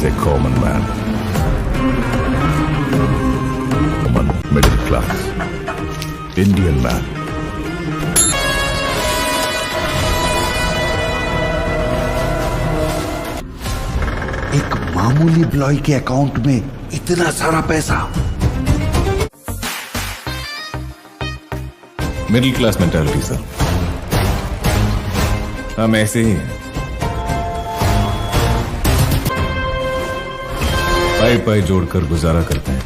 is a common man. Common middle class. Indian man. एक मामूली employ के account में इतना सारा पैसा। मिडिल क्लास मेंटालिटी सर, हम ऐसे ही हैं। पाई पाई जोड़कर गुजारा करते हैं।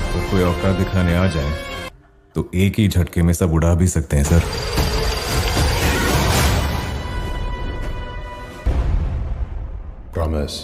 तो कोई औकात दिखाने आ जाए तो एक ही झटके में सब उड़ा भी सकते हैं सर। Promise.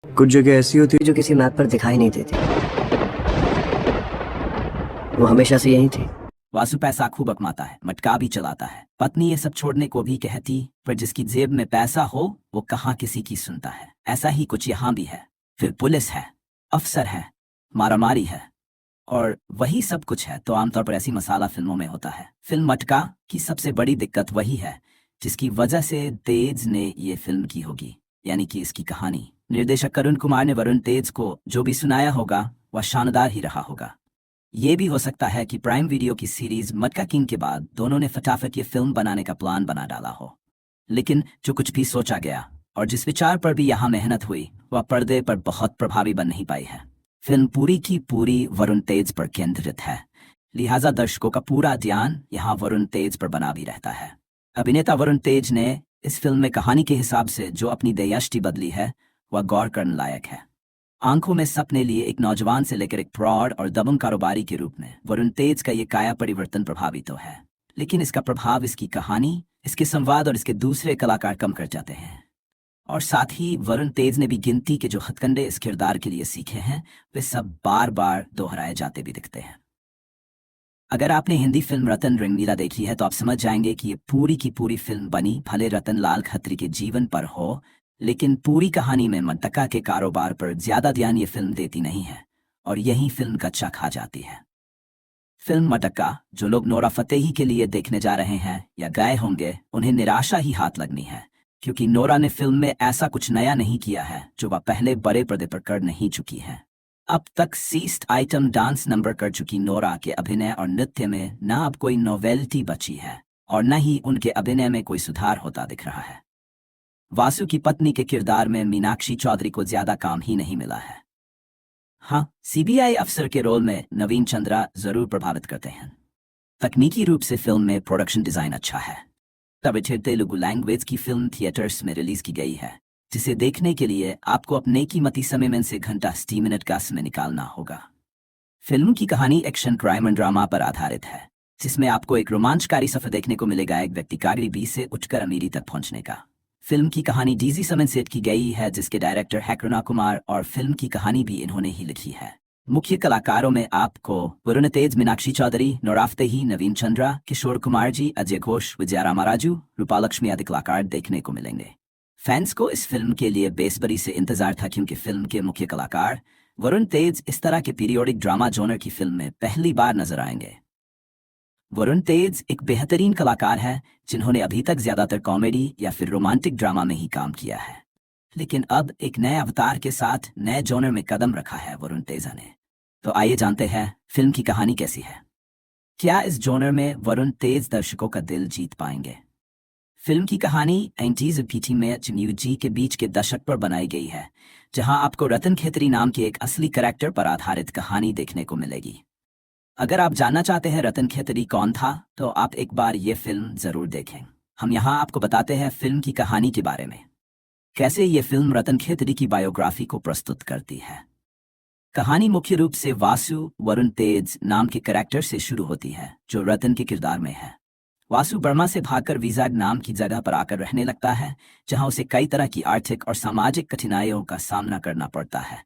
कुछ जगह ऐसी होती है जो किसी मैप पर दिखाई नहीं देती। वो हमेशा से यही थी। वासु पैसा खूब अकमाता है, मटका भी चलाता है। पत्नी ये सब छोड़ने को भी कहती, पर जिसकी जेब में पैसा हो वो कहाँ किसी की सुनता है। ऐसा ही कुछ यहाँ भी है। फिर पुलिस है, अफसर है, मारामारी है और वही सब कुछ है। तो आमतौर पर ऐसी मसाला फिल्मों में होता है। फिल्म मटका की सबसे बड़ी दिक्कत वही है जिसकी वजह से तेज ने ये फिल्म की होगी, यानी कि इसकी कहानी। निर्देशक करुण कुमार ने वरुण तेज को जो भी सुनाया होगा वह शानदार ही रहा होगा। ये भी हो सकता है कि प्राइम वीडियो की सीरीज मटका किंग के बाद दोनों ने फटाफट ये फिल्म बनाने का प्लान बना डाला हो। लेकिन जो कुछ भी सोचा गया और जिस विचार पर भी यहाँ मेहनत हुई वह पर्दे पर बहुत प्रभावी बन नहीं पाई है। फिल्म पूरी की पूरी वरुण तेज पर केंद्रित है, लिहाजा दर्शकों का पूरा ध्यान यहाँ वरुण तेज पर बना भी रहता है। अभिनेता वरुण तेज ने इस फिल्म में कहानी के हिसाब से जो अपनी दयाष्टि बदली है वह गौर करने लायक है। आंखों में सपने लिए एक नौजवान से लेकर एक प्रौढ़ और दबंग कारोबारी के रूप में वरुण तेज का ये काया परिवर्तन प्रभावी तो है, लेकिन इसका प्रभाव इसकी कहानी, इसके संवाद और इसके दूसरे कलाकार कम कर जाते हैं। और साथ ही वरुण तेज ने भी गिनती के जो हथकंडे इस किरदार के लिए सीखे हैं वे सब बार बार दोहराए जाते भी दिखते हैं। अगर आपने हिंदी फिल्म रतन रंगीला देखी है तो आप समझ जाएंगे कि ये पूरी की पूरी फिल्म बनी भले रतन लाल खत्री के जीवन पर हो, लेकिन पूरी कहानी में मटका के कारोबार पर ज्यादा ध्यान ये फिल्म देती नहीं है और यही फिल्म का अच्छा खा जाती है। फिल्म मटका जो लोग नोरा फतेही के लिए देखने जा रहे हैं या गए होंगे उन्हें निराशा ही हाथ लगनी है, क्योंकि नोरा ने फिल्म में ऐसा कुछ नया नहीं किया है जो वह पहले बड़े पर्दे पर कर नहीं चुकी है। अब तक सीस्ट आइटम डांस नंबर कर चुकी नोरा के अभिनय और नृत्य में न अब कोई नोवेल्टी बची है और न ही उनके अभिनय में कोई सुधार होता दिख रहा है। वासु की पत्नी के किरदार में मीनाक्षी चौधरी को ज्यादा काम ही नहीं मिला है। हाँ, सीबीआई अफसर के रोल में नवीन चंद्रा जरूर प्रभावित करते हैं। तकनीकी रूप से फिल्म में प्रोडक्शन डिजाइन अच्छा है। तमिल तेलुगु लैंग्वेज की फिल्म थिएटर्स में रिलीज की गई है, जिसे देखने के लिए आपको अपने कीमती समय में से घंटा 60 मिनट का समय निकालना होगा। फिल्म की कहानी एक्शन क्राइम एंड ड्रामा पर आधारित है, जिसमें आपको एक रोमांचकारी सफर देखने को मिलेगा एक व्यक्ति का गरीबी से उठकर अमीरी तक पहुंचने का। फिल्म की कहानी डीजी समन सेट की गई है, जिसके डायरेक्टर है करुणा कुमार और फिल्म की कहानी भी इन्होंने ही लिखी है। मुख्य कलाकारों में आपको वरुण तेज, मीनाक्षी चौधरी, नोरा फतेही, नवीन चंद्रा, किशोर कुमार जी, अजय घोष, विजया रामाराजू, रूपालक्ष्मी आदि कलाकार देखने को मिलेंगे। फैंस को इस फिल्म के लिए बेसब्री से इंतजार था, क्योंकि फिल्म के मुख्य कलाकार वरुण तेज इस तरह के पीरियोडिक ड्रामा जॉनर की फिल्म में पहली बार नजर आएंगे। वरुण तेज एक बेहतरीन कलाकार है जिन्होंने अभी तक ज्यादातर कॉमेडी या फिर रोमांटिक ड्रामा में ही काम किया है, लेकिन अब एक नए अवतार के साथ नए जॉनर में कदम रखा है वरुण तेजा ने। तो आइए जानते हैं फिल्म की कहानी कैसी है। क्या इस जॉनर में वरुण तेज दर्शकों का दिल जीत पाएंगे? फिल्म की कहानी 90s और पीटी में जी के बीच के दशक पर बनाई गई है, जहां आपको रतन खेतरी नाम के एक असली कैरेक्टर पर आधारित कहानी देखने को मिलेगी। अगर आप जानना चाहते हैं रतन खेतरी कौन था, तो आप एक बार ये फिल्म जरूर देखें। हम यहाँ आपको बताते हैं फिल्म की कहानी के बारे में, कैसे ये फिल्म रतन खेतरी की बायोग्राफी को प्रस्तुत करती है। कहानी मुख्य रूप से वासु वरुण तेज नाम के कैरेक्टर से शुरू होती है, जो रतन के किरदार में है। वासु बर्मा से भागकर विजाग नाम की जगह पर आकर रहने लगता है, जहां उसे कई तरह की आर्थिक और सामाजिक कठिनाइयों का सामना करना पड़ता है,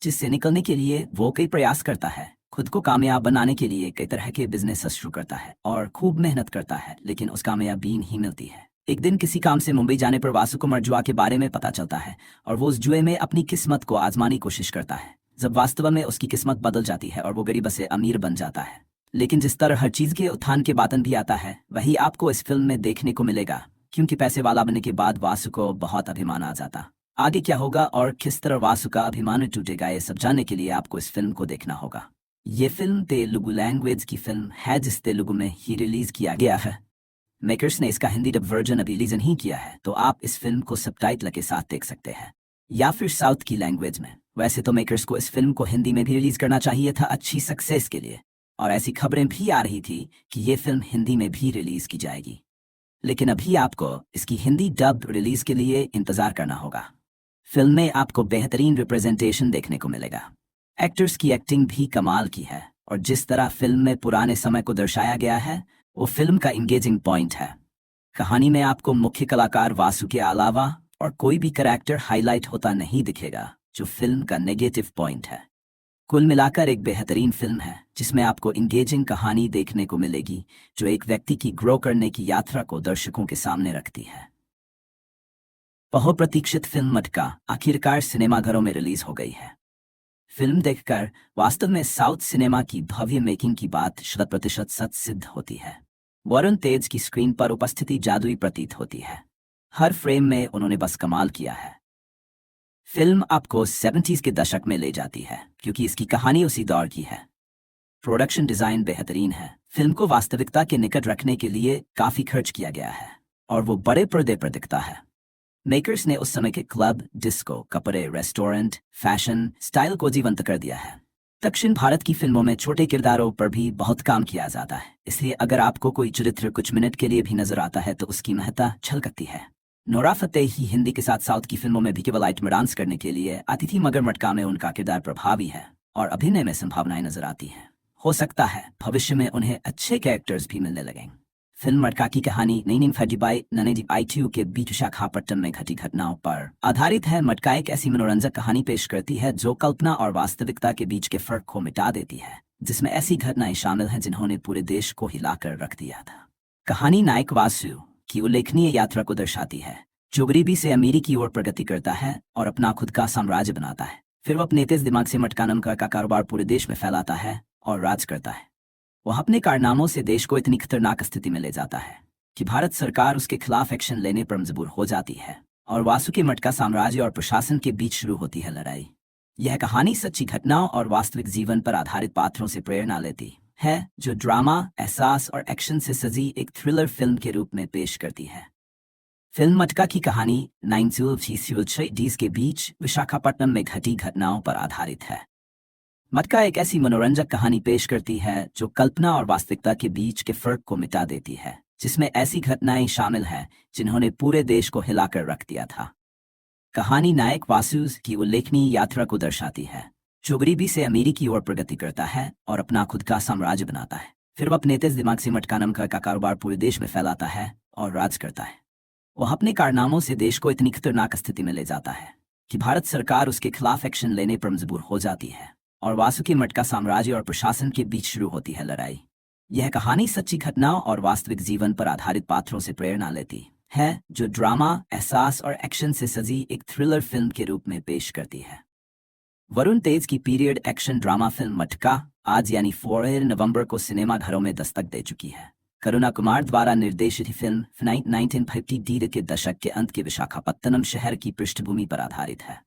जिससे निकलने के लिए वो कई प्रयास करता है। खुद को कामयाब बनाने के लिए कई तरह के बिजनेस शुरू करता है और खूब मेहनत करता है, लेकिन उस कामयाबी नहीं मिलती है। एक दिन किसी काम से मुंबई जाने पर वासु को मरजुआ के बारे में पता चलता है और वो उस जुए में अपनी किस्मत को आजमाने की कोशिश करता है, जब वास्तव में उसकी किस्मत बदल जाती है और वो गरीब से अमीर बन जाता है। लेकिन जिस तरह हर चीज के उत्थान के बातन भी आता है, वही आपको इस फिल्म में देखने को मिलेगा, क्योंकि पैसे वाला बनने के बाद वासु को बहुत अभिमान आ जाता। आगे क्या होगा और किस तरह वासु का अभिमान टूटेगा, ये सब जानने के लिए आपको इस फिल्म को देखना होगा। ये फिल्म तेलुगु लैंग्वेज की फिल्म है, जिस तेलुगु में ही रिलीज किया गया है। मेकर्स ने इसका हिंदी डब वर्जन अभी रिलीज नहीं किया है, तो आप इस फिल्म को सबटाइटल के साथ देख सकते हैं, या फिर साउथ की लैंग्वेज में। वैसे तो मेकर्स को इस फिल्म को हिंदी में भी रिलीज करना चाहिए था अच्छी सक्सेस के लिए, और ऐसी खबरें भी आ रही थी कि ये फिल्म हिंदी में भी रिलीज की जाएगी, लेकिन अभी आपको इसकी हिंदी डब रिलीज के लिए इंतजार करना होगा। फिल्म में आपको बेहतरीन रिप्रेजेंटेशन देखने को मिलेगा, एक्टर्स की एक्टिंग भी कमाल की है, और जिस तरह फिल्म में पुराने समय को दर्शाया गया है वो फिल्म का इंगेजिंग पॉइंट है। कहानी में आपको मुख्य कलाकार वासु के अलावा और कोई भी कैरेक्टर हाईलाइट होता नहीं दिखेगा, जो फिल्म का नेगेटिव पॉइंट है। कुल मिलाकर एक बेहतरीन फिल्म है, जिसमें आपको इंगेजिंग कहानी देखने को मिलेगी, जो एक व्यक्ति की ग्रो करने की यात्रा को दर्शकों के सामने रखती है। बहुप्रतीक्षित फिल्म मटका आखिरकार सिनेमाघरों में रिलीज हो गई है। फिल्म देखकर वास्तव में साउथ सिनेमा की भव्य मेकिंग की बात 100% सच सिद्ध होती है। वरुण तेज की स्क्रीन पर उपस्थिति जादुई प्रतीत होती है। हर फ्रेम में उन्होंने बस कमाल किया है। फिल्म आपको 70s के दशक में ले जाती है, क्योंकि इसकी कहानी उसी दौर की है। प्रोडक्शन डिजाइन बेहतरीन है। फिल्म को वास्तविकता के निकट रखने के लिए काफी खर्च किया गया है, और वो बड़े पर्दे पर दिखता है। मेकर्स ने उस समय के क्लब, डिस्को, कपड़े, रेस्टोरेंट, फैशन, स्टाइल को जीवंत कर दिया है। दक्षिण भारत की फिल्मों में छोटे किरदारों पर भी बहुत काम किया जाता है, इसलिए अगर आपको कोई चरित्र कुछ मिनट के लिए भी नजर आता है तो उसकी महत्ता झलकती है। नोरा फतेही हिंदी के साथ साउथ की फिल्मों में भी केवल आइटम डांस करने के लिए आती थी, मगर मटका में उनका किरदार प्रभावी है और अभिनय में संभावनाएं नजर आती हैं। हो सकता है भविष्य में उन्हें अच्छे कैरेक्टर्स भी मिलने लगेंगे। फिल्म मटका की कहानी नैनीम फजीबाई ननेजी आईटीयू के बीच विशाखापट्टनम में घटी घटनाओं पर आधारित है। मटका एक ऐसी मनोरंजक कहानी पेश करती है जो कल्पना और वास्तविकता के बीच के फर्क को मिटा देती है, जिसमें ऐसी घटनाएं शामिल हैं जिन्होंने पूरे देश को हिलाकर रख दिया था। कहानी नायक वासु की उल्लेखनीय यात्रा को दर्शाती है, जो गरीबी से अमीरी की ओर प्रगति करता है और अपना खुद का साम्राज्य बनाता है। फिर वो अपने तेज दिमाग से मटका नाम का कारोबार पूरे देश में फैलाता है और राज करता है। वह अपने कारनामों से देश को इतनी खतरनाक स्थिति में ले जाता है कि भारत सरकार उसके खिलाफ एक्शन लेने पर मजबूर हो जाती है, और वासु के मटका साम्राज्य और प्रशासन के बीच शुरू होती है लड़ाई। यह कहानी सच्ची घटनाओं और वास्तविक जीवन पर आधारित पात्रों से प्रेरणा लेती है, जो ड्रामा, एहसास और एक्शन से सजी एक थ्रिलर फिल्म के रूप में पेश करती है। फिल्म मटका की कहानी 1960s के बीच विशाखापट्टनम में घटी घटनाओं पर आधारित है। मटका एक ऐसी मनोरंजक कहानी पेश करती है जो कल्पना और वास्तविकता के बीच के फर्क को मिटा देती है, जिसमें ऐसी घटनाएं शामिल हैं जिन्होंने पूरे देश को हिलाकर रख दिया था। कहानी नायक वासु की उल्लेखनीय यात्रा को दर्शाती है, जो गरीबी से अमीरी की ओर प्रगति करता है और अपना खुद का साम्राज्य बनाता है। फिर वह अपने तेज दिमाग से मटका नाम का कारोबार पूरे देश में फैलाता है और राज करता है। वह अपने कारनामों से देश को इतनी खतरनाक स्थिति में ले जाता है कि भारत सरकार उसके खिलाफ एक्शन लेने पर मजबूर हो जाती है, और वासु के मटका साम्राज्य और प्रशासन के बीच शुरू होती है लड़ाई। यह कहानी सच्ची घटनाओं और वास्तविक जीवन पर आधारित पात्रों से प्रेरणा लेती है, जो ड्रामा, एहसास और एक्शन से सजी एक थ्रिलर फिल्म के रूप में पेश करती है। वरुण तेज की पीरियड एक्शन ड्रामा फिल्म मटका आज यानी 4 नवंबर को सिनेमाघरों में दस्तक दे चुकी है। करुणा कुमार द्वारा निर्देशित फिल्म 1950 के दशक के अंत के विशाखापत्तनम शहर की पृष्ठभूमि पर आधारित है।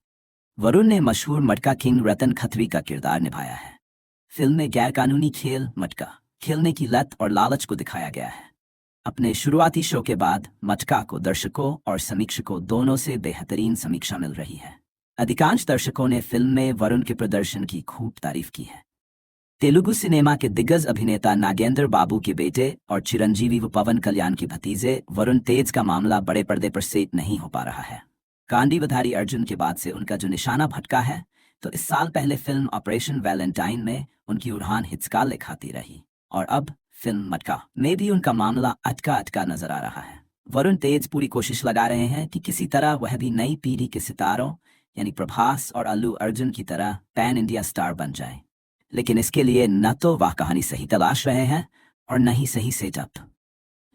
वरुण ने मशहूर मटका किंग रतन खत्री का किरदार निभाया है। फिल्म में गैरकानूनी खेल मटका खेलने की लत और लालच को दिखाया गया है। अपने शुरुआती शो के बाद मटका को दर्शकों और समीक्षकों दोनों से बेहतरीन समीक्षा मिल रही है। अधिकांश दर्शकों ने फिल्म में वरुण के प्रदर्शन की खूब तारीफ की है। तेलुगु सिनेमा के दिग्गज अभिनेता नागेंद्र बाबू के बेटे और चिरंजीवी व पवन कल्याण के भतीजे वरुण तेज का मामला बड़े पर्दे पर सेट नहीं हो पा रहा है। कांडीवधारी अर्जुन के बाद से उनका जो निशाना भटका है, तो इस साल पहले फिल्म ऑपरेशन वैलेंटाइन में उनकी उड़ान हिचका ले खाती रही, और अब फिल्म मटका में भी उनका मामला अटका अटका नजर आ रहा है। वरुण तेज पूरी कोशिश लगा रहे हैं कि किसी तरह वह भी नई पीढ़ी के सितारों यानी प्रभास और अल्लू अर्जुन की तरह पैन इंडिया स्टार बन जाए, लेकिन इसके लिए न तो वह कहानी सही तलाश रहे हैं और न ही सही सेटअप।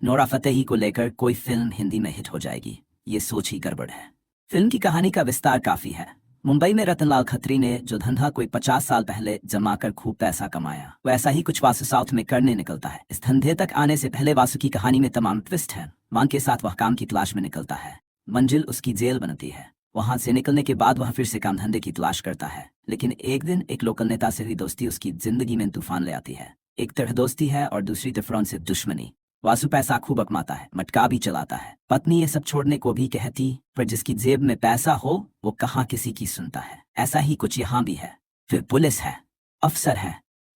नोरा फतेही को लेकर कोई फिल्म हिंदी में हिट हो जाएगी, ये सोच ही गड़बड़ है। फिल्म की कहानी का विस्तार काफी है। मुंबई में रतनलाल खत्री ने जो धंधा कोई 50 साल पहले जमाकर खूब पैसा कमाया, वैसा ही कुछ वासु साउथ में करने निकलता है। इस धंधे तक आने से पहले वासु की कहानी में तमाम ट्विस्ट है। मांग के साथ वह काम की तलाश में निकलता है, मंजिल उसकी जेल बनती है। वहां से निकलने के बाद वह फिर से काम धंधे की तलाश करता है, लेकिन एक दिन एक लोकल नेता से हुई दोस्ती उसकी जिंदगी में तूफान ले आती है। एक तरह दोस्ती है और दूसरी तरफ से दुश्मनी। वासु पैसा खूब कमाता है, मटका भी चलाता है। पत्नी ये सब छोड़ने को भी कहती, पर जिसकी जेब में पैसा हो वो कहाँ किसी की सुनता है। ऐसा ही कुछ यहाँ भी है। फिर पुलिस है, अफसर है,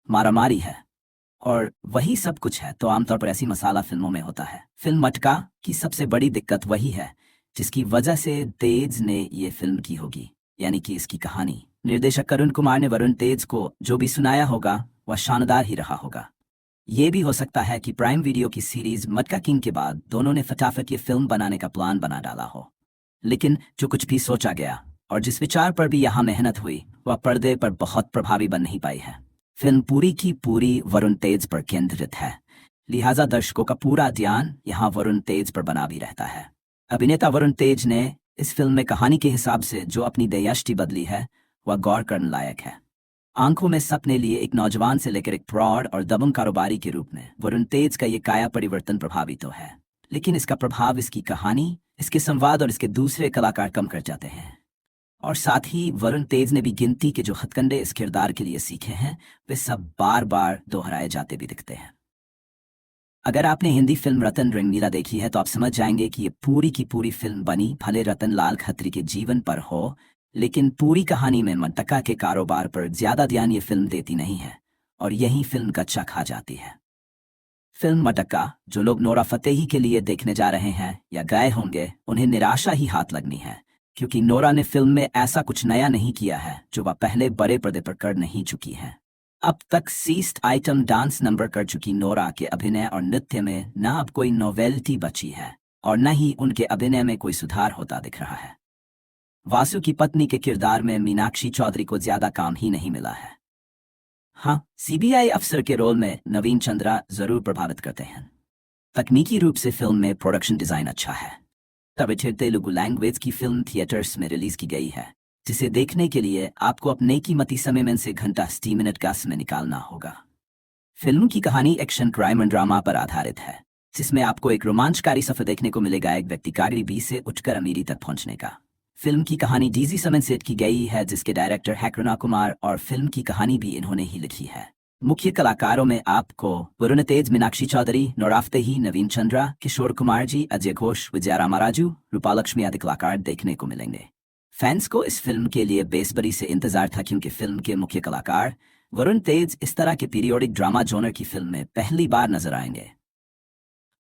मारामारी है और वही सब कुछ है तो आमतौर पर ऐसी मसाला फिल्मों में होता है। फिल्म मटका की सबसे बड़ी दिक्कत वही है जिसकी वजह से तेज ने ये फिल्म की होगी, यानी कि इसकी कहानी। निर्देशक करुण कुमार ने वरुण तेज को जो भी सुनाया होगा वह शानदार ही रहा होगा। ये भी हो सकता है कि प्राइम वीडियो की सीरीज मटका किंग के बाद दोनों ने फटाफट ये फिल्म बनाने का प्लान बना डाला हो, लेकिन जो कुछ भी सोचा गया और जिस विचार पर भी यहाँ मेहनत हुई वह पर्दे पर बहुत प्रभावी बन नहीं पाई है। फिल्म पूरी की पूरी वरुण तेज पर केंद्रित है, लिहाजा दर्शकों का पूरा ध्यान यहाँ वरुण तेज पर बना भी रहता है। अभिनेता वरुण तेज ने इस फिल्म में कहानी के हिसाब से जो अपनी दयाष्टि बदली है वह गौर करने लायक है। आंखों में सपने लिए एक नौजवान से लेकर एक प्रौढ़ और दबंग कारोबारी के रूप में वरुण तेज का ये काया परिवर्तन प्रभावी तो है, लेकिन इसका प्रभाव इसकी कहानी, इसके संवाद और इसके दूसरे कलाकार कम कर जाते हैं। और साथ ही वरुण तेज ने भी गिनती के जो हथकंडे इस किरदार के लिए सीखे हैं वे सब बार बार दोहराए जाते भी दिखते हैं। अगर आपने हिंदी फिल्म रतन रंगीला देखी है तो आप समझ जाएंगे कि ये पूरी की पूरी फिल्म बनी भले रतन लाल खत्री के जीवन पर हो, लेकिन पूरी कहानी में मटका के कारोबार पर ज्यादा ध्यान ये फिल्म देती नहीं है और यही फिल्म गच्चा खा जाती है। फिल्म मटका जो लोग नोरा फतेही के लिए देखने जा रहे हैं या गए होंगे उन्हें निराशा ही हाथ लगनी है, क्योंकि नोरा ने फिल्म में ऐसा कुछ नया नहीं किया है जो वह पहले बड़े पर्दे पर कर नहीं चुकी है। अब तक 60 आइटम डांस नंबर कर चुकी नोरा के अभिनय और नृत्य में न अब कोई नोवेल्टी बची है और न ही उनके अभिनय में कोई सुधार होता दिख रहा है। वासु की पत्नी के किरदार में मीनाक्षी चौधरी को ज्यादा काम ही नहीं मिला है। हाँ, सीबीआई अफसर के रोल में नवीन चंद्रा जरूर प्रभावित करते हैं। तकनीकी रूप से फिल्म में प्रोडक्शन डिजाइन अच्छा है। तमिल तेलुगु लैंग्वेज की फिल्म थिएटर्स में रिलीज की गई है, जिसे देखने के लिए आपको अपने कीमती समय में से घंटा 60 मिनट का समय निकालना होगा। फिल्म की कहानी एक्शन क्राइम और ड्रामा पर आधारित है, जिसमें आपको एक रोमांचकारी सफर देखने को मिलेगा एक व्यक्ति का गरीबी से उठकर अमीरी तक पहुंचने का। फिल्म की कहानी डीजी समय सेट की गई है, जिसके डायरेक्टर है करुणा कुमार और फिल्म की कहानी भी इन्होंने ही लिखी है। मुख्य कलाकारों में आपको वरुण तेज, मीनाक्षी चौधरी, नोरा फतेही, नवीन चंद्रा, किशोर कुमार जी, अजय घोष, विजया रामाराजू, रूपालक्ष्मी आदि कलाकार देखने को मिलेंगे। फैंस को इस फिल्म के लिए बेसब्री से इंतजार था, क्योंकि फिल्म के मुख्य कलाकार वरुण तेज इस तरह के पीरियोडिक ड्रामा जॉनर की फिल्म में पहली बार नजर आएंगे।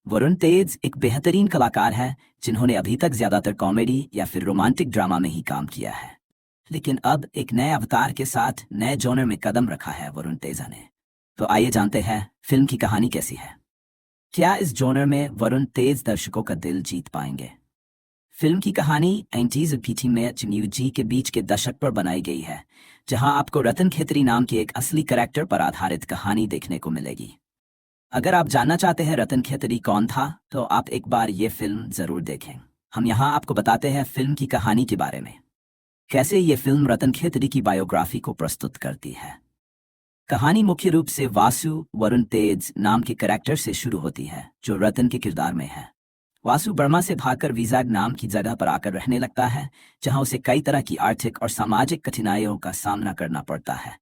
वरुण तेज एक बेहतरीन कलाकार है जिन्होंने अभी तक ज्यादातर कॉमेडी या फिर रोमांटिक ड्रामा में ही काम किया है, लेकिन अब एक नए अवतार के साथ नए जॉनर में कदम रखा है वरुण तेजा ने। तो आइए जानते हैं फिल्म की कहानी कैसी है। क्या इस जॉनर में वरुण तेज दर्शकों का दिल जीत पाएंगे? फिल्म की कहानी 90s और पीटी में न्यू जी के बीच के दशक पर बनाई गई है, जहां आपको रतन खत्री नाम के एक असली कैरेक्टर पर आधारित कहानी देखने को मिलेगी। अगर आप जानना चाहते हैं रतन खत्री कौन था, तो आप एक बार ये फिल्म जरूर देखें। हम यहाँ आपको बताते हैं फिल्म की कहानी के बारे में, कैसे ये फिल्म रतन खत्री की बायोग्राफी को प्रस्तुत करती है। कहानी मुख्य रूप से वासु वरुण तेज नाम के कैरेक्टर से शुरू होती है, जो रतन के किरदार में है। वासु बर्मा से भागकर विजाग नाम की जगह पर आकर रहने लगता है, जहां उसे कई तरह की आर्थिक और सामाजिक कठिनाइयों का सामना करना पड़ता है,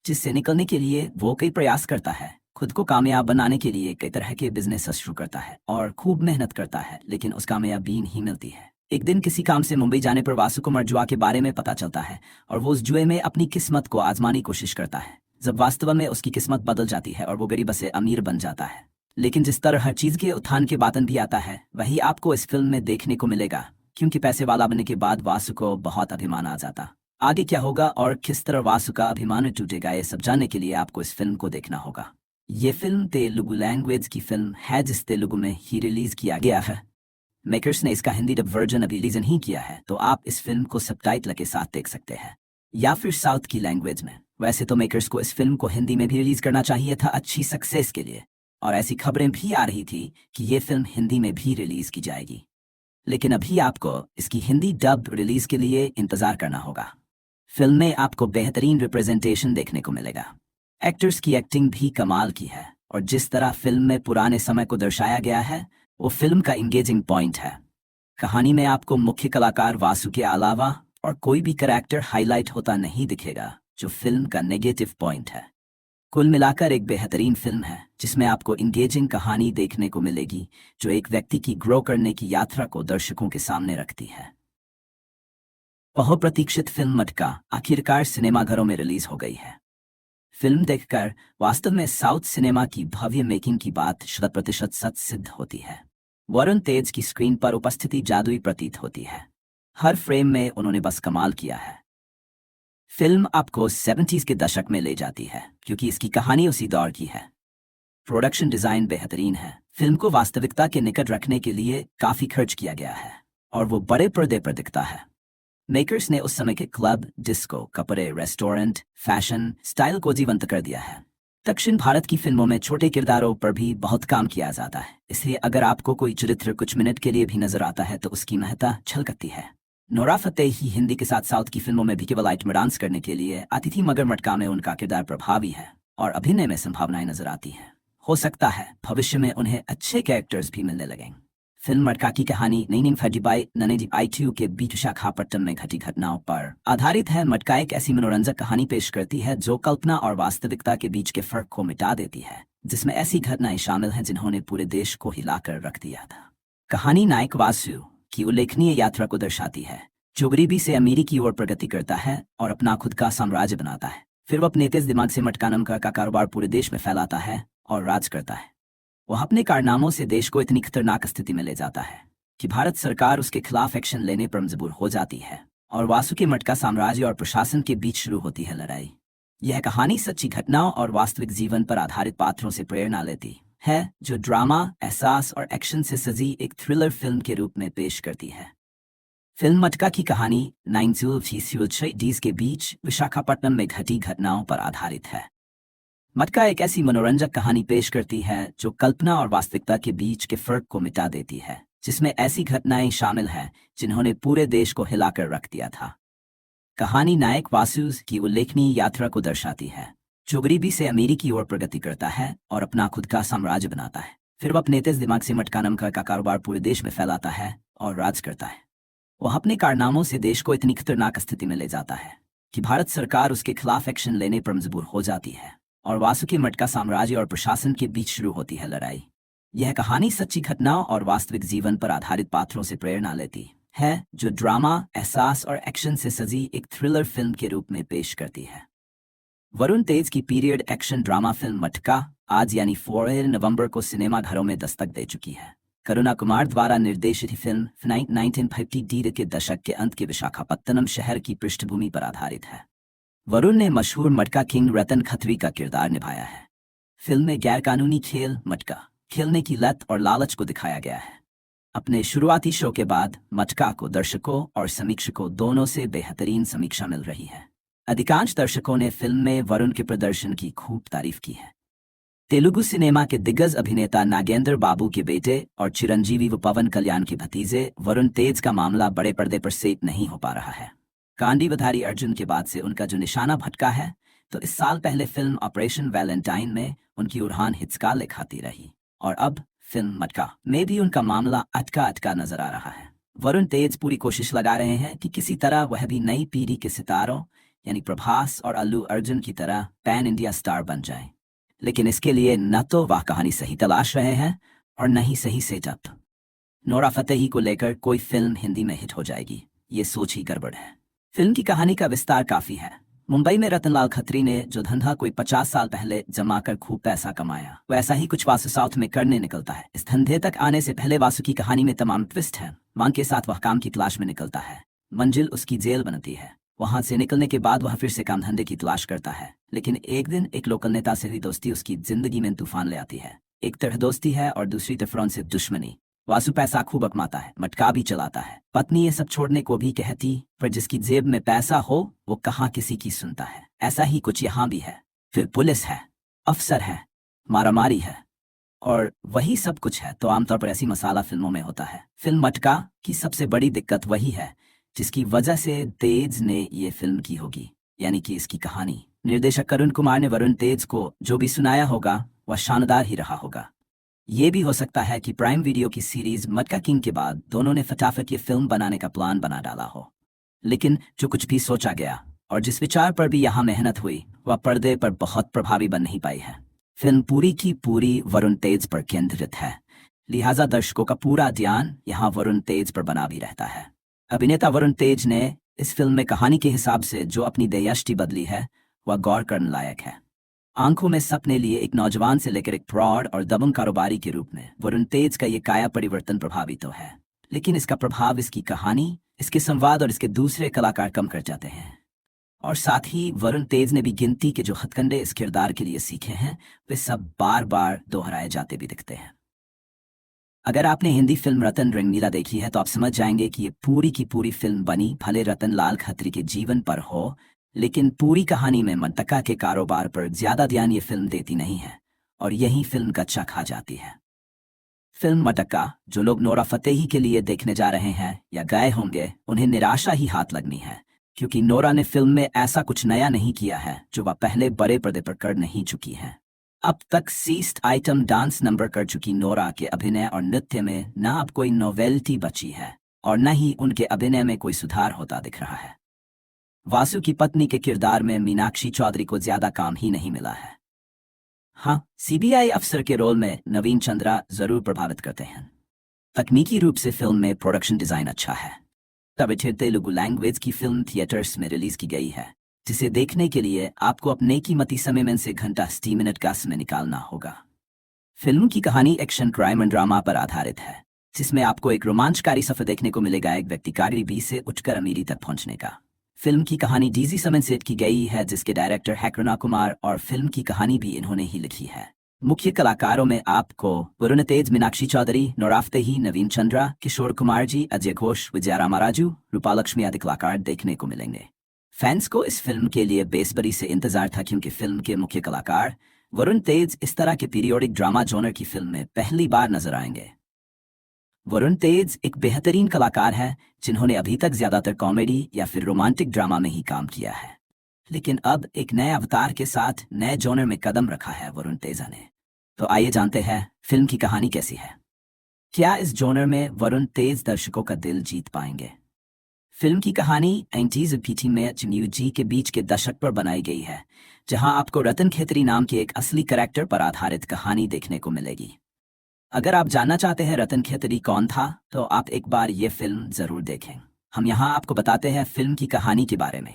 जिससे निकलने के लिए वो कई प्रयास करता है। खुद को कामयाब बनाने के लिए कई तरह के बिजनेस शुरू करता है और खूब मेहनत करता है, लेकिन उस कामयाबी नहीं मिलती है। एक दिन किसी काम से मुंबई जाने पर वासु को जुआ के बारे में पता चलता है और वो उस जुए में अपनी किस्मत को आजमाने की कोशिश करता है, जब वास्तव में उसकी किस्मत बदल जाती है और वो गरीब से अमीर बन जाता है। लेकिन जिस तरह हर चीज के उत्थान के बातन भी आता है, वही आपको इस फिल्म में देखने को मिलेगा, क्योंकि पैसे वाला बनने के बाद वासु को बहुत अभिमान आ जाता। आगे क्या होगा और किस तरह वासु का अभिमान टूटेगा, ये सब जानने के लिए आपको इस फिल्म को देखना होगा। ये फिल्म तेलुगु लैंग्वेज की फिल्म है जिस तेलुगु में ही रिलीज किया गया है। मेकर्स ने इसका हिंदी डब वर्जन अभी रिलीज नहीं किया है, तो आप इस फिल्म को सबटाइटल के साथ देख सकते हैं या फिर साउथ की लैंग्वेज में। वैसे तो मेकर्स को इस फिल्म को हिंदी में भी रिलीज करना चाहिए था अच्छी सक्सेस के लिए, और ऐसी खबरें भी आ रही थी कि ये फिल्म हिंदी में भी रिलीज की जाएगी, लेकिन अभी आपको इसकी हिंदी डब रिलीज के लिए इंतजार करना होगा। फिल्म में आपको बेहतरीन रिप्रेजेंटेशन देखने को मिलेगा। एक्टर्स की एक्टिंग भी कमाल की है, और जिस तरह फिल्म में पुराने समय को दर्शाया गया है वो फिल्म का इंगेजिंग पॉइंट है। कहानी में आपको मुख्य कलाकार वासु के अलावा और कोई भी कैरेक्टर हाईलाइट होता नहीं दिखेगा, जो फिल्म का नेगेटिव पॉइंट है। कुल मिलाकर एक बेहतरीन फिल्म है जिसमें आपको इंगेजिंग कहानी देखने को मिलेगी, जो एक व्यक्ति की ग्रो करने की यात्रा को दर्शकों के सामने रखती है। बहुप्रतीक्षित फिल्म मटका आखिरकार सिनेमाघरों में रिलीज हो गई है। फिल्म देखकर वास्तव में साउथ सिनेमा की भव्य मेकिंग की बात 100% सच सिद्ध होती है। वरुण तेज की स्क्रीन पर उपस्थिति जादुई प्रतीत होती है। हर फ्रेम में उन्होंने बस कमाल किया है। फिल्म आपको 70s के दशक में ले जाती है क्योंकि इसकी कहानी उसी दौर की है। प्रोडक्शन डिजाइन बेहतरीन है। फिल्म को वास्तविकता के निकट रखने के लिए काफी खर्च किया गया है और वो बड़े पर्दे पर दिखता है। मेकर्स ने उस समय के क्लब, डिस्को, कपड़े, रेस्टोरेंट, फैशन, स्टाइल को जीवंत कर दिया है। दक्षिण भारत की फिल्मों में छोटे किरदारों पर भी बहुत काम किया जाता है, इसलिए अगर आपको कोई चरित्र कुछ मिनट के लिए भी नजर आता है तो उसकी महत्ता छलकती है। नोरा फतेही हिंदी के साथ साउथ की फिल्मों में भी केवल आइटम डांस करने के लिए आती थी, मगर मटका में उनका किरदार प्रभावी है और अभिनय में संभावनाएं नजर आती हैं। हो सकता है भविष्य में उन्हें अच्छे कैरेक्टर्स भी मिलने लगेंगे। फिल्म मटका की कहानी नैनिम फजीबाई ननेजी आईटीयू के बीच विशाखापट्टनम में घटी घटनाओं पर आधारित है। मटका एक ऐसी मनोरंजक कहानी पेश करती है जो कल्पना और वास्तविकता के बीच के फर्क को मिटा देती है, जिसमें ऐसी घटनाएं शामिल हैं जिन्होंने पूरे देश को हिलाकर रख दिया था। कहानी नायक वासु की उल्लेखनीय यात्रा को दर्शाती है, जो गरीबी से अमीरी की ओर प्रगति करता है और अपना खुद का साम्राज्य बनाता है। फिर वो अपने तेज दिमाग से मटका नाम का कारोबार पूरे देश में फैलाता है और राज करता है। वह अपने कारनामों से देश को इतनी खतरनाक स्थिति में ले जाता है कि भारत सरकार उसके खिलाफ एक्शन लेने पर मजबूर हो जाती है और वासु के मटका साम्राज्य और प्रशासन के बीच शुरू होती है लड़ाई। यह कहानी सच्ची घटनाओं और वास्तविक जीवन पर आधारित पात्रों से प्रेरणा लेती है, जो ड्रामा, एहसास और एक्शन से सजी एक थ्रिलर फिल्म के रूप में पेश करती है। फिल्म मटका की कहानी 1960s के बीच विशाखापट्टनम में घटी घटनाओं पर आधारित है। मटका एक ऐसी मनोरंजक कहानी पेश करती है जो कल्पना और वास्तविकता के बीच के फर्क को मिटा देती है, जिसमें ऐसी घटनाएं शामिल हैं जिन्होंने पूरे देश को हिलाकर रख दिया था। कहानी नायक वासु की उल्लेखनीय यात्रा को दर्शाती है, जो गरीबी से अमीरी की ओर प्रगति करता है और अपना खुद का साम्राज्य बनाता है। फिर वह अपने तेज दिमाग से मटका नाम का कारोबार पूरे देश में फैलाता है और राज करता है। वह अपने कारनामों से देश को इतनी खतरनाक स्थिति में ले जाता है कि भारत सरकार उसके खिलाफ एक्शन लेने पर मजबूर हो जाती है और वासु के मटका साम्राज्य और प्रशासन के बीच शुरू होती है लड़ाई। यह कहानी सच्ची घटनाओं और वास्तविक जीवन पर आधारित पात्रों से प्रेरणा लेती है, जो ड्रामा, एहसास और एक्शन से सजी एक थ्रिलर फिल्म के रूप में पेश करती है। वरुण तेज की पीरियड एक्शन ड्रामा फिल्म मटका आज यानी 4 नवंबर को सिनेमाघरों में दस्तक दे चुकी है। करुणा कुमार द्वारा निर्देशित फिल्म 1950 के दशक के अंत के विशाखापत्तनम शहर की पृष्ठभूमि पर आधारित है। वरुण ने मशहूर मटका किंग रतन खत्री का किरदार निभाया है। फिल्म में गैरकानूनी खेल मटका खेलने की लत और लालच को दिखाया गया है। अपने शुरुआती शो के बाद मटका को दर्शकों और समीक्षकों दोनों से बेहतरीन समीक्षा मिल रही है। अधिकांश दर्शकों ने फिल्म में वरुण के प्रदर्शन की खूब तारीफ की है। तेलुगु सिनेमा के दिग्गज अभिनेता नागेंद्र बाबू के बेटे और चिरंजीवी व पवन कल्याण के भतीजे वरुण तेज का मामला बड़े पर्दे पर सेट नहीं हो पा रहा है। कांडीवधारी अर्जुन के बाद से उनका जो निशाना भटका है, तो इस साल पहले फिल्म ऑपरेशन वैलेंटाइन में उनकी उड़ान हिचकाले खाती रही और अब फिल्म मटका में भी उनका मामला अटका नजर आ रहा है। वरुण तेज पूरी कोशिश लगा रहे हैं कि किसी तरह वह भी नई पीढ़ी के सितारों यानी प्रभास और अल्लू अर्जुन की तरह पैन इंडिया स्टार बन जाएं, लेकिन इसके लिए न तो वह कहानी सही तलाश रहे हैं और न ही सही सेटअप। नोरा फतेही को लेकर कोई फिल्म हिंदी में हिट हो जाएगी, ये सोच ही गड़बड़ है। फिल्म की कहानी का विस्तार काफी है। मुंबई में रतनलाल खत्री ने जो धंधा कोई 50 साल पहले जमा कर खूब पैसा कमाया, वैसा ही कुछ वासु साउथ में करने निकलता है। इस धंधे तक आने से पहले वासु की कहानी में तमाम ट्विस्ट है। मांग के साथ वह काम की तलाश में निकलता है, मंजिल उसकी जेल बनती है वहां से निकलने के बाद वह फिर से काम धंधे की तलाश करता है, लेकिन एक दिन एक लोकल नेता से हुई दोस्ती उसकी जिंदगी में तूफान ले आती है। एक तरफ दोस्ती है और दूसरी तरफ फ्रॉन से दुश्मनी। वासु पैसा खूब कमाता है, मटका भी चलाता है। पत्नी ये सब छोड़ने को भी कहती, पर जिसकी जेब में पैसा हो वो कहाँ किसी की सुनता है। ऐसा ही कुछ यहाँ भी है। फिर पुलिस है, अफसर है, मारामारी है और वही सब कुछ है तो आमतौर पर ऐसी मसाला फिल्मों में होता है। फिल्म मटका की सबसे बड़ी दिक्कत वही है जिसकी वजह से तेज ने ये फिल्म की होगी, यानी कि इसकी कहानी। निर्देशक करुण कुमार ने वरुण तेज को जो भी सुनाया होगा वह शानदार ही रहा होगा। ये भी हो सकता है कि प्राइम वीडियो की सीरीज मटका किंग के बाद दोनों ने फटाफट ये फिल्म बनाने का प्लान बना डाला हो, लेकिन जो कुछ भी सोचा गया और जिस विचार पर भी यहाँ मेहनत हुई वह पर्दे पर बहुत प्रभावी बन नहीं पाई है। फिल्म पूरी की पूरी वरुण तेज पर केंद्रित है, लिहाजा दर्शकों का पूरा ध्यान यहाँ वरुण तेज पर बना भी रहता है। अभिनेता वरुण तेज ने इस फिल्म में कहानी के हिसाब से जो अपनी दयाष्टि बदली है वह गौर करने लायक है। आंखों में सपने लिए एक नौजवान से लेकर एक फ्रॉड और दबंग कारोबारी के रूप में वरुण तेज का ये काया परिवर्तन प्रभावी तो है, लेकिन इसका प्रभाव इसकी कहानी, इसके संवाद और इसके दूसरे कलाकार कम कर जाते हैं। और साथ ही वरुण तेज ने भी गिनती के जो हथकंडे इस किरदार के लिए सीखे हैं वे सब बार बार दोहराए जाते भी दिखते हैं। अगर आपने हिंदी फिल्म रतन रंगीला देखी है तो आप समझ जाएंगे कि ये पूरी की पूरी फिल्म बनी भले रतन लाल खत्री के जीवन पर हो, लेकिन पूरी कहानी में मटका के कारोबार पर ज्यादा ध्यान ये फिल्म देती नहीं है और यही फिल्म गच्चा खा जाती है। फिल्म मटका जो लोग नोरा फतेही के लिए देखने जा रहे हैं या गए होंगे उन्हें निराशा ही हाथ लगनी है, क्योंकि नोरा ने फिल्म में ऐसा कुछ नया नहीं किया है जो वह पहले बड़े पर्दे पर कर नहीं चुकी है। अब तक 60 आइटम डांस नंबर कर चुकी नोरा के अभिनय और नृत्य में न अब कोई नोवेल्टी बची है और न ही उनके अभिनय में कोई सुधार होता दिख रहा है। वासु की पत्नी के किरदार में मीनाक्षी चौधरी को ज्यादा काम ही नहीं मिला है। हाँ, सीबीआई अफसर के रोल में नवीन चंद्रा जरूर प्रभावित करते हैं। तकनीकी रूप से फिल्म में प्रोडक्शन डिजाइन अच्छा है। तब तेलुगु लैंग्वेज की फिल्म थिएटर्स में रिलीज की गई है, जिसे देखने के लिए आपको अपने कीमती समय में से घंटा 60 मिनट का समय निकालना होगा। फिल्म की कहानी एक्शन क्राइम एंड ड्रामा पर आधारित है, जिसमें आपको एक रोमांचकारी सफर देखने को मिलेगा एक व्यक्ति गरीबी से उठकर अमीरी तक पहुंचने का। फिल्म की कहानी डीजी समन सेट की गई है, जिसके डायरेक्टर है करुणा कुमार और फिल्म की कहानी भी इन्होंने ही लिखी है। मुख्य कलाकारों में आपको वरुण तेज, मीनाक्षी चौधरी, नोरा फतेही, नवीन चंद्रा, किशोर कुमार जी, अजय घोष, विजया रामाराजू, रूपालक्ष्मी आदि कलाकार देखने को मिलेंगे। फैंस को इस फिल्म के लिए बेसब्री से इंतजार था, क्योंकि फिल्म के मुख्य कलाकार वरुण तेज इस तरह के पीरियोडिक ड्रामा जॉनर की फिल्म में पहली बार नजर आएंगे। वरुण तेज एक बेहतरीन कलाकार है जिन्होंने अभी तक ज्यादातर कॉमेडी या फिर रोमांटिक ड्रामा में ही काम किया है, लेकिन अब एक नए अवतार के साथ नए जॉनर में कदम रखा है वरुण तेजा ने। तो आइए जानते हैं फिल्म की कहानी कैसी है। क्या इस जॉनर में वरुण तेज दर्शकों का दिल जीत पाएंगे? फिल्म की कहानी 90s और पीटी में जी के बीच के दशक पर बनाई गई है, जहां आपको रतन खेतरी नाम के एक असली कैरेक्टर पर आधारित कहानी देखने को मिलेगी। अगर आप जानना चाहते हैं रतन खेतरी कौन था तो आप एक बार ये फिल्म जरूर देखें। हम यहाँ आपको बताते हैं फिल्म की कहानी के बारे में,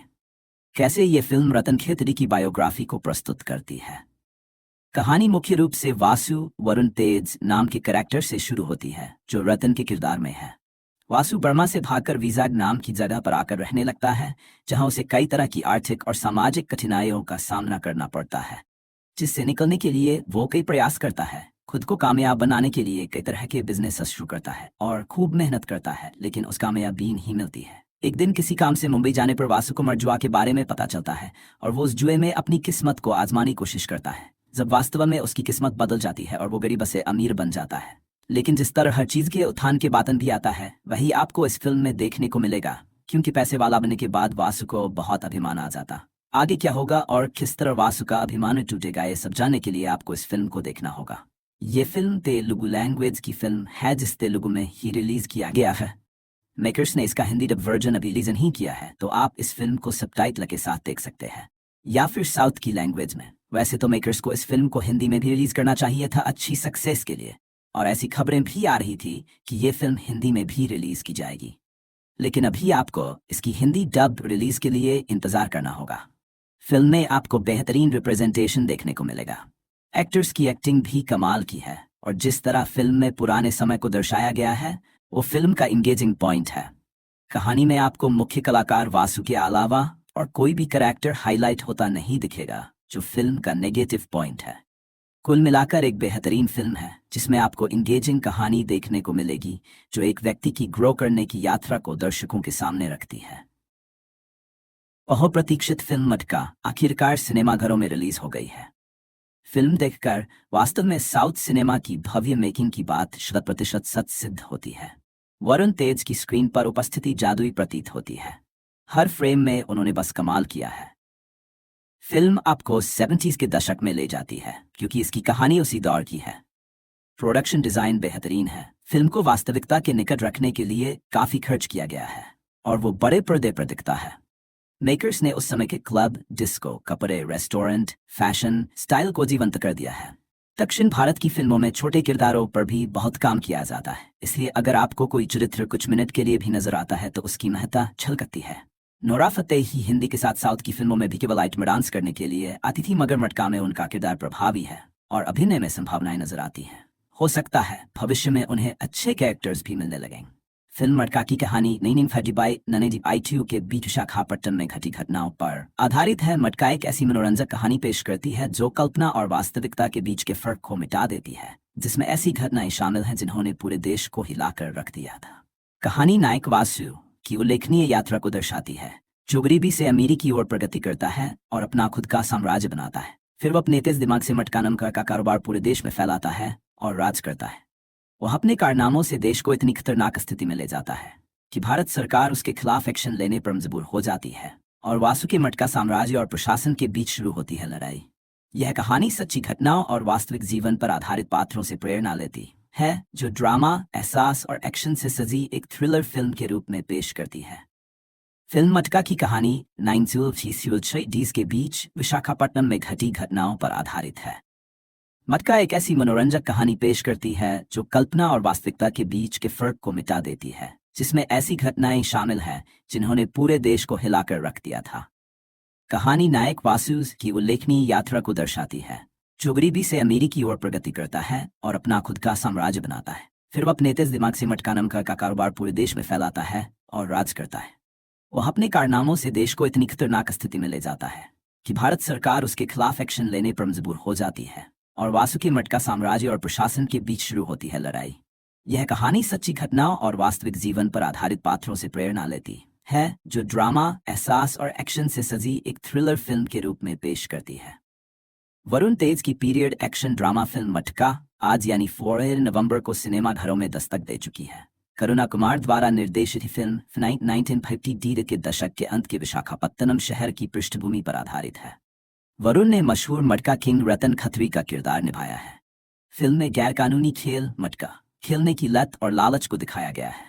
कैसे ये फिल्म रतन खेतरी की बायोग्राफी को प्रस्तुत करती है। कहानी मुख्य रूप से वासु वरुण तेज नाम के कैरेक्टर से शुरू होती है, जो रतन के किरदार में है। वासु बर्मा से भागकर विजाग नाम की जगह पर आकर रहने लगता है, जहां उसे कई तरह की आर्थिक और सामाजिक कठिनाइयों का सामना करना पड़ता है, जिससे निकलने के लिए वो कई प्रयास करता है। खुद को कामयाब बनाने के लिए कई तरह के बिजनेस शुरू करता है और खूब मेहनत करता है, लेकिन उस कामयाबी नहीं मिलती है। एक दिन किसी काम से मुंबई जाने पर वासु को जुआ के बारे में पता चलता है और वो उस जुए में अपनी किस्मत को आजमाने की कोशिश करता है। जब वास्तव में उसकी किस्मत बदल जाती है और वो गरीब से अमीर बन जाता है। लेकिन जिस तरह हर चीज के उत्थान के बातन भी आता है, वही आपको इस फिल्म में देखने को मिलेगा, क्योंकि पैसे वाला बनने के बाद वासु को बहुत अभिमान आ जाता। आगे क्या होगा और किस तरह वासु का अभिमान टूटेगा, ये सब जानने के लिए आपको इस फिल्म को देखना होगा। ये फिल्म तेलुगु लैंग्वेज की फिल्म है, जिस तेलुगु में ही रिलीज किया गया है। मेकर्स ने इसका हिंदी डब वर्जन अभी रिलीज नहीं किया है, तो आप इस फिल्म को सबटाइटल के साथ देख सकते हैं या फिर साउथ की लैंग्वेज में। वैसे तो मेकर्स को इस फिल्म को हिंदी में भी रिलीज करना चाहिए था अच्छी सक्सेस के लिए, और ऐसी खबरें भी आ रही थी कि ये फिल्म हिंदी में भी रिलीज की जाएगी, लेकिन अभी आपको इसकी हिंदी डब रिलीज के लिए इंतजार करना होगा। फिल्म में आपको बेहतरीन रिप्रेजेंटेशन देखने को मिलेगा। एक्टर्स की एक्टिंग भी कमाल की है, और जिस तरह फिल्म में पुराने समय को दर्शाया गया है वो फिल्म का इंगेजिंग पॉइंट है। कहानी में आपको मुख्य कलाकार वासु के अलावा और कोई भी कैरेक्टर हाईलाइट होता नहीं दिखेगा, जो फिल्म का नेगेटिव पॉइंट है। कुल मिलाकर एक बेहतरीन फिल्म है जिसमें आपको इंगेजिंग कहानी देखने को मिलेगी, जो एक व्यक्ति की ग्रो करने की यात्रा को दर्शकों के सामने रखती है। बहुप्रतीक्षित फिल्म मटका आखिरकार सिनेमाघरों में रिलीज हो गई है। फिल्म देखकर वास्तव में साउथ सिनेमा की भव्य मेकिंग की बात 100% सच सिद्ध होती है। वरुण तेज की स्क्रीन पर उपस्थिति जादुई प्रतीत होती है। हर फ्रेम में उन्होंने बस कमाल किया है। फिल्म आपको 70s के दशक में ले जाती है क्योंकि इसकी कहानी उसी दौर की है। प्रोडक्शन डिजाइन बेहतरीन है। फिल्म को वास्तविकता के निकट रखने के लिए काफी खर्च किया गया है और वो बड़े पर्दे पर दिखता है। मेकर्स ने उस समय के क्लब, डिस्को, कपड़े, रेस्टोरेंट, फैशन, स्टाइल को जीवंत कर दिया है। दक्षिण भारत की फिल्मों में छोटे किरदारों पर भी बहुत काम किया जाता है, इसलिए अगर आपको कोई चरित्र कुछ मिनट के लिए भी नजर आता है तो उसकी महत्ता झलकती है। नोरा फतेही हिंदी के साथ साउथ की फिल्मों में भी केवल आइटम डांस करने के लिए आती थी, मगर मटका में उनका किरदार प्रभावी है और अभिनय में संभावनाएं नजर आती हैं। हो सकता है भविष्य में उन्हें अच्छे कैरेक्टर्स भी मिलने लगें। फिल्म मटका की कहानी नैनीम फजीबाई ननेजी आईटीयू के बीच विशाखापट्टनम में घटी घटनाओं पर आधारित है। मटका एक ऐसी मनोरंजक कहानी पेश करती है जो कल्पना और वास्तविकता के बीच के फर्क को मिटा देती है, जिसमें ऐसी घटनाएं शामिल हैं जिन्होंने पूरे देश को हिलाकर रख दिया था। कहानी नायक वासु की उल्लेखनीय यात्रा को दर्शाती है, जो गरीबी से अमीरी की ओर प्रगति करता है और अपना खुद का साम्राज्य बनाता है। फिर वो अपने तेज दिमाग से मटका नाम का कारोबार पूरे देश में फैलाता है और राज करता है। वह अपने कारनामों से देश को इतनी खतरनाक स्थिति में ले जाता है कि भारत सरकार उसके खिलाफ एक्शन लेने पर मजबूर हो जाती है और वासु के मटका साम्राज्य और प्रशासन के बीच शुरू होती है लड़ाई। यह कहानी सच्ची घटनाओं और वास्तविक जीवन पर आधारित पात्रों से प्रेरणा लेती है, जो ड्रामा, एहसास और एक्शन से सजी एक थ्रिलर फिल्म के रूप में पेश करती है। फिल्म मटका की कहानी 1960s के बीच विशाखापट्टनम में घटी घटनाओं पर आधारित है। मटका एक ऐसी मनोरंजक कहानी पेश करती है जो कल्पना और वास्तविकता के बीच के फर्क को मिटा देती है, जिसमें ऐसी घटनाएं शामिल हैं जिन्होंने पूरे देश को हिलाकर रख दिया था। कहानी नायक वासु की उल्लेखनीय यात्रा को दर्शाती है, जो गरीबी से अमीरी की ओर प्रगति करता है और अपना खुद का साम्राज्य बनाता है। फिर वह अपने तेज दिमाग से मटका नाम का कारोबार पूरे देश में फैलाता है और राज करता है। वह अपने कारनामों से देश को इतनी खतरनाक स्थिति में ले जाता है कि भारत सरकार उसके खिलाफ एक्शन लेने पर मजबूर हो जाती है और वासु के मटका साम्राज्य और प्रशासन के बीच शुरू होती है लड़ाई। यह कहानी सच्ची घटनाओं और वास्तविक जीवन पर आधारित पात्रों से प्रेरणा लेती है, जो ड्रामा, एहसास और एक्शन से सजी एक थ्रिलर फिल्म के रूप में पेश करती है। वरुण तेज की पीरियड एक्शन ड्रामा फिल्म मटका आज यानी 4 नवंबर को सिनेमाघरों में दस्तक दे चुकी है। करुणा कुमार द्वारा निर्देशित फिल्म 1950 के दशक के अंत के विशाखापत्तनम शहर की पृष्ठभूमि पर आधारित है। वरुण ने मशहूर मटका किंग रतन खत्री का किरदार निभाया है। फिल्म में गैरकानूनी खेल मटका खेलने की लत और लालच को दिखाया गया है।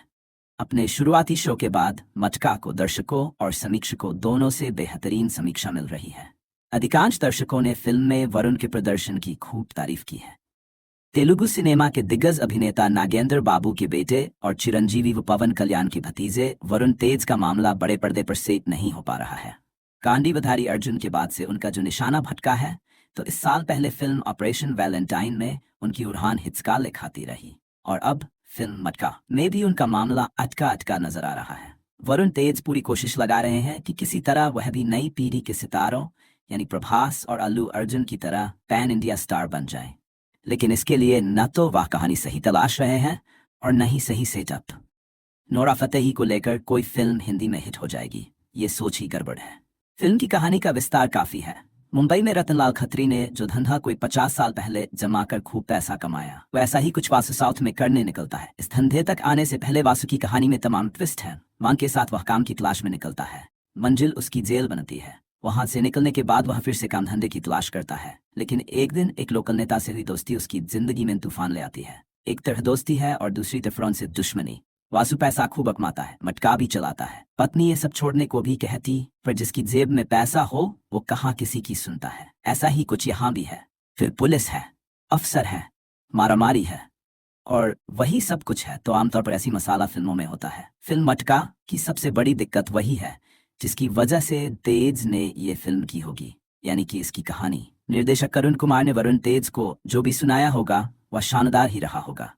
अपने शुरुआती शो के बाद मटका को दर्शकों और समीक्षकों दोनों से बेहतरीन समीक्षा मिल रही है। अधिकांश दर्शकों ने फिल्म में वरुण के प्रदर्शन की खूब तारीफ की है। तेलुगु सिनेमा के दिग्गज अभिनेता नागेंद्र बाबू के बेटे और चिरंजीवी व पवन कल्याण के भतीजे वरुण तेज का मामला बड़े पर्दे पर सेट नहीं हो पा रहा है। कांडीवधारी अर्जुन के बाद से उनका जो निशाना भटका है, तो इस साल पहले फिल्म ऑपरेशन वैलेंटाइन में उनकी उड़ान हिचकाले खाती रही और अब फिल्म मटका में भी उनका मामला अटका अटका नजर आ रहा है। वरुण तेज पूरी कोशिश लगा रहे हैं कि किसी तरह वह भी नई पीढ़ी के सितारों यानी प्रभास और अल्लू अर्जुन की तरह पैन इंडिया स्टार बन जाएं, लेकिन इसके लिए न तो वह कहानी सही तलाश रहे हैं और न ही सही सेटअप। नोरा फतेही को लेकर कोई फिल्म हिंदी में हिट हो जाएगी, ये सोच ही गड़बड़ है। फिल्म की कहानी का विस्तार काफी है। मुंबई में रतनलाल खत्री ने जो धंधा कोई 50 साल पहले जमाकर खूब पैसा कमाया, वैसा ही कुछ वासु साउथ में करने निकलता है। इस धंधे तक आने से पहले वासु की कहानी में तमाम ट्विस्ट है। मांग के साथ वह काम की तलाश में निकलता है। मंजिल उसकी जेल बनती है। वहां से निकलने के बाद वह फिर से काम धंधे की तलाश करता है, लेकिन एक दिन एक लोकल नेता से हुई दोस्ती उसकी जिंदगी में तूफान ले आती है। एक तरफ दोस्ती है और दूसरी तरफ उनसे दुश्मनी। वासु पैसा खूब कमाता है, मटका भी चलाता है। पत्नी ये सब छोड़ने को भी कहती, पर जिसकी जेब में पैसा हो वो कहाँ किसी की सुनता है। ऐसा ही कुछ यहाँ भी है। फिर पुलिस है, अफसर है, मारामारी है और वही सब कुछ है। तो आमतौर पर ऐसी मसाला फिल्मों में होता है। फिल्म मटका की सबसे बड़ी दिक्कत वही है जिसकी वजह से तेज ने ये फिल्म की होगी, यानी कि इसकी कहानी। निर्देशक करुण कुमार ने वरुण तेज को जो भी सुनाया होगा वह शानदार ही रहा होगा।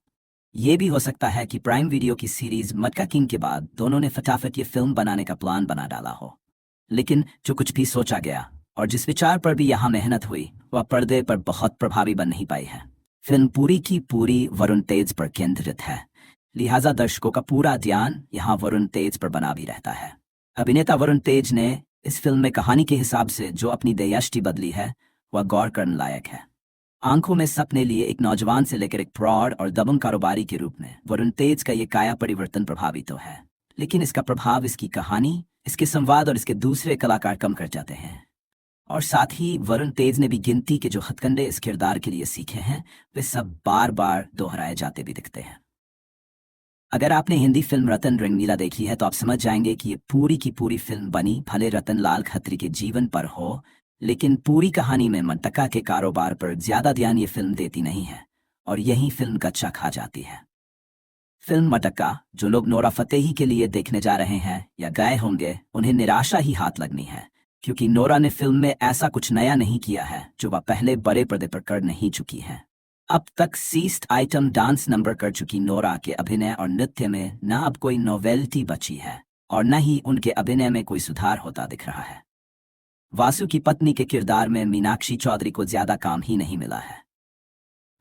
ये भी हो सकता है कि प्राइम वीडियो की सीरीज मटका किंग के बाद दोनों ने फटाफट ये फिल्म बनाने का प्लान बना डाला हो। लेकिन जो कुछ भी सोचा गया और जिस विचार पर भी यहाँ मेहनत हुई वह पर्दे पर बहुत प्रभावी बन नहीं पाई है। फिल्म पूरी की पूरी वरुण तेज पर केंद्रित है, लिहाजा दर्शकों का पूरा ध्यान यहाँ वरुण तेज पर बना भी रहता है। अभिनेता वरुण तेज ने इस फिल्म में कहानी के हिसाब से जो अपनी दयाष्टि बदली है वह गौर करने लायक है। आंखों में सपने लिए एक नौजवान से लेकर एक फ्रॉड और दबंग कारोबारी के रूप में वरुण तेज का ये काया परिवर्तन प्रभावी तो है, लेकिन इसका प्रभाव इसकी कहानी, इसके संवाद और इसके दूसरे कलाकार कम कर जाते हैं। और साथ ही वरुण तेज ने भी गिनती के जो हथकंडे इस किरदार के लिए सीखे हैं वे सब बार बार दोहराए जाते भी दिखते हैं। अगर आपने हिंदी फिल्म रतन रंगीला देखी है तो आप समझ जाएंगे कि ये पूरी की पूरी फिल्म बनी भले रतन लाल खत्री के जीवन पर हो, लेकिन पूरी कहानी में मटका के कारोबार पर ज्यादा ध्यान ये फिल्म देती नहीं है और यही फिल्म कच्चा खा जाती है। फिल्म मटका जो लोग नोरा फतेही के लिए देखने जा रहे हैं या गए होंगे उन्हें निराशा ही हाथ लगनी है, क्योंकि नोरा ने फिल्म में ऐसा कुछ नया नहीं किया है जो वह पहले बड़े पर्दे पर कर नहीं चुकी है। अब तक सीस्ट आइटम डांस नंबर कर चुकी नोरा के अभिनय और नृत्य में न अब कोई नोवेल्टी बची है और न ही उनके अभिनय में कोई सुधार होता दिख रहा है। वासु की पत्नी के किरदार में मीनाक्षी चौधरी को ज्यादा काम ही नहीं मिला है।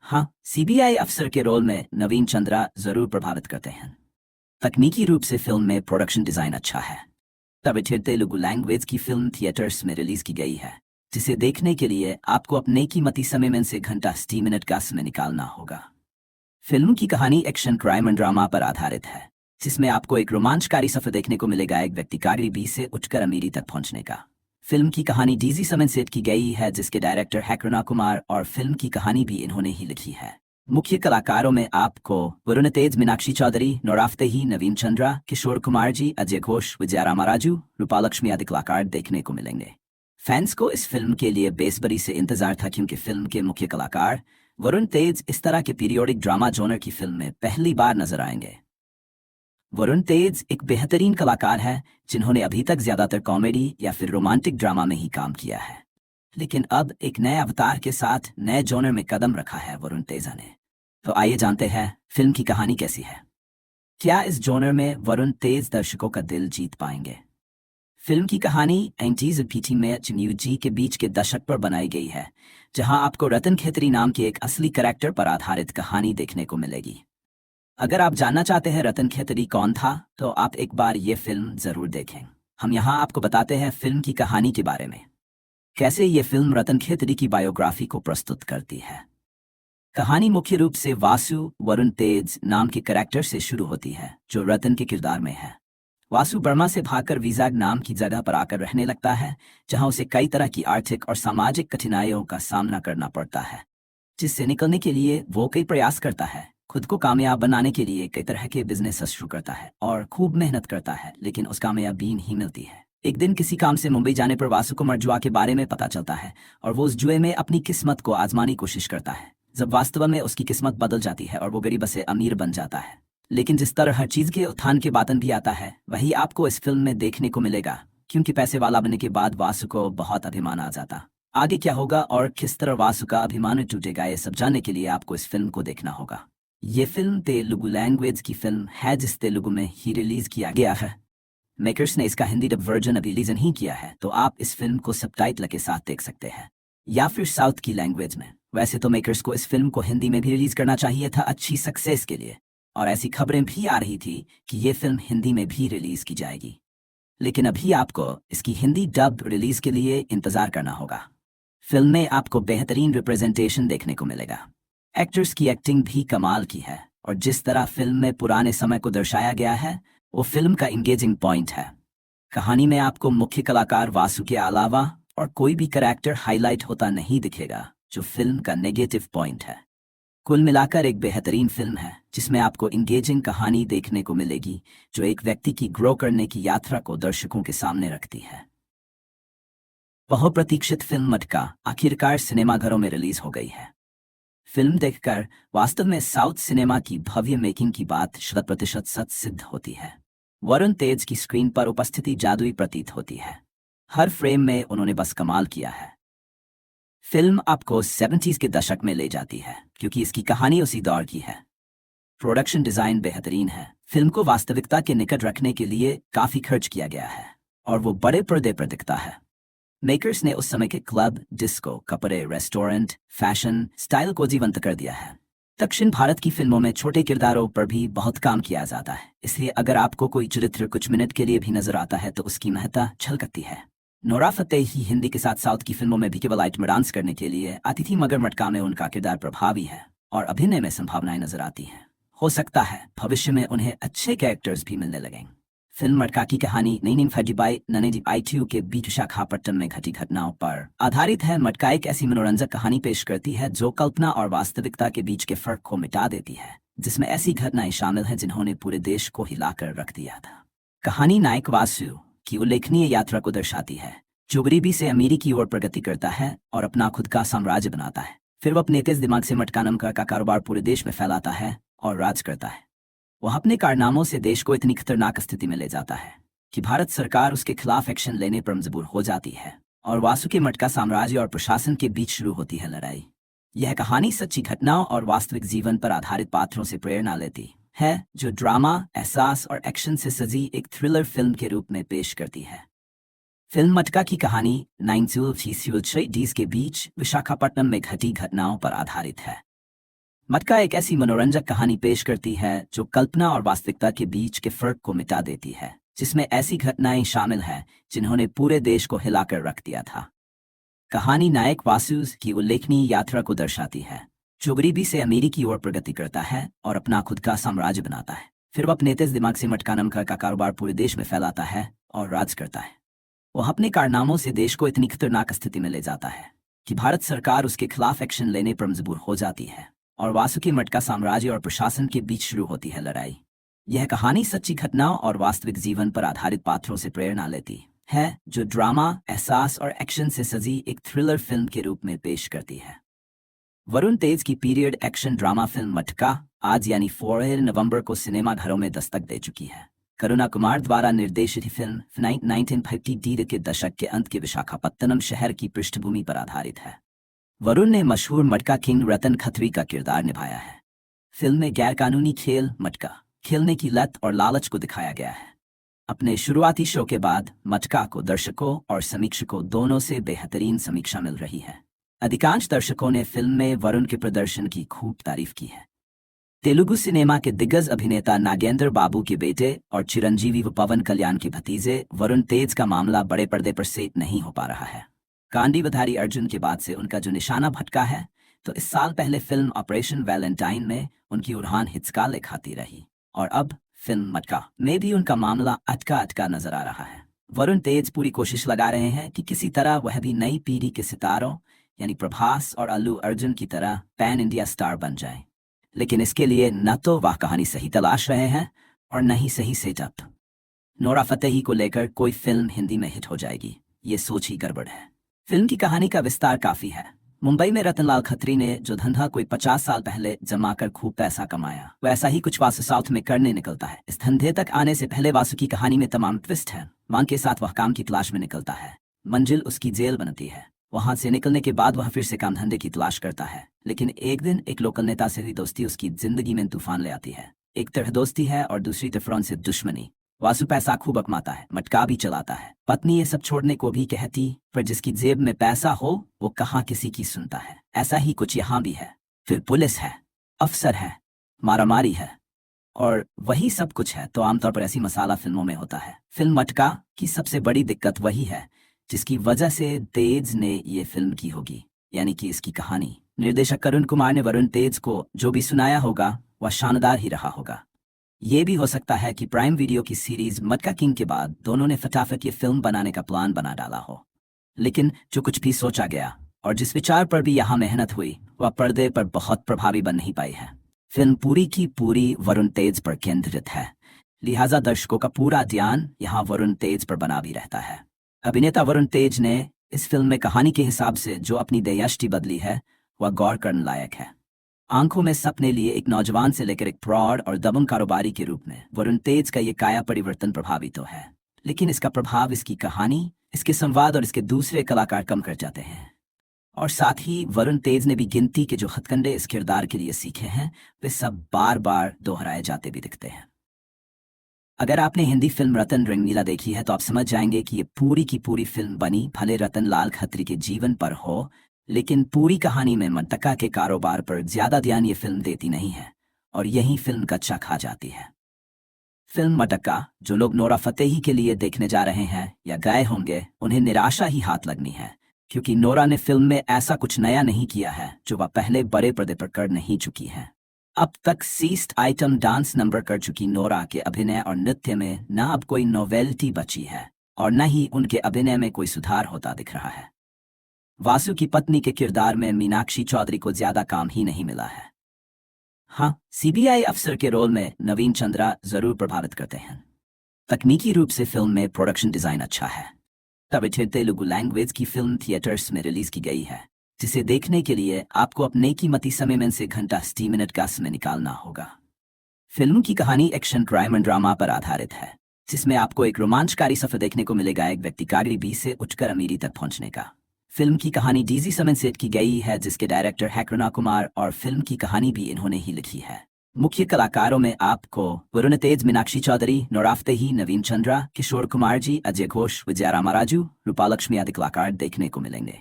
हाँ, सीबीआई अफसर के रोल में नवीन चंद्रा जरूर प्रभावित करते हैं। तकनीकी रूप से फिल्म में प्रोडक्शन डिजाइन अच्छा है। तब तेलुगु लैंग्वेज की फिल्म थिएटर्स में रिलीज की गई है, जिसे देखने के लिए आपको अपने कीमती समय में से घंटा 60 मिनट का समय निकालना होगा। फिल्म की कहानी एक्शन क्राइम एंड ड्रामा पर आधारित है, जिसमें आपको एक रोमांचकारी सफर देखने को मिलेगा एक व्यक्ति गरीबी से उठकर अमीरी तक पहुंचने का। फिल्म की कहानी डीजी समन सेट की गई है, जिसके डायरेक्टर है करुणा कुमार और फिल्म की कहानी भी इन्होंने ही लिखी है। मुख्य कलाकारों में आपको वरुण तेज, मीनाक्षी चौधरी, नोरा फतेही, नवीन चंद्रा, किशोर कुमार जी, अजय घोष, विजया रामाराजू, रूपालक्ष्मी आदि कलाकार देखने को मिलेंगे। फैंस को इस फिल्म के लिए बेसब्री से इंतजार था, क्योंकि फिल्म के मुख्य कलाकार वरुण तेज इस तरह के पीरियोडिक ड्रामा जॉनर की फिल्म में पहली बार नजर आएंगे। वरुण तेज एक बेहतरीन कलाकार है जिन्होंने अभी तक ज्यादातर कॉमेडी या फिर रोमांटिक ड्रामा में ही काम किया है, लेकिन अब एक नए अवतार के साथ नए जॉनर में कदम रखा है वरुण तेजा ने। तो आइए जानते हैं फिल्म की कहानी कैसी है। क्या इस जॉनर में वरुण तेज दर्शकों का दिल जीत पाएंगे? फिल्म की कहानी 90s और पीटी में जी के बीच के दशक पर बनाई गई है, जहां आपको रतन खेतरी नाम के एक असली कैरेक्टर पर आधारित कहानी देखने को मिलेगी। अगर आप जानना चाहते हैं रतन खेतरी कौन था, तो आप एक बार ये फिल्म जरूर देखें। हम यहाँ आपको बताते हैं फिल्म की कहानी के बारे में, कैसे ये फिल्म रतन खेतरी की बायोग्राफी को प्रस्तुत करती है। कहानी मुख्य रूप से वासु वरुण तेज नाम के कैरेक्टर से शुरू होती है, जो रतन के किरदार में है। वासु बर्मा से भागकर विजाग नाम की जगह पर आकर रहने लगता है, जहां उसे कई तरह की आर्थिक और सामाजिक कठिनाइयों का सामना करना पड़ता है, जिससे निकलने के लिए वो कई प्रयास करता है। खुद को कामयाब बनाने के लिए कई तरह के बिजनेस शुरू करता है और खूब मेहनत करता है, लेकिन उस कामयाबी नहीं मिलती है। एक दिन किसी काम से मुंबई जाने पर वासु को जुआ के बारे में पता चलता है और वो उस जुए में अपनी किस्मत को आजमाने की कोशिश करता है, जब वास्तव में उसकी किस्मत बदल जाती है और वो गरीब से अमीर बन जाता है। लेकिन जिस तरह हर चीज के उत्थान के बातन भी आता है, वही आपको इस फिल्म में देखने को मिलेगा, क्योंकि पैसे वाला बनने के बाद वासु को बहुत अभिमान आ जाता। आगे क्या होगा और किस तरह वासु का अभिमान टूटेगा, ये सब जानने के लिए आपको इस फिल्म को देखना होगा। ये फिल्म तेलुगु लैंग्वेज की फिल्म है, जिस तेलुगु में ही रिलीज किया गया है। मेकर्स ने इसका हिंदी डब वर्जन अभी रिलीज नहीं किया है, तो आप इस फिल्म को सबटाइटल के साथ देख सकते हैं या फिर साउथ की लैंग्वेज में। वैसे तो मेकर्स को इस फिल्म को हिंदी में भी रिलीज करना चाहिए था अच्छी सक्सेस के लिए, और ऐसी खबरें भी आ रही थी कि ये फिल्म हिंदी में भी रिलीज की जाएगी, लेकिन अभी आपको इसकी हिंदी डब रिलीज के लिए इंतजार करना होगा। फिल्म में आपको बेहतरीन रिप्रेजेंटेशन देखने को मिलेगा। एक्टर्स की एक्टिंग भी कमाल की है, और जिस तरह फिल्म में पुराने समय को दर्शाया गया है वो फिल्म का इंगेजिंग पॉइंट है। कहानी में आपको मुख्य कलाकार वासु के अलावा और कोई भी कैरेक्टर हाईलाइट होता नहीं दिखेगा, जो फिल्म का नेगेटिव पॉइंट है। कुल मिलाकर एक बेहतरीन फिल्म है, जिसमें आपको इंगेजिंग कहानी देखने को मिलेगी, जो एक व्यक्ति की ग्रो करने की यात्रा को दर्शकों के सामने रखती है। बहुप्रतीक्षित फिल्म मटका आखिरकार सिनेमाघरों में रिलीज हो गई है। फिल्म देखकर वास्तव में साउथ सिनेमा की भव्य मेकिंग की बात 100% सच सिद्ध होती है। वरुण तेज की स्क्रीन पर उपस्थिति जादुई प्रतीत होती है। हर फ्रेम में उन्होंने बस कमाल किया है। फिल्म आपको 70s के दशक में ले जाती है, क्योंकि इसकी कहानी उसी दौर की है। प्रोडक्शन डिजाइन बेहतरीन है। फिल्म को वास्तविकता के निकट रखने के लिए काफी खर्च किया गया है और वो बड़े पर्दे पर दिखता है। मेकर्स ने उस समय के क्लब, डिस्को, कपड़े, रेस्टोरेंट, फैशन, स्टाइल को जीवंत कर दिया है। दक्षिण भारत की फिल्मों में छोटे किरदारों पर भी बहुत काम किया जाता है, इसलिए अगर आपको कोई चरित्र कुछ मिनट के लिए भी नजर आता है तो उसकी महत्ता झलकती है। नोरा फतेही हिंदी के साथ साउथ की फिल्मों में भी केवल आइटम में डांस करने के लिए आती थी, मगर मटका में उनका किरदार प्रभावी है और अभिनय में संभावनाएं नजर आती हैं। हो सकता है भविष्य में उन्हें अच्छे कैरेक्टर्स भी मिलने लगें। फिल्म मटका की कहानी नैनीम फजीबाई ननेजी आईटीयू के बीच विशाखापट्टनम में घटी घटनाओं पर आधारित है। मटका एक ऐसी मनोरंजक कहानी पेश करती है जो कल्पना और वास्तविकता के बीच के फर्क को मिटा देती है, जिसमें ऐसी घटनाएं शामिल हैं जिन्होंने पूरे देश को हिलाकर रख दिया था। कहानी नायक वासु की उल्लेखनीय यात्रा को दर्शाती है, जो गरीबी से अमीरी की ओर प्रगति करता है और अपना खुद का साम्राज्य बनाता है। फिर वो अपने तेज दिमाग से मटका नाम का कारोबार पूरे देश में फैलाता है और राज करता है। वह अपने कारनामों से देश को इतनी खतरनाक स्थिति में ले जाता है कि भारत सरकार उसके खिलाफ एक्शन लेने पर मजबूर हो जाती है और वासु के मटका साम्राज्य और प्रशासन के बीच शुरू होती है लड़ाई। यह कहानी सच्ची घटनाओं और वास्तविक जीवन पर आधारित पात्रों से प्रेरणा लेती है, जो ड्रामा, एहसास और एक्शन से सजी एक थ्रिलर फिल्म के रूप में पेश करती है। फिल्म मटका की कहानी 1960s के बीच विशाखापट्टनम में घटी घटनाओं पर आधारित है। मटका एक ऐसी मनोरंजक कहानी पेश करती है जो कल्पना और वास्तविकता के बीच के फर्क को मिटा देती है, जिसमें ऐसी घटनाएं शामिल हैं जिन्होंने पूरे देश को हिलाकर रख दिया था। कहानी नायक वासु की उल्लेखनीय यात्रा को दर्शाती है, जो गरीबी से अमीरी की ओर प्रगति करता है और अपना खुद का साम्राज्य बनाता है। फिर वह अपने तेज दिमाग से मटका नाम का कारोबार पूरे देश में फैलाता है और राज करता है। वह अपने कारनामों से देश को इतनी खतरनाक स्थिति में ले जाता है कि भारत सरकार उसके खिलाफ एक्शन लेने पर मजबूर हो जाती है और वासु के मटका साम्राज्य और प्रशासन के बीच शुरू होती है लड़ाई। यह कहानी सच्ची घटनाओं और वास्तविक जीवन पर आधारित पात्रों से प्रेरणा लेती है, जो ड्रामा, एहसास और एक्शन से सजी एक थ्रिलर फिल्म के रूप में पेश करती है। वरुण तेज की पीरियड एक्शन ड्रामा फिल्म मटका आज यानी 4 नवंबर को सिनेमाघरों में दस्तक दे चुकी है। करुणा कुमार द्वारा निर्देशित फिल्म 1950 के दशक के अंत के विशाखापत्तनम शहर की पृष्ठभूमि पर आधारित है। वरुण ने मशहूर मटका किंग रतन खत्री का किरदार निभाया है। फिल्म में गैरकानूनी खेल मटका खेलने की लत और लालच को दिखाया गया है। अपने शुरुआती शो के बाद मटका को दर्शकों और समीक्षकों दोनों से बेहतरीन समीक्षा मिल रही है। अधिकांश दर्शकों ने फिल्म में वरुण के प्रदर्शन की खूब तारीफ की है। तेलुगु सिनेमा के दिग्गज अभिनेता नागेंद्र बाबू के बेटे और चिरंजीवी व पवन कल्याण के भतीजे वरुण तेज का मामला बड़े पर्दे पर सेट नहीं हो पा रहा है। कांडीवधारी अर्जुन के बाद से उनका जो निशाना भटका है, तो इस साल पहले फिल्म ऑपरेशन वैलेंटाइन में उनकी उड़ान हिचकाले खाती रही और अब फिल्म मटका में भी उनका मामला अटका अटका नजर आ रहा है। वरुण तेज पूरी कोशिश लगा रहे हैं कि किसी तरह वह भी नई पीढ़ी के सितारों यानी प्रभास और अल्लू अर्जुन की तरह पैन इंडिया स्टार बन जाएं, लेकिन इसके लिए न तो वह कहानी सही तलाश रहे हैं और न ही सही सेटअप। नोरा फतेही को लेकर कोई फिल्म हिंदी में हिट हो जाएगी, ये सोच ही गड़बड़ है। फिल्म की कहानी का विस्तार काफी है। मुंबई में रतनलाल खत्री ने जो धंधा कोई 50 साल पहले जमा कर खूब पैसा कमाया, वैसा ही कुछ वासु साउथ में करने निकलता है। इस धंधे तक आने से पहले वासु की कहानी में तमाम ट्विस्ट है। मांग के साथ वह काम की तलाश में निकलता है। मंजिल उसकी जेल बनती है। वहां से निकलने के बाद वह फिर से काम धंधे की तलाश करता है, लेकिन एक दिन एक लोकल नेता से हुई दोस्ती उसकी जिंदगी में तूफान ले आती है। एक तरह दोस्ती है और दूसरी तरफ से दुश्मनी। वासु पैसा खूब कमाता है, मटका भी चलाता है। पत्नी ये सब छोड़ने को भी कहती, पर जिसकी जेब में पैसा हो वो कहाँ किसी की सुनता है। ऐसा ही कुछ यहाँ भी है। फिर पुलिस है, अफसर है, मारामारी है और वही सब कुछ है। तो आमतौर पर ऐसी मसाला फिल्मों में होता है। फिल्म मटका की सबसे बड़ी दिक्कत वही है जिसकी वजह से तेज ने ये फिल्म की होगी, यानी कि इसकी कहानी। निर्देशक करुण कुमार ने वरुण तेज को जो भी सुनाया होगा वह शानदार ही रहा होगा। ये भी हो सकता है कि प्राइम वीडियो की सीरीज मटका किंग के बाद दोनों ने फटाफट ये फिल्म बनाने का प्लान बना डाला हो, लेकिन जो कुछ भी सोचा गया और जिस विचार पर भी यहाँ मेहनत हुई वह पर्दे पर बहुत प्रभावी बन नहीं पाई है। फिल्म पूरी की पूरी वरुण तेज पर केंद्रित है, लिहाजा दर्शकों का पूरा ध्यान यहाँ वरुण तेज पर बना भी रहता है। अभिनेता वरुण तेज ने इस फिल्म में कहानी के हिसाब से जो अपनी दयाष्टि बदली है वह गौर करने लायक है। आंखों में सपने लिए एक नौजवान से लेकर एक प्रौढ़ और दबंग कारोबारी के रूप में वरुण तेज का ये काया परिवर्तन प्रभावी तो है, लेकिन इसका प्रभाव इसकी कहानी, इसके संवाद और इसके दूसरे कलाकार कम कर जाते हैं। और साथ ही वरुण तेज ने भी गिनती के जो हथकंडे इस किरदार के लिए सीखे हैं वे सब बार बार दोहराए जाते भी दिखते हैं। अगर आपने हिंदी फिल्म रतन रंगीला देखी है तो आप समझ जाएंगे कि ये पूरी की पूरी फिल्म बनी भले रतन लाल खत्री के जीवन पर हो, लेकिन पूरी कहानी में मटका के कारोबार पर ज्यादा ध्यान ये फिल्म देती नहीं है और यही फिल्म का अच्छा खा जाती है। फिल्म मटक्का जो लोग नोरा फतेही के लिए देखने जा रहे हैं या गए होंगे उन्हें निराशा ही हाथ लगनी है, क्योंकि नोरा ने फिल्म में ऐसा कुछ नया नहीं किया है जो वह पहले बड़े पर्दे पर कर नहीं चुकी है। अब तक सीस्ट आइटम डांस नंबर कर चुकी नोरा के अभिनय और नृत्य में न अब कोई नोवेल्टी बची है और न ही उनके अभिनय में कोई सुधार होता दिख रहा है। वासु की पत्नी के किरदार में मीनाक्षी चौधरी को ज्यादा काम ही नहीं मिला है। हाँ, सीबीआई अफसर के रोल में नवीन चंद्रा जरूर प्रभावित करते हैं। तकनीकी रूप से फिल्म में प्रोडक्शन डिजाइन अच्छा है। तब तेलुगु लैंग्वेज की फिल्म थिएटर्स में रिलीज की गई है, जिसे देखने के लिए आपको अपने कीमती समय में से घंटा 60 मिनट का समय निकालना होगा। फिल्म की कहानी एक्शन क्राइम एंड ड्रामा पर आधारित है, जिसमें आपको एक रोमांचकारी सफर देखने को मिलेगा एक व्यक्ति गरीबी से उठकर अमीरी तक पहुंचने का। फिल्म की कहानी डीजी समन सेट की गई है, जिसके डायरेक्टर है कृणा कुमार और फिल्म की कहानी भी इन्होंने ही लिखी है। मुख्य कलाकारों में आपको वरुण तेज, मीनाक्षी चौधरी, नोरा फतेही, नवीन चंद्रा, किशोर कुमार जी, अजय घोष, विजया रामाराजू, रूपालक्ष्मी आदि कलाकार देखने को मिलेंगे।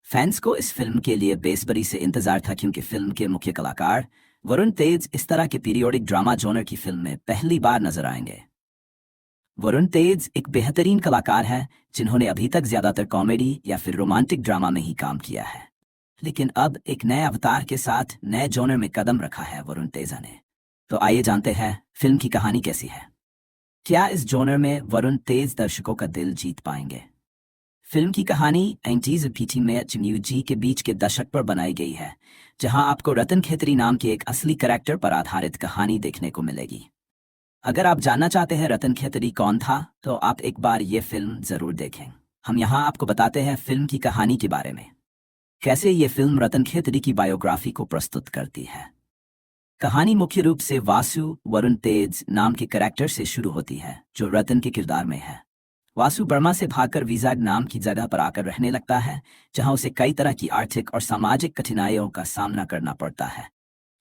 फैंस को इस फिल्म के लिए बेसब्री से इंतजार था, क्योंकि फिल्म के मुख्य कलाकार वरुण तेज इस तरह के पीरियोडिक ड्रामा जॉनर की फिल्म में पहली बार नजर आएंगे। वरुण तेज एक बेहतरीन कलाकार है जिन्होंने अभी तक ज्यादातर कॉमेडी या फिर रोमांटिक ड्रामा में ही काम किया है, लेकिन अब एक नए अवतार के साथ नए जॉनर में कदम रखा है वरुण तेजा ने। तो आइए जानते हैं फिल्म की कहानी कैसी है। क्या इस जॉनर में वरुण तेज दर्शकों का दिल जीत पाएंगे? फिल्म की कहानी 90s और पीटी में जी के बीच के दशक पर बनाई गई है, जहां आपको रतन खेतरी नाम के एक असली कैरेक्टर पर आधारित कहानी देखने को मिलेगी। अगर आप जानना चाहते हैं रतन खेतरी कौन था, तो आप एक बार ये फिल्म जरूर देखें। हम यहाँ आपको बताते हैं फिल्म की कहानी के बारे में, कैसे ये फिल्म रतन खेतरी की बायोग्राफी को प्रस्तुत करती है। कहानी मुख्य रूप से वासु वरुण तेज नाम के कैरेक्टर से शुरू होती है, जो रतन के किरदार में है। वासु बर्मा से भागकर विजाग नाम की जगह पर आकर रहने लगता है, जहां उसे कई तरह की आर्थिक और सामाजिक कठिनाइयों का सामना करना पड़ता है,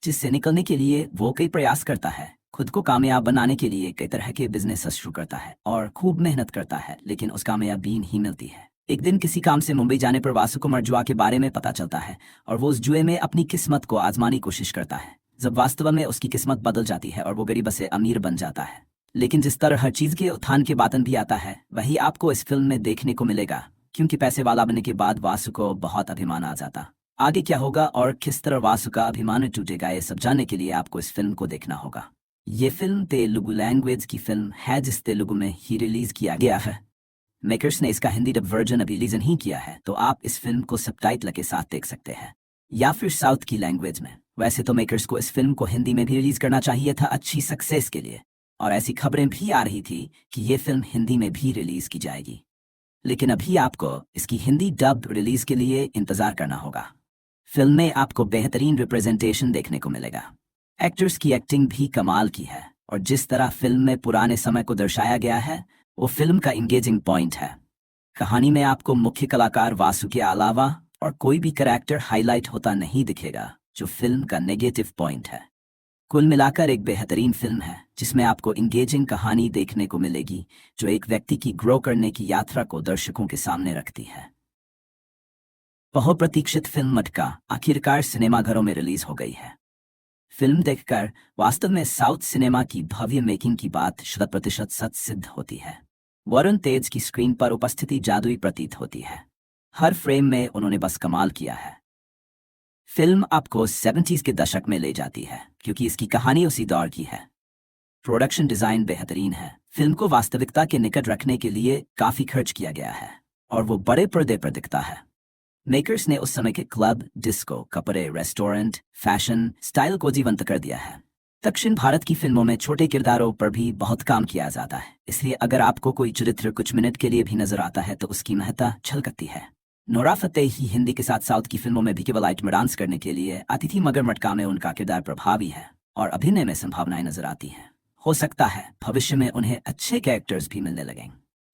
जिससे निकलने के लिए वो कई प्रयास करता है। खुद को कामयाब बनाने के लिए कई तरह के बिजनेस शुरू करता है और खूब मेहनत करता है, लेकिन उस कामयाबी नहीं मिलती है। एक दिन किसी काम से मुंबई जाने पर वासु को जुआ के बारे में पता चलता है और वो उस जुए में अपनी किस्मत को आजमाने की कोशिश करता है। जब वास्तव में उसकी किस्मत बदल जाती है और वो गरीब से अमीर बन जाता है। लेकिन जिस तरह हर चीज के उत्थान के बातन भी आता है, वही आपको इस फिल्म में देखने को मिलेगा, क्योंकि पैसे वाला बनने के बाद वासु को बहुत अभिमान आ जाता। आगे क्या होगा और किस तरह वासु का अभिमान टूटेगा, ये सब जानने के लिए आपको इस फिल्म को देखना होगा। ये फिल्म तेलुगु लैंग्वेज की फिल्म है, जिस तेलुगु में ही रिलीज किया गया है। मेकर्स ने इसका हिंदी डब वर्जन अभी रिलीज नहीं किया है, तो आप इस फिल्म को सबटाइटल के साथ देख सकते हैं या फिर साउथ की लैंग्वेज में। वैसे तो मेकर्स को इस फिल्म को हिंदी में भी रिलीज करना चाहिए था अच्छी सक्सेस के लिए, और ऐसी खबरें भी आ रही थी कि ये फिल्म हिंदी में भी रिलीज की जाएगी, लेकिन अभी आपको इसकी हिंदी डब रिलीज के लिए इंतजार करना होगा। फिल्म में आपको बेहतरीन रिप्रेजेंटेशन देखने को मिलेगा। एक्टर्स की एक्टिंग भी कमाल की है, और जिस तरह फिल्म में पुराने समय को दर्शाया गया है वो फिल्म का इंगेजिंग पॉइंट है। कहानी में आपको मुख्य कलाकार वासु के अलावा और कोई भी कैरेक्टर हाईलाइट होता नहीं दिखेगा, जो फिल्म का नेगेटिव पॉइंट है। कुल मिलाकर एक बेहतरीन फिल्म है, जिसमें आपको इंगेजिंग कहानी देखने को मिलेगी, जो एक व्यक्ति की ग्रो करने की यात्रा को दर्शकों के सामने रखती है। बहुप्रतीक्षित फिल्म मटका आखिरकार सिनेमाघरों में रिलीज हो गई है। फिल्म देखकर वास्तव में साउथ सिनेमा की भव्य मेकिंग की बात 100% सच सिद्ध होती है। वरुण तेज की स्क्रीन पर उपस्थिति जादुई प्रतीत होती है। हर फ्रेम में उन्होंने बस कमाल किया है। फिल्म आपको 70s के दशक में ले जाती है, क्योंकि इसकी कहानी उसी दौर की है। प्रोडक्शन डिजाइन बेहतरीन है। फिल्म को वास्तविकता के निकट रखने के लिए काफी खर्च किया गया है, और वो बड़े पर्दे पर दिखता है। मेकर्स ने उस समय के क्लब, डिस्को, कपड़े, रेस्टोरेंट, फैशन, स्टाइल को जीवंत कर दिया है। दक्षिण भारत की फिल्मों में छोटे किरदारों पर भी बहुत काम किया जाता है, इसलिए अगर आपको कोई चरित्र कुछ मिनट के लिए भी नजर आता है तो उसकी महत्ता झलकती है। नोरा फतेही हिंदी के साथ साउथ की फिल्मों में भी केवल आइटम डांस करने के लिए आती थी, मगर मटका में उनका किरदार प्रभावी है और अभिनय में संभावनाएं नजर आती हैं। हो सकता है भविष्य में उन्हें अच्छे कैरेक्टर्स भी मिलने लगें।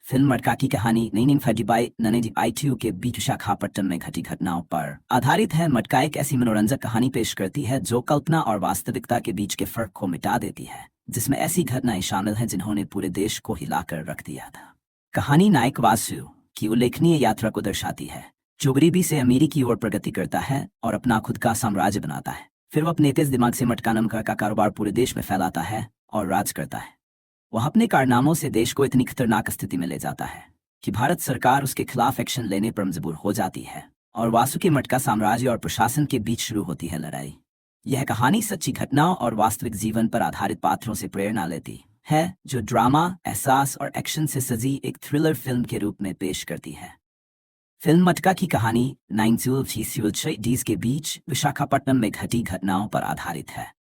फिल्म मटका की कहानी 1935 1992 के बीच विशाखापट्टनम में घटी घटनाओं पर आधारित है। मटका एक ऐसी मनोरंजक कहानी पेश करती है जो कल्पना और वास्तविकता के बीच के फर्क को मिटा देती है, जिसमें ऐसी घटनाएं शामिल हैं जिन्होंने पूरे देश को हिलाकर रख दिया था। कहानी नायक वासु की उल्लेखनीय यात्रा को दर्शाती है, जो गरीबी से अमीरी की ओर प्रगति करता है और अपना खुद का साम्राज्य बनाता है। फिर वह अपने तेज दिमाग से मटका नाम का कारोबार पूरे देश में फैलाता है और राज करता है। वह अपने कारनामों से देश को इतनी खतरनाक स्थिति में ले जाता है कि भारत सरकार उसके खिलाफ एक्शन लेने पर मजबूर हो जाती है और वासु के मटका साम्राज्य और प्रशासन के बीच शुरू होती है लड़ाई। यह कहानी सच्ची घटनाओं और वास्तविक जीवन पर आधारित पात्रों से प्रेरणा लेती है, जो ड्रामा, एहसास और एक्शन से सजी एक थ्रिलर फिल्म के रूप में पेश करती है। फिल्म मटका की कहानी 1936 के बीच विशाखापट्टनम में घटी घटनाओं पर आधारित है।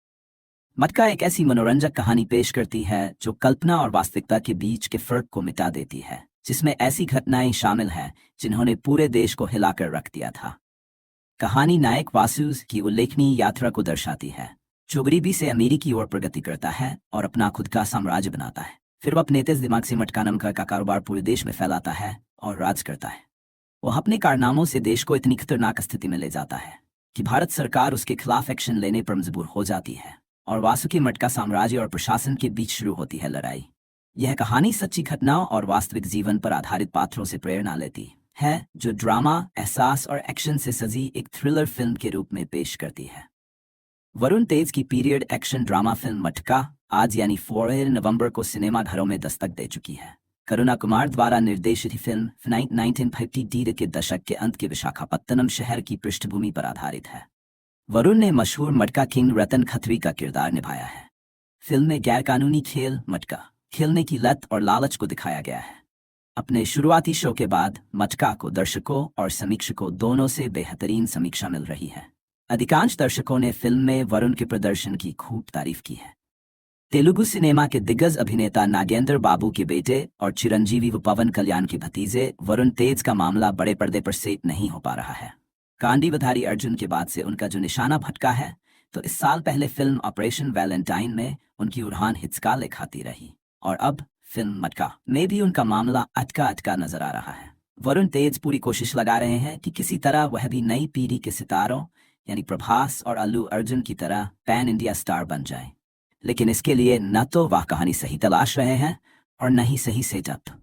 मटका एक ऐसी मनोरंजक कहानी पेश करती है जो कल्पना और वास्तविकता के बीच के फर्क को मिटा देती है, जिसमें ऐसी घटनाएं शामिल हैं जिन्होंने पूरे देश को हिलाकर रख दिया था। कहानी नायक वासु की उल्लेखनीय यात्रा को दर्शाती है, जो गरीबी से अमीरी की ओर प्रगति करता है और अपना खुद का साम्राज्य बनाता है। फिर वह अपने तेज दिमाग से मटका नाम का कारोबार पूरे देश में फैलाता है और राज करता है। वह अपने कारनामों से देश को इतनी खतरनाक स्थिति में ले जाता है कि भारत सरकार उसके खिलाफ एक्शन लेने पर मजबूर हो जाती है और वासु के मटका साम्राज्य और प्रशासन के बीच शुरू होती है लड़ाई। यह कहानी सच्ची घटनाओं और वास्तविक जीवन पर आधारित पात्रों से प्रेरणा लेती है, जो ड्रामा, एहसास और एक्शन से सजी एक थ्रिलर फिल्म के रूप में पेश करती है। वरुण तेज की पीरियड एक्शन ड्रामा फिल्म मटका आज यानी 4 नवंबर को सिनेमाघरों में दस्तक दे चुकी है। करुणा कुमार द्वारा निर्देशित फिल्म 1950 के दशक के अंत के विशाखापत्तनम शहर की पृष्ठभूमि पर आधारित है। वरुण ने मशहूर मटका किंग रतन खत्री का किरदार निभाया है। फिल्म में गैरकानूनी खेल मटका खेलने की लत और लालच को दिखाया गया है। अपने शुरुआती शो के बाद मटका को दर्शकों और समीक्षकों दोनों से बेहतरीन समीक्षा मिल रही है। अधिकांश दर्शकों ने फिल्म में वरुण के प्रदर्शन की खूब तारीफ की है। तेलुगु सिनेमा के दिग्गज अभिनेता नागेंद्र बाबू के बेटे और चिरंजीवी व पवन कल्याण के भतीजे वरुण तेज का मामला बड़े पर्दे पर सेट नहीं हो पा रहा है। गांडीवधारी अर्जुन के बाद से उनका जो निशाना भटका है, तो इस साल पहले फिल्म ऑपरेशन वैलेंटाइन में उनकी उड़ान हिचकाले खाती रही और अब फिल्म मटका में भी उनका मामला अटका अटका नजर आ रहा है। वरुण तेज पूरी कोशिश लगा रहे हैं कि किसी तरह वह भी नई पीढ़ी के सितारों यानी प्रभास और अल्लू अर्जुन की तरह पैन इंडिया स्टार बन जाए, लेकिन इसके लिए न तो वह कहानी सही तलाश रहे हैं और न ही सही सेटअप।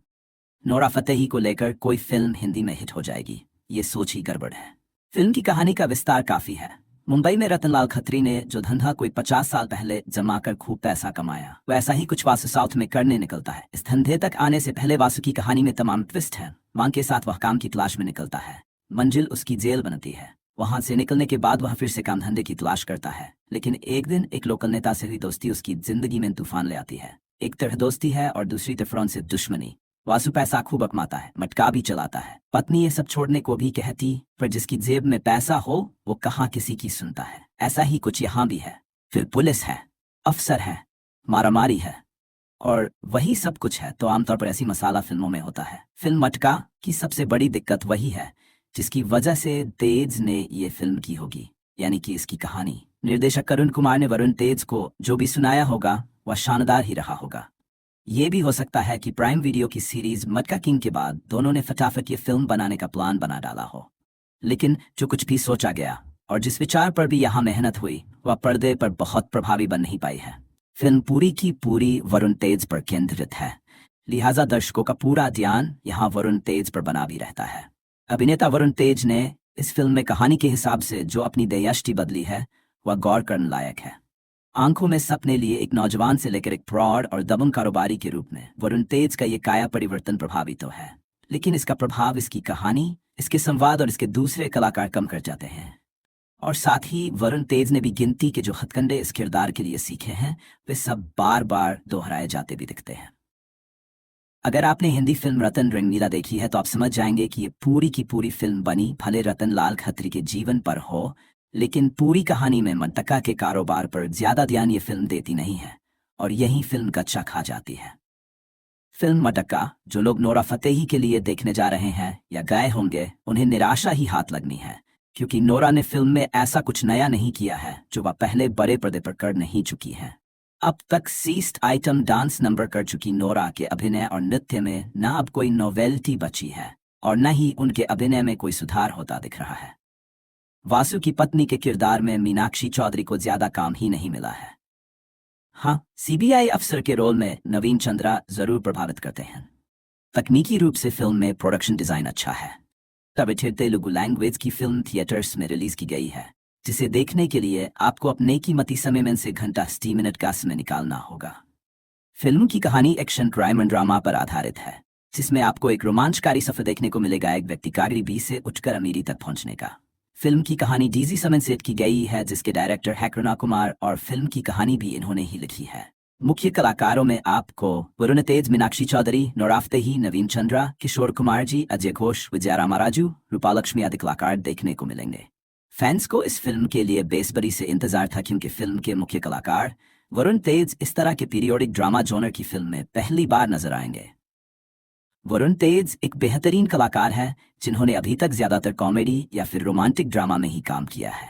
नोरा फतेही को लेकर कोई फिल्म हिंदी में हिट हो जाएगी, ये सोच ही गड़बड़ है। फिल्म की कहानी का विस्तार काफी है। मुंबई में रतनलाल खत्री ने जो धंधा कोई 50 साल पहले जमाकर खूब पैसा कमाया, वैसा ही कुछ वासु साउथ में करने निकलता है। इस धंधे तक आने से पहले वासु की कहानी में तमाम ट्विस्ट है। मांग के साथ वह काम की तलाश में निकलता है। मंजिल उसकी जेल बनती है। वहां से निकलने के बाद वह फिर से काम धंधे की तलाश करता है, लेकिन एक दिन एक लोकल नेता से हुई दोस्ती उसकी जिंदगी में तूफान ले आती है। एक तरह दोस्ती है और दूसरी तरफ से दुश्मनी। वासु पैसा खूब कमाता है, मटका भी चलाता है। पत्नी ये सब छोड़ने को भी कहती, पर जिसकी जेब में पैसा हो वो कहाँ किसी की सुनता है। ऐसा ही कुछ यहाँ भी है। फिर पुलिस है, अफसर है, मारामारी है और वही सब कुछ है तो आमतौर पर ऐसी मसाला फिल्मों में होता है। फिल्म मटका की सबसे बड़ी दिक्कत वही है जिसकी वजह से तेज ने ये फिल्म की होगी, यानी कि इसकी कहानी। निर्देशक करुण कुमार ने वरुण तेज को जो भी सुनाया होगा वह शानदार ही रहा होगा। ये भी हो सकता है कि प्राइम वीडियो की सीरीज मटका किंग के बाद दोनों ने फटाफट ये फिल्म बनाने का प्लान बना डाला हो, लेकिन जो कुछ भी सोचा गया और जिस विचार पर भी यहाँ मेहनत हुई वह पर्दे पर बहुत प्रभावी बन नहीं पाई है। फिल्म पूरी की पूरी वरुण तेज पर केंद्रित है, लिहाजा दर्शकों का पूरा ध्यान यहाँ वरुण तेज पर बना भी रहता है। अभिनेता वरुण तेज ने इस फिल्म में कहानी के हिसाब से जो अपनी दयाष्टि बदली है वह गौर करने लायक है। आंखों में सपने लिए एक नौजवान से लेकर एक फ्रॉड और दबंग कारोबारी के रूप में वरुण तेज का ये काया परिवर्तन प्रभावी तो है, लेकिन इसका प्रभाव इसकी कहानी, इसके संवाद और इसके दूसरे कलाकार कम कर जाते हैं। और साथ ही वरुण तेज ने भी गिनती के जो हथकंडे इस किरदार के लिए सीखे हैं वे सब बार बार दोहराए जाते भी दिखते हैं। अगर आपने हिंदी फिल्म रतन रंगीला देखी है तो आप समझ जाएंगे कि ये पूरी की पूरी फिल्म बनी भले रतन लाल खत्री के जीवन पर हो, लेकिन पूरी कहानी में मटका के कारोबार पर ज्यादा ध्यान ये फिल्म देती नहीं है और यही फिल्म कच्चा खा जाती है। फिल्म मटका जो लोग नोरा फतेही के लिए देखने जा रहे हैं या गए होंगे, उन्हें निराशा ही हाथ लगनी है, क्योंकि नोरा ने फिल्म में ऐसा कुछ नया नहीं किया है जो वह पहले बड़े पर्दे पर कर नहीं चुकी है। अब तक सीस्ट आइटम डांस नंबर कर चुकी नोरा के अभिनय और नृत्य में न अब कोई नोवेल्टी बची है और न ही उनके अभिनय में कोई सुधार होता दिख रहा है। वासु की पत्नी के किरदार में मीनाक्षी चौधरी को ज्यादा काम ही नहीं मिला है। हाँ, सीबीआई अफसर के रोल में नवीन चंद्रा जरूर प्रभावित करते हैं। तकनीकी रूप से फिल्म में प्रोडक्शन डिजाइन अच्छा है। तब तेलुगु लैंग्वेज की फिल्म थिएटर्स में रिलीज की गई है, जिसे देखने के लिए आपको अपने कीमती समय में से घंटा 60 मिनट का समय निकालना होगा। फिल्म की कहानी एक्शन क्राइम एंड ड्रामा पर आधारित है, जिसमें आपको एक रोमांचकारी सफर देखने को मिलेगा एक व्यक्ति गरीबी से उठकर अमीरी तक पहुंचने का। फिल्म की कहानी डीजी समन सेट की गई है, जिसके डायरेक्टर है करुणा कुमार, और फिल्म की कहानी भी इन्होंने ही लिखी है। मुख्य कलाकारों में आपको वरुण तेज, मीनाक्षी चौधरी, नोरा फतेही, नवीन चंद्रा, किशोर कुमार जी, अजय घोष, विजया रामाराजू, रूपालक्ष्मी आदि कलाकार देखने को मिलेंगे। फैंस को इस फिल्म के लिए बेसब्री से इंतजार था, क्योंकि फिल्म के मुख्य कलाकार वरुण तेज इस तरह के पीरियोडिक ड्रामा जॉनर की फिल्म में पहली बार नजर आएंगे। वरुण तेज एक बेहतरीन कलाकार है, जिन्होंने अभी तक ज्यादातर कॉमेडी या फिर रोमांटिक ड्रामा में ही काम किया है,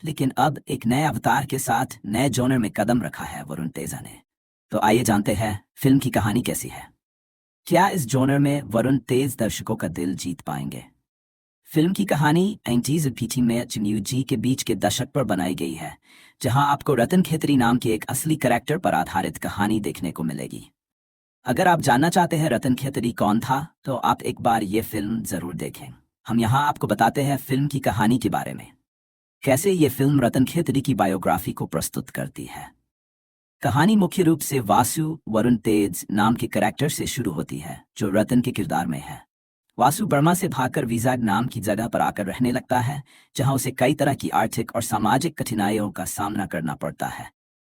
लेकिन अब एक नए अवतार के साथ नए जॉनर में कदम रखा है वरुण तेजा ने। तो आइए जानते हैं फिल्म की कहानी कैसी है। क्या इस जॉनर में वरुण तेज दर्शकों का दिल जीत पाएंगे? फिल्म की कहानी 90s और पीटी में जी के बीच के दशक पर बनाई गई है, जहां आपको रतन खेतरी नाम के एक असली कैरेक्टर पर आधारित कहानी देखने को मिलेगी। अगर आप जानना चाहते हैं रतन खेतरी कौन था, तो आप एक बार ये फिल्म जरूर देखें। हम यहाँ आपको बताते हैं फिल्म की कहानी के बारे में, कैसे ये फिल्म रतन खेतरी की बायोग्राफी को प्रस्तुत करती है। कहानी मुख्य रूप से वासु वरुण तेज नाम के कैरेक्टर से शुरू होती है, जो रतन के किरदार में है। वासु बर्मा से भागकर विजाग नाम की जगह पर आकर रहने लगता है, जहां उसे कई तरह की आर्थिक और सामाजिक कठिनाइयों का सामना करना पड़ता है,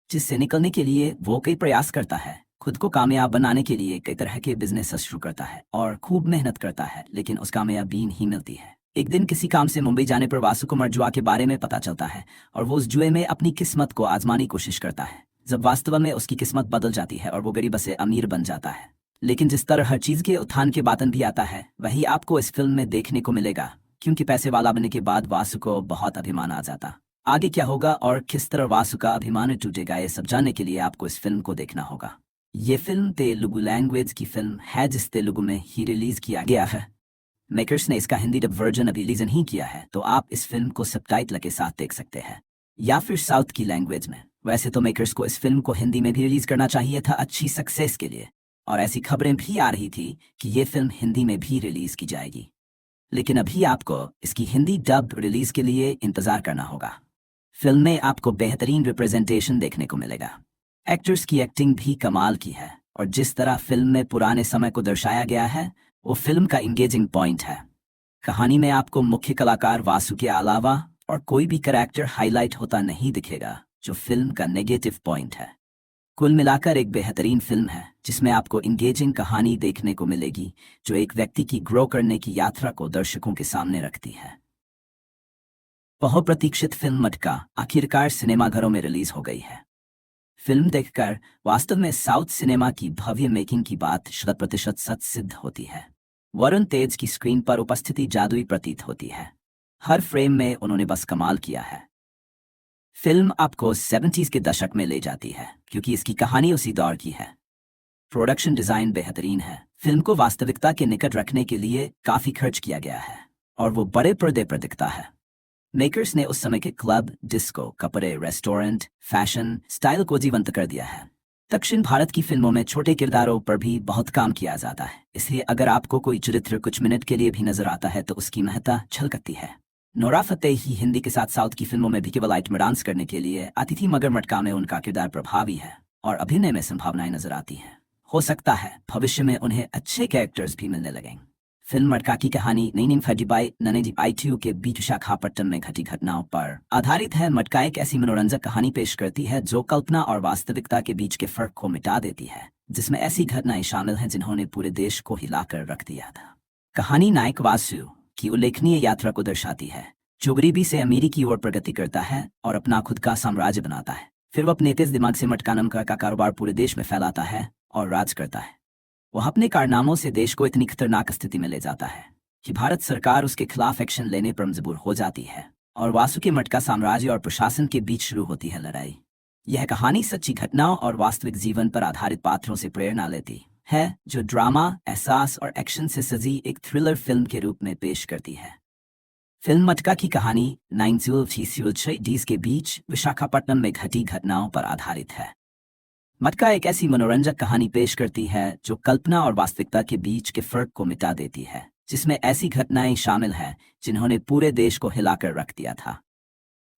जिससे निकलने के लिए वो कई प्रयास करता है। खुद को कामयाब बनाने के लिए कई तरह के बिजनेस शुरू करता है और खूब मेहनत करता है, लेकिन उस कामयाबी नहीं मिलती है। एक दिन किसी काम से मुंबई जाने पर वासु को जुआ के बारे में पता चलता है और वो उस जुए में अपनी किस्मत को आजमाने की कोशिश करता है। जब वास्तव में उसकी किस्मत बदल जाती है और वो गरीब से अमीर बन जाता है। लेकिन जिस तरह हर चीज के उत्थान के बातन भी आता है, वही आपको इस फिल्म में देखने को मिलेगा, क्योंकि पैसे वाला बनने के बाद वासु को बहुत अभिमान आ जाता। आगे क्या होगा और किस तरह वासु का अभिमान टूटेगा, ये सब जानने के लिए आपको इस फिल्म को देखना होगा। ये फिल्म तेलुगु लैंग्वेज की फिल्म है, जिस तेलुगु में ही रिलीज किया गया है। मेकर्स ने इसका हिंदी डब वर्जन अभी रिलीज नहीं किया है, तो आप इस फिल्म को सबटाइटल के साथ देख सकते हैं, या फिर साउथ की लैंग्वेज में। वैसे तो मेकर्स को इस फिल्म को हिंदी में भी रिलीज करना चाहिए था अच्छी सक्सेस के लिए, और ऐसी खबरें भी आ रही थी कि ये फिल्म हिंदी में भी रिलीज की जाएगी, लेकिन अभी आपको इसकी हिंदी डब रिलीज के लिए इंतजार करना होगा। फिल्म में आपको बेहतरीन रिप्रेजेंटेशन देखने को मिलेगा। एक्टर्स की एक्टिंग भी कमाल की है, और जिस तरह फिल्म में पुराने समय को दर्शाया गया है, वो फिल्म का इंगेजिंग पॉइंट है। कहानी में आपको मुख्य कलाकार वासु के अलावा और कोई भी कैरेक्टर हाईलाइट होता नहीं दिखेगा, जो फिल्म का नेगेटिव पॉइंट है। कुल मिलाकर एक बेहतरीन फिल्म है, जिसमें आपको इंगेजिंग कहानी देखने को मिलेगी, जो एक व्यक्ति की ग्रो करने की यात्रा को दर्शकों के सामने रखती है। बहुप्रतीक्षित फिल्म मटका आखिरकार सिनेमाघरों में रिलीज हो गई है। फिल्म देखकर वास्तव में साउथ सिनेमा की भव्य मेकिंग की बात 100% सच सिद्ध होती है। वरुण तेज की स्क्रीन पर उपस्थिति जादुई प्रतीत होती है। हर फ्रेम में उन्होंने बस कमाल किया है। फिल्म आपको 70s के दशक में ले जाती है, क्योंकि इसकी कहानी उसी दौर की है। प्रोडक्शन डिजाइन बेहतरीन है। फिल्म को वास्तविकता के निकट रखने के लिए काफी खर्च किया गया है, और वो बड़े पर्दे पर दिखता है। मेकर्स ने उस समय के क्लब, डिस्को, कपड़े, रेस्टोरेंट, फैशन, स्टाइल को जीवंत कर दिया है। दक्षिण भारत की फिल्मों में छोटे किरदारों पर भी बहुत काम किया जाता है, इसलिए अगर आपको कोई चरित्र कुछ मिनट के लिए भी नजर आता है तो उसकी महत्ता झलकती है। नोरा फतेही हिंदी के साथ साउथ की फिल्मों में भी केवल आइटम डांस करने के लिए आती थी, मगर मटका में उनका किरदार प्रभावी है और अभिनय में संभावनाएं नजर आती हैं। हो सकता है भविष्य में उन्हें अच्छे कैरेक्टर्स भी मिलने लगेंगे। फिल्म मटका की कहानी नैनीफाजीबाई ननेजीबाईट्यू के बीच विशाखापट्टनम में घटी घटनाओं पर आधारित है। मटका एक ऐसी मनोरंजक कहानी पेश करती है जो कल्पना और वास्तविकता के बीच के फर्क को मिटा देती है, जिसमें ऐसी घटनाएं शामिल हैं जिन्होंने पूरे देश को हिलाकर रख दिया था। कहानी नायक वासु की उल्लेखनीय यात्रा को दर्शाती है, जो गरीबी से अमीरी की ओर प्रगति करता है और अपना खुद का साम्राज्य बनाता है। फिर वो अपने तेज दिमाग से मटका नाम का कारोबार पूरे देश में फैलाता है और राज करता है। वह अपने कारनामों से देश को इतनी खतरनाक स्थिति में ले जाता है कि भारत सरकार उसके खिलाफ एक्शन लेने पर मजबूर हो जाती है, और वासु के मटका साम्राज्य और प्रशासन के बीच शुरू होती है लड़ाई। यह कहानी सच्ची घटनाओं और वास्तविक जीवन पर आधारित पात्रों से प्रेरणा लेती है, जो ड्रामा, एहसास और एक्शन से सजी एक थ्रिलर फिल्म के रूप में पेश करती है। फिल्म मटका की कहानी 1936 के बीच विशाखापट्टनम में घटी घटनाओं पर आधारित है। मटका एक ऐसी मनोरंजक कहानी पेश करती है जो कल्पना और वास्तविकता के बीच के फर्क को मिटा देती है, जिसमें ऐसी घटनाएं शामिल हैं जिन्होंने पूरे देश को हिलाकर रख दिया था।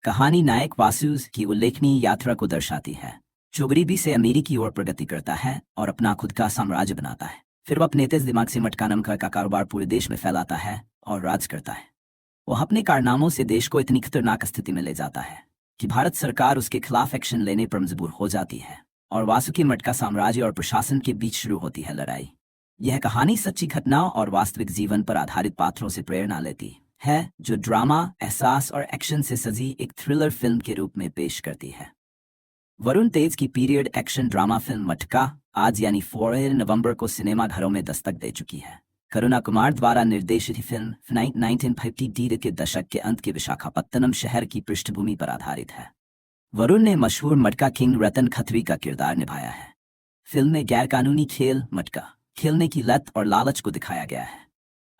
कहानी नायक वासु की उल्लेखनीय यात्रा को दर्शाती है, जो गरीबी से अमीरी की ओर प्रगति करता है और अपना खुद का साम्राज्य बनाता है। फिर वह अपने तेज दिमाग से मटका नाम का कारोबार पूरे देश में फैलाता है और राज करता है। वह अपने कारनामों से देश को इतनी खतरनाक स्थिति में ले जाता है कि भारत सरकार उसके खिलाफ एक्शन लेने पर मजबूर हो जाती है और वासु की मटका साम्राज्य और प्रशासन के बीच शुरू होती है लड़ाई। यह कहानी सच्ची घटनाओं और वास्तविक जीवन पर आधारित पात्रों से प्रेरणा लेती है, जो ड्रामा, एहसास और एक्शन से सजी एक थ्रिलर फिल्म के रूप में पेश करती है। वरुण तेज की पीरियड एक्शन ड्रामा फिल्म मटका आज यानी 4 नवंबर को सिनेमाघरों में दस्तक दे चुकी है। करुणा कुमार द्वारा निर्देशित फिल्म 1950 के दशक के अंत के विशाखापत्तनम शहर की पृष्ठभूमि पर आधारित है। वरुण ने मशहूर मटका किंग रतन खत्री का किरदार निभाया है। फिल्म में गैरकानूनी खेल मटका खेलने की लत और लालच को दिखाया गया है।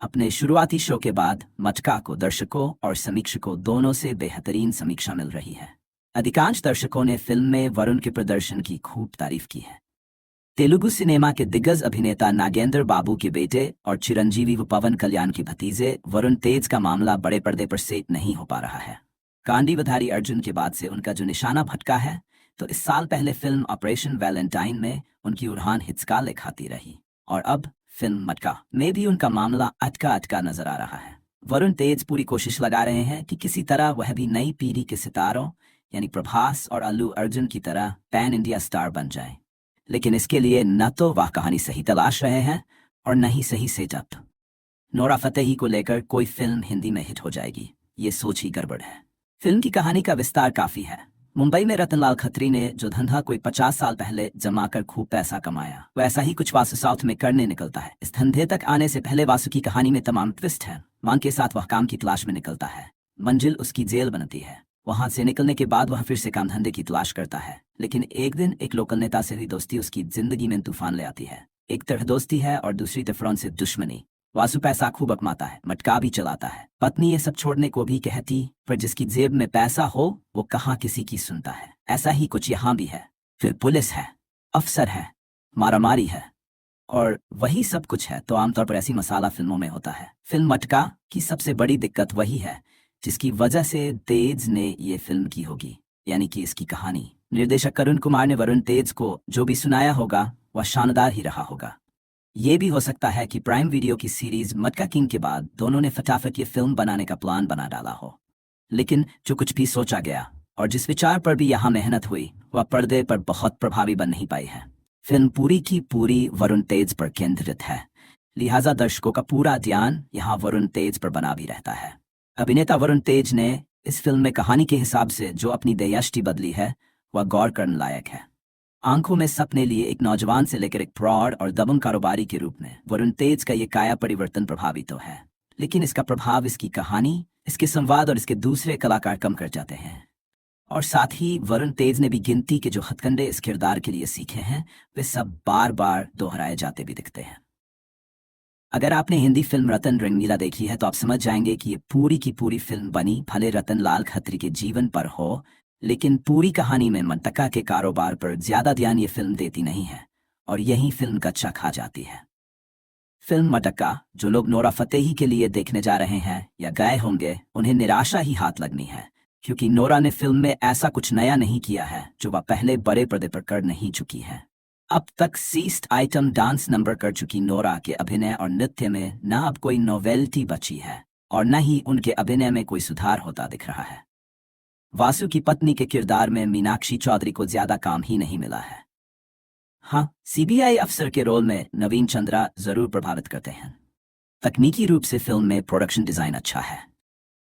अपने शुरुआती शो के बाद मटका को दर्शकों और समीक्षकों दोनों से बेहतरीन समीक्षा मिल रही है। अधिकांश दर्शकों ने फिल्म में वरुण के प्रदर्शन की खूब तारीफ की है। तेलुगु सिनेमा के दिग्गज अभिनेता नागेंद्र बाबू के बेटे और चिरंजीवी व पवन कल्याण के भतीजे वरुण तेज का मामला बड़े पर्दे पर सेट नहीं हो पा रहा है। कांडीवधारी अर्जुन के बाद से उनका जो निशाना भटका है, तो इस साल पहले फिल्म ऑपरेशन वैलेंटाइन में उनकी उड़ान हिचकाले खाती रही और अब फिल्म मटका में भी उनका मामला अटका अटका नजर आ रहा है। वरुण तेज पूरी कोशिश लगा रहे हैं कि किसी तरह वह भी नई पीढ़ी के सितारों यानी प्रभास और अल्लू अर्जुन की तरह पैन इंडिया स्टार बन जाए, लेकिन इसके लिए न तो वह कहानी सही तलाश रहे हैं और न ही सही सेटअप। नोरा फतेही को लेकर कोई फिल्म हिंदी में हिट हो जाएगी, ये सोच ही गड़बड़ है। फिल्म की कहानी का विस्तार काफी है। मुंबई में रतनलाल खत्री ने जो धंधा कोई 50 साल पहले जमा कर खूब पैसा कमाया, वैसा ही कुछ वासु साउथ में करने निकलता है। इस धंधे तक आने से पहले वासु की कहानी में तमाम ट्विस्ट है। मांग के साथ वह काम की तलाश में निकलता है। मंजिल उसकी जेल बनती है। वहां से निकलने के बाद वह फिर से काम धंधे की तलाश करता है, लेकिन एक दिन एक लोकल नेता से भी दोस्ती उसकी जिंदगी में तूफान ले आती है। एक तरफ दोस्ती है और दूसरी तरफ से दुश्मनी। वासु पैसा खूब कमाता है, मटका भी चलाता है। पत्नी ये सब छोड़ने को भी कहती, पर जिसकी जेब में पैसा हो वो कहाँ किसी की सुनता है। ऐसा ही कुछ यहाँ भी है। फिर पुलिस है, अफसर है, मारामारी है और वही सब कुछ है तो आमतौर पर ऐसी मसाला फिल्मों में होता है। फिल्म मटका की सबसे बड़ी दिक्कत वही है जिसकी वजह से तेज ने ये फिल्म की होगी, यानी कि इसकी कहानी। निर्देशक करुण कुमार ने वरुण तेज को जो भी सुनाया होगा वह शानदार ही रहा होगा। ये भी हो सकता है कि प्राइम वीडियो की सीरीज मटका किंग के बाद दोनों ने फटाफट ये फिल्म बनाने का प्लान बना डाला हो, लेकिन जो कुछ भी सोचा गया और जिस विचार पर भी यहाँ मेहनत हुई वह पर्दे पर बहुत प्रभावी बन नहीं पाई है। फिल्म पूरी की पूरी वरुण तेज पर केंद्रित है, लिहाजा दर्शकों का पूरा ध्यान यहाँ वरुण तेज पर बना भी रहता है। अभिनेता वरुण तेज ने इस फिल्म में कहानी के हिसाब से जो अपनी दयाष्टि बदली है वह गौर करने लायक है। आंखों में सपने लिए एक नौजवान से लेकर एक फ्रॉड और दबंग कारोबारी के रूप में वरुण तेज का ये काया परिवर्तन प्रभावी तो है, लेकिन इसका प्रभाव इसकी कहानी, इसके संवाद और इसके दूसरे कलाकार कम कर जाते हैं। और साथ ही वरुण तेज ने भी गिनती के जो हथकंडे इस किरदार के लिए सीखे हैं वे सब बार बार दोहराए जाते भी दिखते हैं। अगर आपने हिंदी फिल्म रतन रंगीला देखी है तो आप समझ जाएंगे कि ये पूरी की पूरी फिल्म बनी भले रतन लाल खत्री के जीवन पर हो, लेकिन पूरी कहानी में मटका के कारोबार पर ज्यादा ध्यान ये फिल्म देती नहीं है और यही फिल्म कच्चा खा जाती है। फिल्म मटका जो लोग नोरा फतेही के लिए देखने जा रहे हैं या गए होंगे, उन्हें निराशा ही हाथ लगनी है, क्योंकि नोरा ने फिल्म में ऐसा कुछ नया नहीं किया है जो वह पहले बड़े पर्दे पर कर नहीं चुकी है। अब तक 60 आइटम डांस नंबर कर चुकी नोरा के अभिनय और नृत्य में न अब कोई नोवेल्टी बची है और न ही उनके अभिनय में कोई सुधार होता दिख रहा है। वासु की पत्नी के किरदार में मीनाक्षी चौधरी को ज्यादा काम ही नहीं मिला है। हाँ, सीबीआई अफसर के रोल में नवीन चंद्रा जरूर प्रभावित करते हैं। तकनीकी रूप से फिल्म में प्रोडक्शन डिजाइन अच्छा है।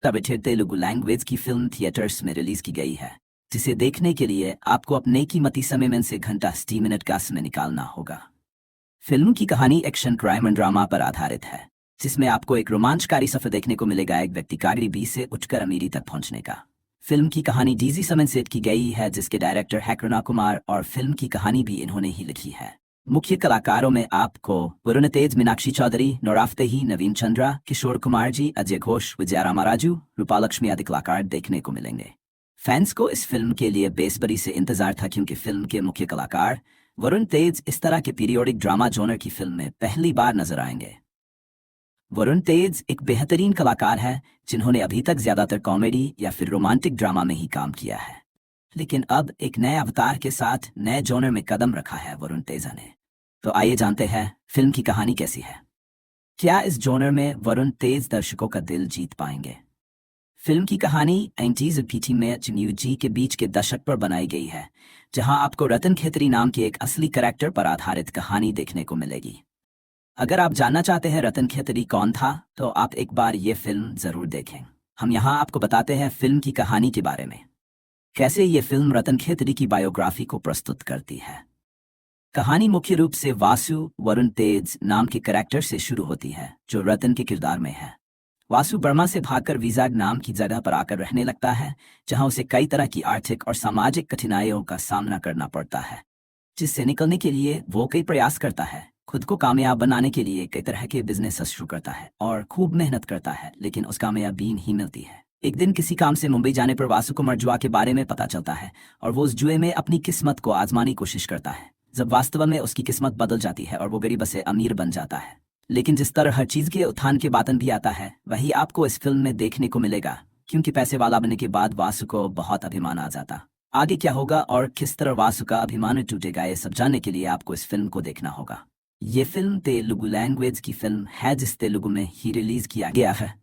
तब तेलुगु लैंग्वेज की फिल्म थिएटर्स में रिलीज की गई है, जिसे देखने के लिए आपको अपने कीमती समय में से घंटा 60 मिनट का समय निकालना होगा। फिल्म की कहानी एक्शन क्राइम एंड ड्रामा पर आधारित है, जिसमें आपको एक रोमांचकारी सफर देखने को मिलेगा एक व्यक्ति गरीबी से उठकर अमीरी तक पहुंचने का। फिल्म की कहानी डीजी समन से की गई है, जिसके डायरेक्टर है करुणा कुमार, और फिल्म की कहानी भी इन्होंने ही लिखी है। मुख्य कलाकारों में आपको वरुण तेज, मीनाक्षी चौधरी, नोरा फतेही, नवीन चंद्रा, किशोर कुमार जी, अजय घोष, विजया रामाराजू, रूपालक्ष्मी आदि कलाकार देखने को मिलेंगे। फैंस को इस फिल्म के लिए बेसब्री से इंतजार था, क्योंकि फिल्म के मुख्य कलाकार वरुण तेज इस तरह के पीरियोडिक ड्रामा जॉनर की फिल्म में पहली बार नजर आएंगे। वरुण तेज एक बेहतरीन कलाकार है, जिन्होंने अभी तक ज्यादातर कॉमेडी या फिर रोमांटिक ड्रामा में ही काम किया है, लेकिन अब एक नए अवतार के साथ नए जॉनर में कदम रखा है वरुण तेजा ने। तो आइए जानते हैं फिल्म की कहानी कैसी है। क्या इस जॉनर में वरुण तेज दर्शकों का दिल जीत पाएंगे? फिल्म की कहानी 90s और पीटी में चिन्यू जी के बीच के दशक पर बनाई गई है, जहां आपको रतन खेतरी नाम के एक असली कैरेक्टर पर आधारित कहानी देखने को मिलेगी। अगर आप जानना चाहते हैं रतन खेतरी कौन था, तो आप एक बार ये फिल्म जरूर देखें। हम यहाँ आपको बताते हैं फिल्म की कहानी के बारे में, कैसे ये फिल्म रतन खेतरी की बायोग्राफी को प्रस्तुत करती है। कहानी मुख्य रूप से वासु वरुण तेज नाम के कैरेक्टर से शुरू होती है, जो रतन के किरदार में है। वासु बर्मा से भागकर विजाग नाम की जगह पर आकर रहने लगता है, जहां उसे कई तरह की आर्थिक और सामाजिक कठिनाइयों का सामना करना पड़ता है, जिससे निकलने के लिए वो कई प्रयास करता है। खुद को कामयाब बनाने के लिए कई तरह के बिजनेस शुरू करता है और खूब मेहनत करता है, लेकिन उस कामयाबी नहीं मिलती है। एक दिन किसी काम से मुंबई जाने पर वासु को जुआ के बारे में पता चलता है, और वो उस जुए में अपनी किस्मत को आजमाने की कोशिश करता है। जब वास्तव में उसकी किस्मत बदल जाती है और वो गरीब से अमीर बन जाता है। लेकिन जिस तरह हर चीज के उत्थान के बातन भी आता है, वही आपको इस फिल्म में देखने को मिलेगा, क्योंकि पैसे वाला बनने के बाद वासु को बहुत अभिमान आ जाता। आगे क्या होगा और किस तरह वासु का अभिमान टूटेगा, ये सब जानने के लिए आपको इस फिल्म को देखना होगा। ये फिल्म तेलुगु लैंग्वेज की फिल्म है, जिस तेलुगु में ही रिलीज किया गया है।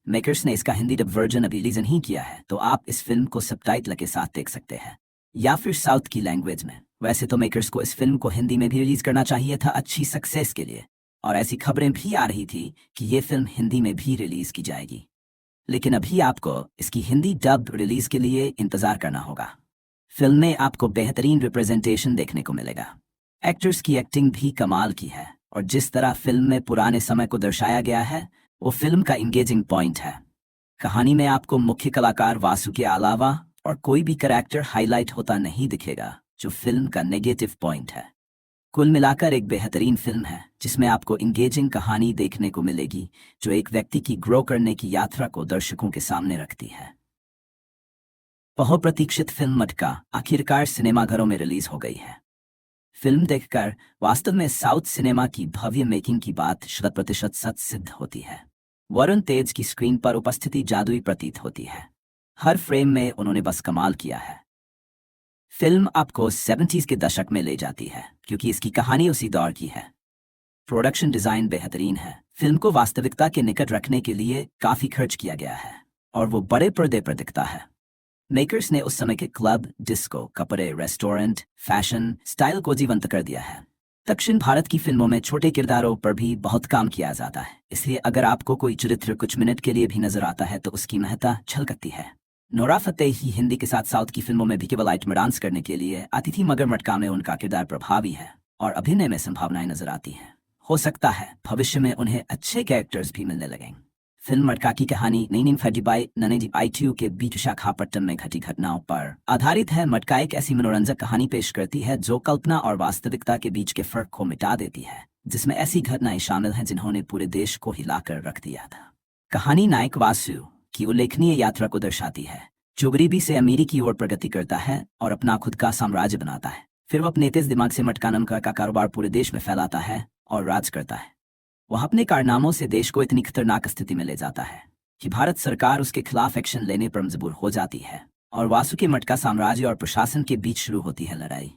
मेकर्स ने इसका हिंदी डब वर्जन अभी रिलीज नहीं किया है, तो आप इस फिल्म को सबटाइटल के साथ देख सकते हैं, या फिर साउथ की लैंग्वेज में। वैसे तो मेकर्स को इस फिल्म को हिंदी में भी रिलीज करना चाहिए था अच्छी सक्सेस के लिए, और ऐसी खबरें भी आ रही थी कि ये फिल्म हिंदी में भी रिलीज की जाएगी, लेकिन अभी आपको इसकी हिंदी डब रिलीज के लिए इंतजार करना होगा। फिल्म में आपको बेहतरीन रिप्रेजेंटेशन देखने को मिलेगा। एक्टर्स की एक्टिंग भी कमाल की है, और जिस तरह फिल्म में पुराने समय को दर्शाया गया है, वो फिल्म का इंगेजिंग पॉइंट है। कहानी में आपको मुख्य कलाकार वासु के अलावा और कोई भी कैरेक्टर हाईलाइट होता नहीं दिखेगा, जो फिल्म का नेगेटिव पॉइंट है। कुल मिलाकर एक बेहतरीन फिल्म है, जिसमें आपको इंगेजिंग कहानी देखने को मिलेगी, जो एक व्यक्ति की ग्रो करने की यात्रा को दर्शकों के सामने रखती है। बहुप्रतीक्षित फिल्म मटका आखिरकार सिनेमाघरों में रिलीज हो गई है। फिल्म देखकर वास्तव में साउथ सिनेमा की भव्य मेकिंग की बात 100% सच सिद्ध होती है। वरुण तेज की स्क्रीन पर उपस्थिति जादुई प्रतीत होती है। हर फ्रेम में उन्होंने बस कमाल किया है। फिल्म आपको 70s के दशक में ले जाती है, क्योंकि इसकी कहानी उसी दौर की है। प्रोडक्शन डिजाइन बेहतरीन है। फिल्म को वास्तविकता के निकट रखने के लिए काफी खर्च किया गया है, और वो बड़े पर्दे पर दिखता है। मेकर्स ने उस समय के क्लब, डिस्को, कपड़े, रेस्टोरेंट, फैशन, स्टाइल को जीवंत कर दिया है। दक्षिण भारत की फिल्मों में छोटे किरदारों पर भी बहुत काम किया जाता है, इसलिए अगर आपको कोई चरित्र कुछ मिनट के लिए भी नजर आता है तो उसकी महत्ता झलकती है। नोरा फतेही हिंदी के साथ साउथ की फिल्मों में भी केवल आइटम डांस करने के लिए आती थी, मगर मटका में उनका किरदार प्रभावी है और अभिनय में संभावनाएं नजर आती हैं। हो सकता है भविष्य में उन्हें अच्छे कैरेक्टर्स भी मिलने लगेंगे। फिल्म मटका की कहानी नैनीम फजीबाई ननेजी आईटीयू के बीच विशाखापट्टनम में घटी घटनाओं पर आधारित है। मटका एक ऐसी मनोरंजक कहानी पेश करती है जो कल्पना और वास्तविकता के बीच के फर्क को मिटा देती है, जिसमें ऐसी घटनाएं शामिल हैं जिन्होंने पूरे देश को हिलाकर रख दिया था। कहानी नायक वासु की उल्लेखनीय यात्रा को दर्शाती है, जो गरीबी से अमीरी की ओर प्रगति करता है और अपना खुद का साम्राज्य बनाता है। फिर वो अपने तेज दिमाग से मटका नाम का कारोबार पूरे देश में फैलाता है और राज करता है। वह अपने कारनामों से देश को इतनी खतरनाक स्थिति में ले जाता है कि भारत सरकार उसके खिलाफ एक्शन लेने पर मजबूर हो जाती है, और वासु के मटका साम्राज्य और प्रशासन के बीच शुरू होती है लड़ाई।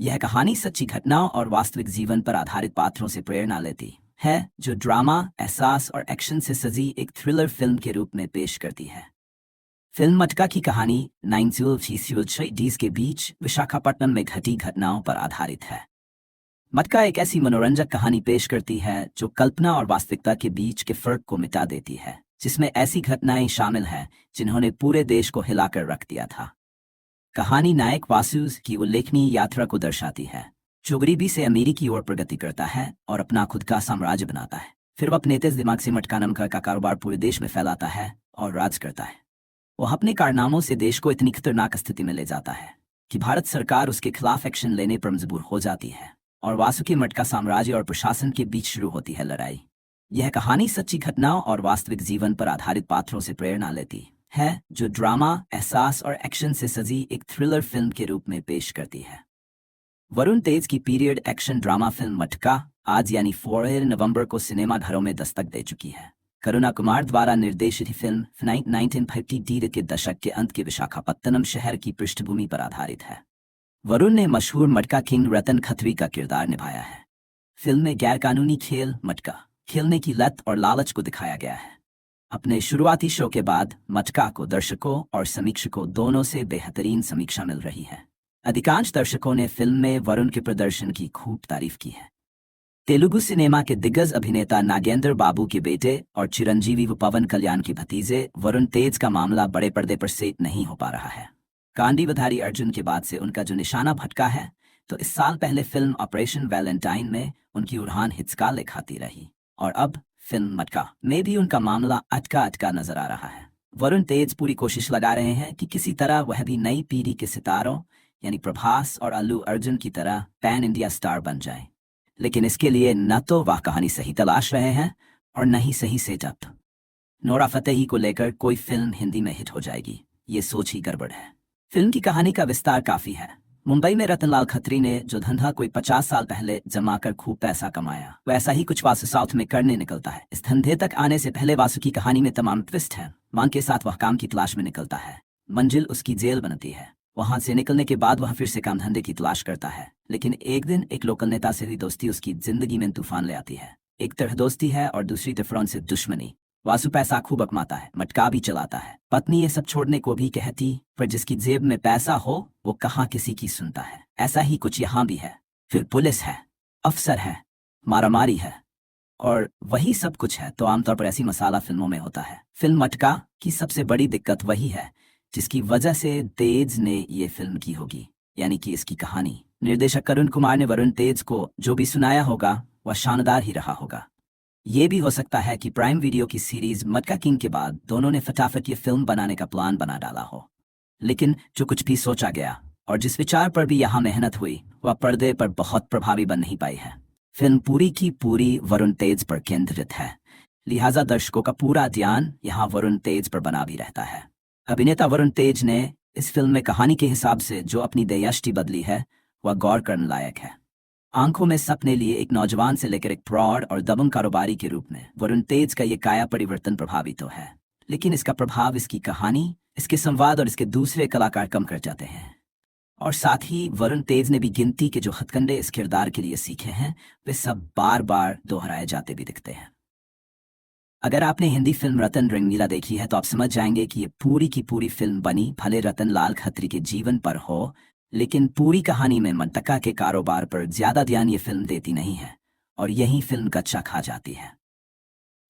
यह कहानी सच्ची घटनाओं और वास्तविक जीवन पर आधारित पात्रों से प्रेरणा लेती है, जो ड्रामा, एहसास और एक्शन से सजी एक थ्रिलर फिल्म के रूप में पेश करती है। फिल्म मटका की कहानी 1960s के बीच विशाखापट्टनम में घटी घटनाओं पर आधारित है। मटका एक ऐसी मनोरंजक कहानी पेश करती है जो कल्पना और वास्तविकता के बीच के फर्क को मिटा देती है, जिसमें ऐसी घटनाएं शामिल हैं जिन्होंने पूरे देश को हिलाकर रख दिया था। कहानी नायक वासु की उल्लेखनीय यात्रा को दर्शाती है, जो गरीबी से अमीरी की ओर प्रगति करता है और अपना खुद का साम्राज्य बनाता है। फिर वह अपने तेज दिमाग से मटका नाम का कारोबार पूरे देश में फैलाता है और राज करता है। वो अपने कारनामों से देश को इतनी खतरनाक स्थिति में ले जाता है कि भारत सरकार उसके खिलाफ एक्शन लेने पर मजबूर हो जाती है और वासुकी मटका साम्राज्य और प्रशासन के बीच शुरू होती है लड़ाई। यह कहानी सच्ची घटनाओं और वास्तविक जीवन पर आधारित पात्रों से प्रेरणा लेती है, जो ड्रामा, एहसास और एक्शन से सजी एक थ्रिलर फिल्म के रूप में पेश करती है। वरुण तेज की पीरियड एक्शन ड्रामा फिल्म मटका आज यानी 4 नवंबर को सिनेमाघरों में दस्तक दे चुकी है। करुणा कुमार द्वारा निर्देशित फिल्म 1950 के दशक के अंत के विशाखापत्तनम शहर की पृष्ठभूमि पर आधारित है। वरुण ने मशहूर मटका किंग रतन खत्री का किरदार निभाया है। फिल्म में गैरकानूनी खेल मटका खेलने की लत और लालच को दिखाया गया है। अपने शुरुआती शो के बाद मटका को दर्शकों और समीक्षकों दोनों से बेहतरीन समीक्षा मिल रही है। अधिकांश दर्शकों ने फिल्म में वरुण के प्रदर्शन की खूब तारीफ की है। तेलुगु सिनेमा के दिग्गज अभिनेता नागेंद्र बाबू के बेटे और चिरंजीवी व पवन कल्याण के भतीजे वरुण तेज का मामला बड़े पर्दे पर सेट नहीं हो पा रहा है। कांडीवधारी अर्जुन के बाद से उनका जो निशाना भटका है, तो इस साल पहले फिल्म ऑपरेशन वैलेंटाइन में उनकी उड़ान हिचकाले खाती रही और अब फिल्म मटका में भी उनका मामला अटका अटका नजर आ रहा है। वरुण तेज पूरी कोशिश लगा रहे हैं कि किसी तरह वह भी नई पीढ़ी के सितारों यानी प्रभास और अल्लू अर्जुन की तरह पैन इंडिया स्टार बन जाए, लेकिन इसके लिए न तो वह कहानी सही तलाश रहे हैं और न ही सही सेटअप। नोरा फतेही को लेकर कोई फिल्म हिंदी में हिट हो जाएगी, ये सोच ही गड़बड़ है। फिल्म की कहानी का विस्तार काफी है। मुंबई में रतनलाल खत्री ने जो धंधा कोई 50 साल पहले जमा कर खूब पैसा कमाया, वैसा ही कुछ वासु साउथ में करने निकलता है। इस धंधे तक आने से पहले वासु की कहानी में तमाम ट्विस्ट है। मांग के साथ वह काम की तलाश में निकलता है। मंजिल उसकी जेल बनती है। वहां से निकलने के बाद वह फिर से काम धंधे की तलाश करता है, लेकिन एक दिन एक लोकल नेता से हुई दोस्ती उसकी जिंदगी में तूफान ले आती है। एक तरह दोस्ती है और दूसरी तरफ से दुश्मनी। वासु पैसा खूब कमाता है, मटका भी चलाता है। पत्नी ये सब छोड़ने को भी कहती, पर जिसकी जेब में पैसा हो वो कहाँ किसी की सुनता है। ऐसा ही कुछ यहाँ भी है। फिर पुलिस है, अफसर है, मारामारी है और वही सब कुछ है। तो आमतौर पर ऐसी मसाला फिल्मों में होता है। फिल्म मटका की सबसे बड़ी दिक्कत वही है जिसकी वजह से तेज ने ये फिल्म की होगी, यानी कि इसकी कहानी। निर्देशक करुण कुमार ने वरुण तेज को जो भी सुनाया होगा वह शानदार ही रहा होगा। ये भी हो सकता है कि प्राइम वीडियो की सीरीज मटका किंग के बाद दोनों ने फटाफट ये फिल्म बनाने का प्लान बना डाला हो, लेकिन जो कुछ भी सोचा गया और जिस विचार पर भी यहाँ मेहनत हुई वह पर्दे पर बहुत प्रभावी बन नहीं पाई है। फिल्म पूरी की पूरी वरुण तेज पर केंद्रित है, लिहाजा दर्शकों का पूरा ध्यान यहाँ वरुण तेज पर बना भी रहता है। अभिनेता वरुण तेज ने इस फिल्म में कहानी के हिसाब से जो अपनी दयाष्टि बदली है वह गौर करने लायक है। आंखों में सपने लिए एक नौजवान से लेकर एक प्रौढ़ और दबंग कारोबारी के रूप में वरुण तेज का ये काया परिवर्तन प्रभावी तो है, लेकिन इसका प्रभाव इसकी कहानी, इसके संवाद और इसके दूसरे कलाकार कम कर जाते हैं। और साथ ही वरुण तेज ने भी गिनती के जो हथकंडे इस किरदार के लिए सीखे हैं वे सब बार बार दोहराए जाते भी दिखते हैं। अगर आपने हिंदी फिल्म रतन रंगीला देखी है तो आप समझ जाएंगे कि ये पूरी की पूरी फिल्म बनी भले रतन लाल खत्री के जीवन पर हो, लेकिन पूरी कहानी में मटका के कारोबार पर ज्यादा ध्यान ये फिल्म देती नहीं है और यही फिल्म कच्चा खा जाती है।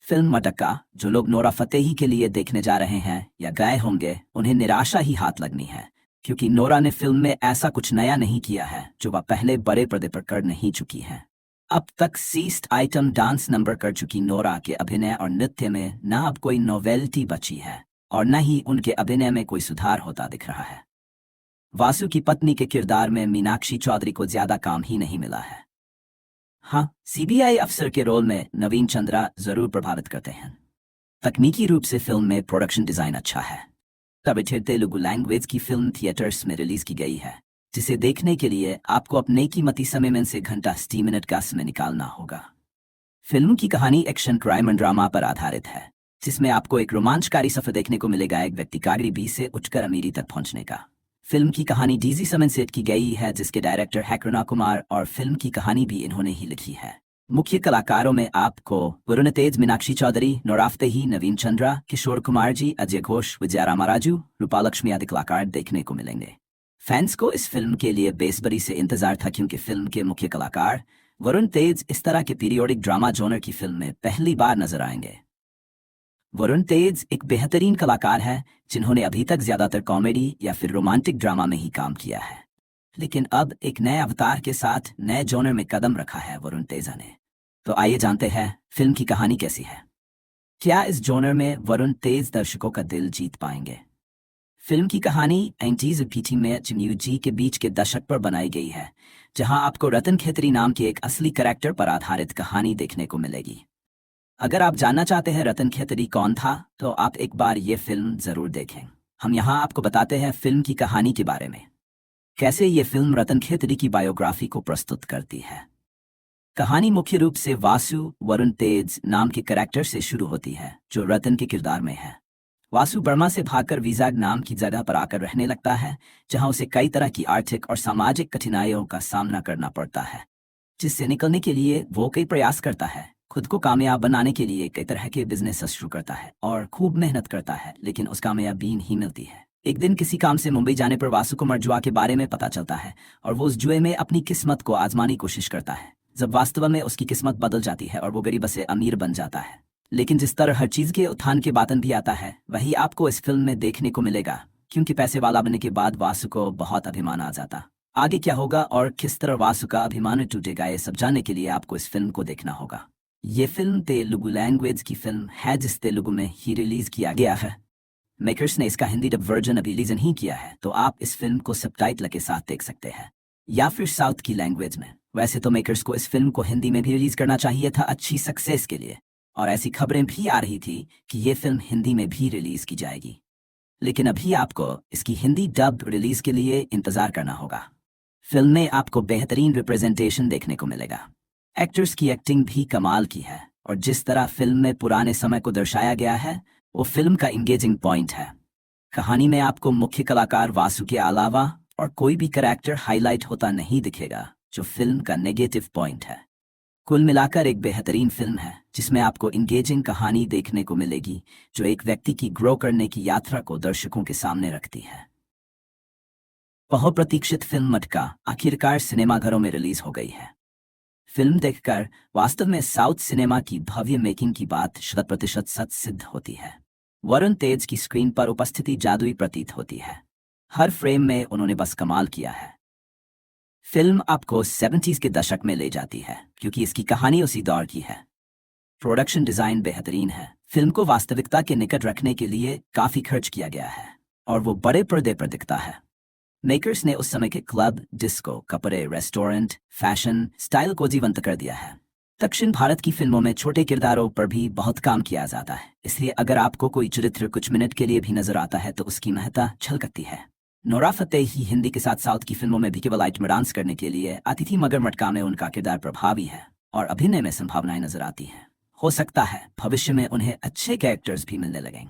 फिल्म मटका जो लोग नोरा फतेही के लिए देखने जा रहे हैं या गए होंगे, उन्हें निराशा ही हाथ लगनी है, क्योंकि नोरा ने फिल्म में ऐसा कुछ नया नहीं किया है जो वह पहले बड़े पर्दे पर कर नहीं चुकी है। अब तक सीस्ट आइटम डांस नंबर कर चुकी नोरा के अभिनय और नृत्य में न अब कोई नोवेल्टी बची है और न ही उनके अभिनय में कोई सुधार होता दिख रहा है। वासु की पत्नी के किरदार में मीनाक्षी चौधरी को ज्यादा काम ही नहीं मिला है। हाँ, सीबीआई अफसर के रोल में नवीन चंद्रा जरूर प्रभावित करते हैं। तकनीकी रूप से फिल्म में प्रोडक्शन डिजाइन अच्छा है। तब तेलुगु लैंग्वेज की फिल्म थिएटर्स में रिलीज की गई है, जिसे देखने के लिए आपको अपने कीमती समय में से घंटा 60 मिनट का समय निकालना होगा। फिल्म की कहानी एक्शन क्राइम एंड ड्रामा पर आधारित है, जिसमें आपको एक रोमांचकारी सफर देखने को मिलेगा एक व्यक्ति का गरीबी से उठकर अमीरी तक पहुंचने का। फिल्म की कहानी डीजी समन सेट की गई है, जिसके डायरेक्टर है करुणा कुमार और फिल्म की कहानी भी इन्होंने ही लिखी है। मुख्य कलाकारों में आपको वरुण तेज, मीनाक्षी चौधरी, नोरा फतेही, नवीन चंद्रा, किशोर कुमार जी, अजय घोष, विजया रामाराजू, रूपालक्ष्मी आदि कलाकार देखने को मिलेंगे। फैंस को इस फिल्म के लिए बेसब्री से इंतजार था, क्योंकि फिल्म के मुख्य कलाकार वरुण तेज इस तरह के पीरियोडिक ड्रामा जॉनर की फिल्म में पहली बार नजर आएंगे। वरुण तेज एक बेहतरीन कलाकार है जिन्होंने अभी तक ज्यादातर कॉमेडी या फिर रोमांटिक ड्रामा में ही काम किया है, लेकिन अब एक नए अवतार के साथ नए जॉनर में कदम रखा है वरुण तेजा ने। तो आइए जानते हैं फिल्म की कहानी कैसी है। क्या इस जॉनर में वरुण तेज दर्शकों का दिल जीत पाएंगे? फिल्म की कहानी 90s और 80 में जी के बीच के दशक पर बनाई गई है, जहां आपको रतन खत्री नाम के एक असली कैरेक्टर पर आधारित कहानी देखने को मिलेगी। अगर आप जानना चाहते हैं रतन खत्री कौन था, तो आप एक बार ये फिल्म जरूर देखें। हम यहाँ आपको बताते हैं फिल्म की कहानी के बारे में, कैसे ये फिल्म रतन खत्री की बायोग्राफी को प्रस्तुत करती है। कहानी मुख्य रूप से वासु वरुण तेज नाम के कैरेक्टर से शुरू होती है, जो रतन के किरदार में है। वासु बर्मा से भागकर विजाग नाम की जगह पर आकर रहने लगता है, जहां उसे कई तरह की आर्थिक और सामाजिक कठिनाइयों का सामना करना पड़ता है, जिससे निकलने के लिए वो कई प्रयास करता है। खुद को कामयाब बनाने के लिए कई तरह के बिजनेस शुरू करता है और खूब मेहनत करता है, लेकिन उस कामयाबी नहीं मिलती है। एक दिन किसी काम से मुंबई जाने पर वासु को मरजुआ के बारे में पता चलता है और वो उस जुए में अपनी किस्मत को आजमाने की कोशिश करता है, जब वास्तव में उसकी किस्मत बदल जाती है और वो गरीब से अमीर बन जाता है। लेकिन जिस तरह हर चीज के उत्थान के बातन भी आता है, वही आपको इस फिल्म में देखने को मिलेगा, क्योंकि पैसे वाला बनने के बाद वासु को बहुत अभिमान आ जाता। आगे क्या होगा और किस तरह वासु का अभिमान टूटेगा, ये सब जानने के लिए आपको इस फिल्म को देखना होगा। ये फिल्म तेलुगु लैंग्वेज की फिल्म है, जिस तेलुगु में ही रिलीज किया गया है। मेकर्स ने इसका हिंदी डब वर्जन अभी रिलीज नहीं किया है, तो आप इस फिल्म को सबटाइटल के साथ देख सकते हैं, या फिर साउथ की लैंग्वेज में। वैसे तो मेकर्स को इस फिल्म को हिंदी में भी रिलीज करना चाहिए था अच्छी सक्सेस के लिए, और ऐसी खबरें भी आ रही थी कि ये फिल्म हिंदी में भी रिलीज की जाएगी। लेकिन अभी आपको इसकी हिंदी डब रिलीज के लिए इंतजार करना होगा। फिल्म में आपको बेहतरीन रिप्रेजेंटेशन देखने को मिलेगा। एक्टर्स की एक्टिंग भी कमाल की है, और जिस तरह फिल्म में पुराने समय को दर्शाया गया है, वो फिल्म का इंगेजिंग पॉइंट है। कहानी में आपको मुख्य कलाकार वासु के अलावा और कोई भी कैरेक्टर हाईलाइट होता नहीं दिखेगा, जो फिल्म का नेगेटिव पॉइंट है। कुल मिलाकर एक बेहतरीन फिल्म है, जिसमें आपको इंगेजिंग कहानी देखने को मिलेगी, जो एक व्यक्ति की ग्रो करने की यात्रा को दर्शकों के सामने रखती है। बहुप्रतीक्षित फिल्म मटका आखिरकार सिनेमाघरों में रिलीज हो गई है। फिल्म देखकर वास्तव में साउथ सिनेमा की भव्य मेकिंग की बात 100% सच सिद्ध होती है। वरुण तेज की स्क्रीन पर उपस्थिति जादुई प्रतीत होती है। हर फ्रेम में उन्होंने बस कमाल किया है। फिल्म आपको 70s के दशक में ले जाती है, क्योंकि इसकी कहानी उसी दौर की है। प्रोडक्शन डिजाइन बेहतरीन है। फिल्म को वास्तविकता के निकट रखने के लिए काफी खर्च किया गया है, और वो बड़े पर्दे पर दिखता है। मेकर्स ने उस समय के क्लब, डिस्को, कपड़े, रेस्टोरेंट, फैशन, स्टाइल को जीवंत कर दिया है। दक्षिण भारत की फिल्मों में छोटे किरदारों पर भी बहुत काम किया जाता है, इसलिए अगर आपको कोई चरित्र कुछ मिनट के लिए भी नजर आता है तो उसकी महत्ता झलकती है। नोरा फतेही हिंदी के साथ साउथ की फिल्मों में भी केवल आइटम डांस करने के लिए आती थी, मगर मटका में उनका किरदार प्रभावी है और अभिनय में संभावनाएं नजर आती हैं। हो सकता है भविष्य में उन्हें अच्छे कैरेक्टर्स भी मिलने लगें।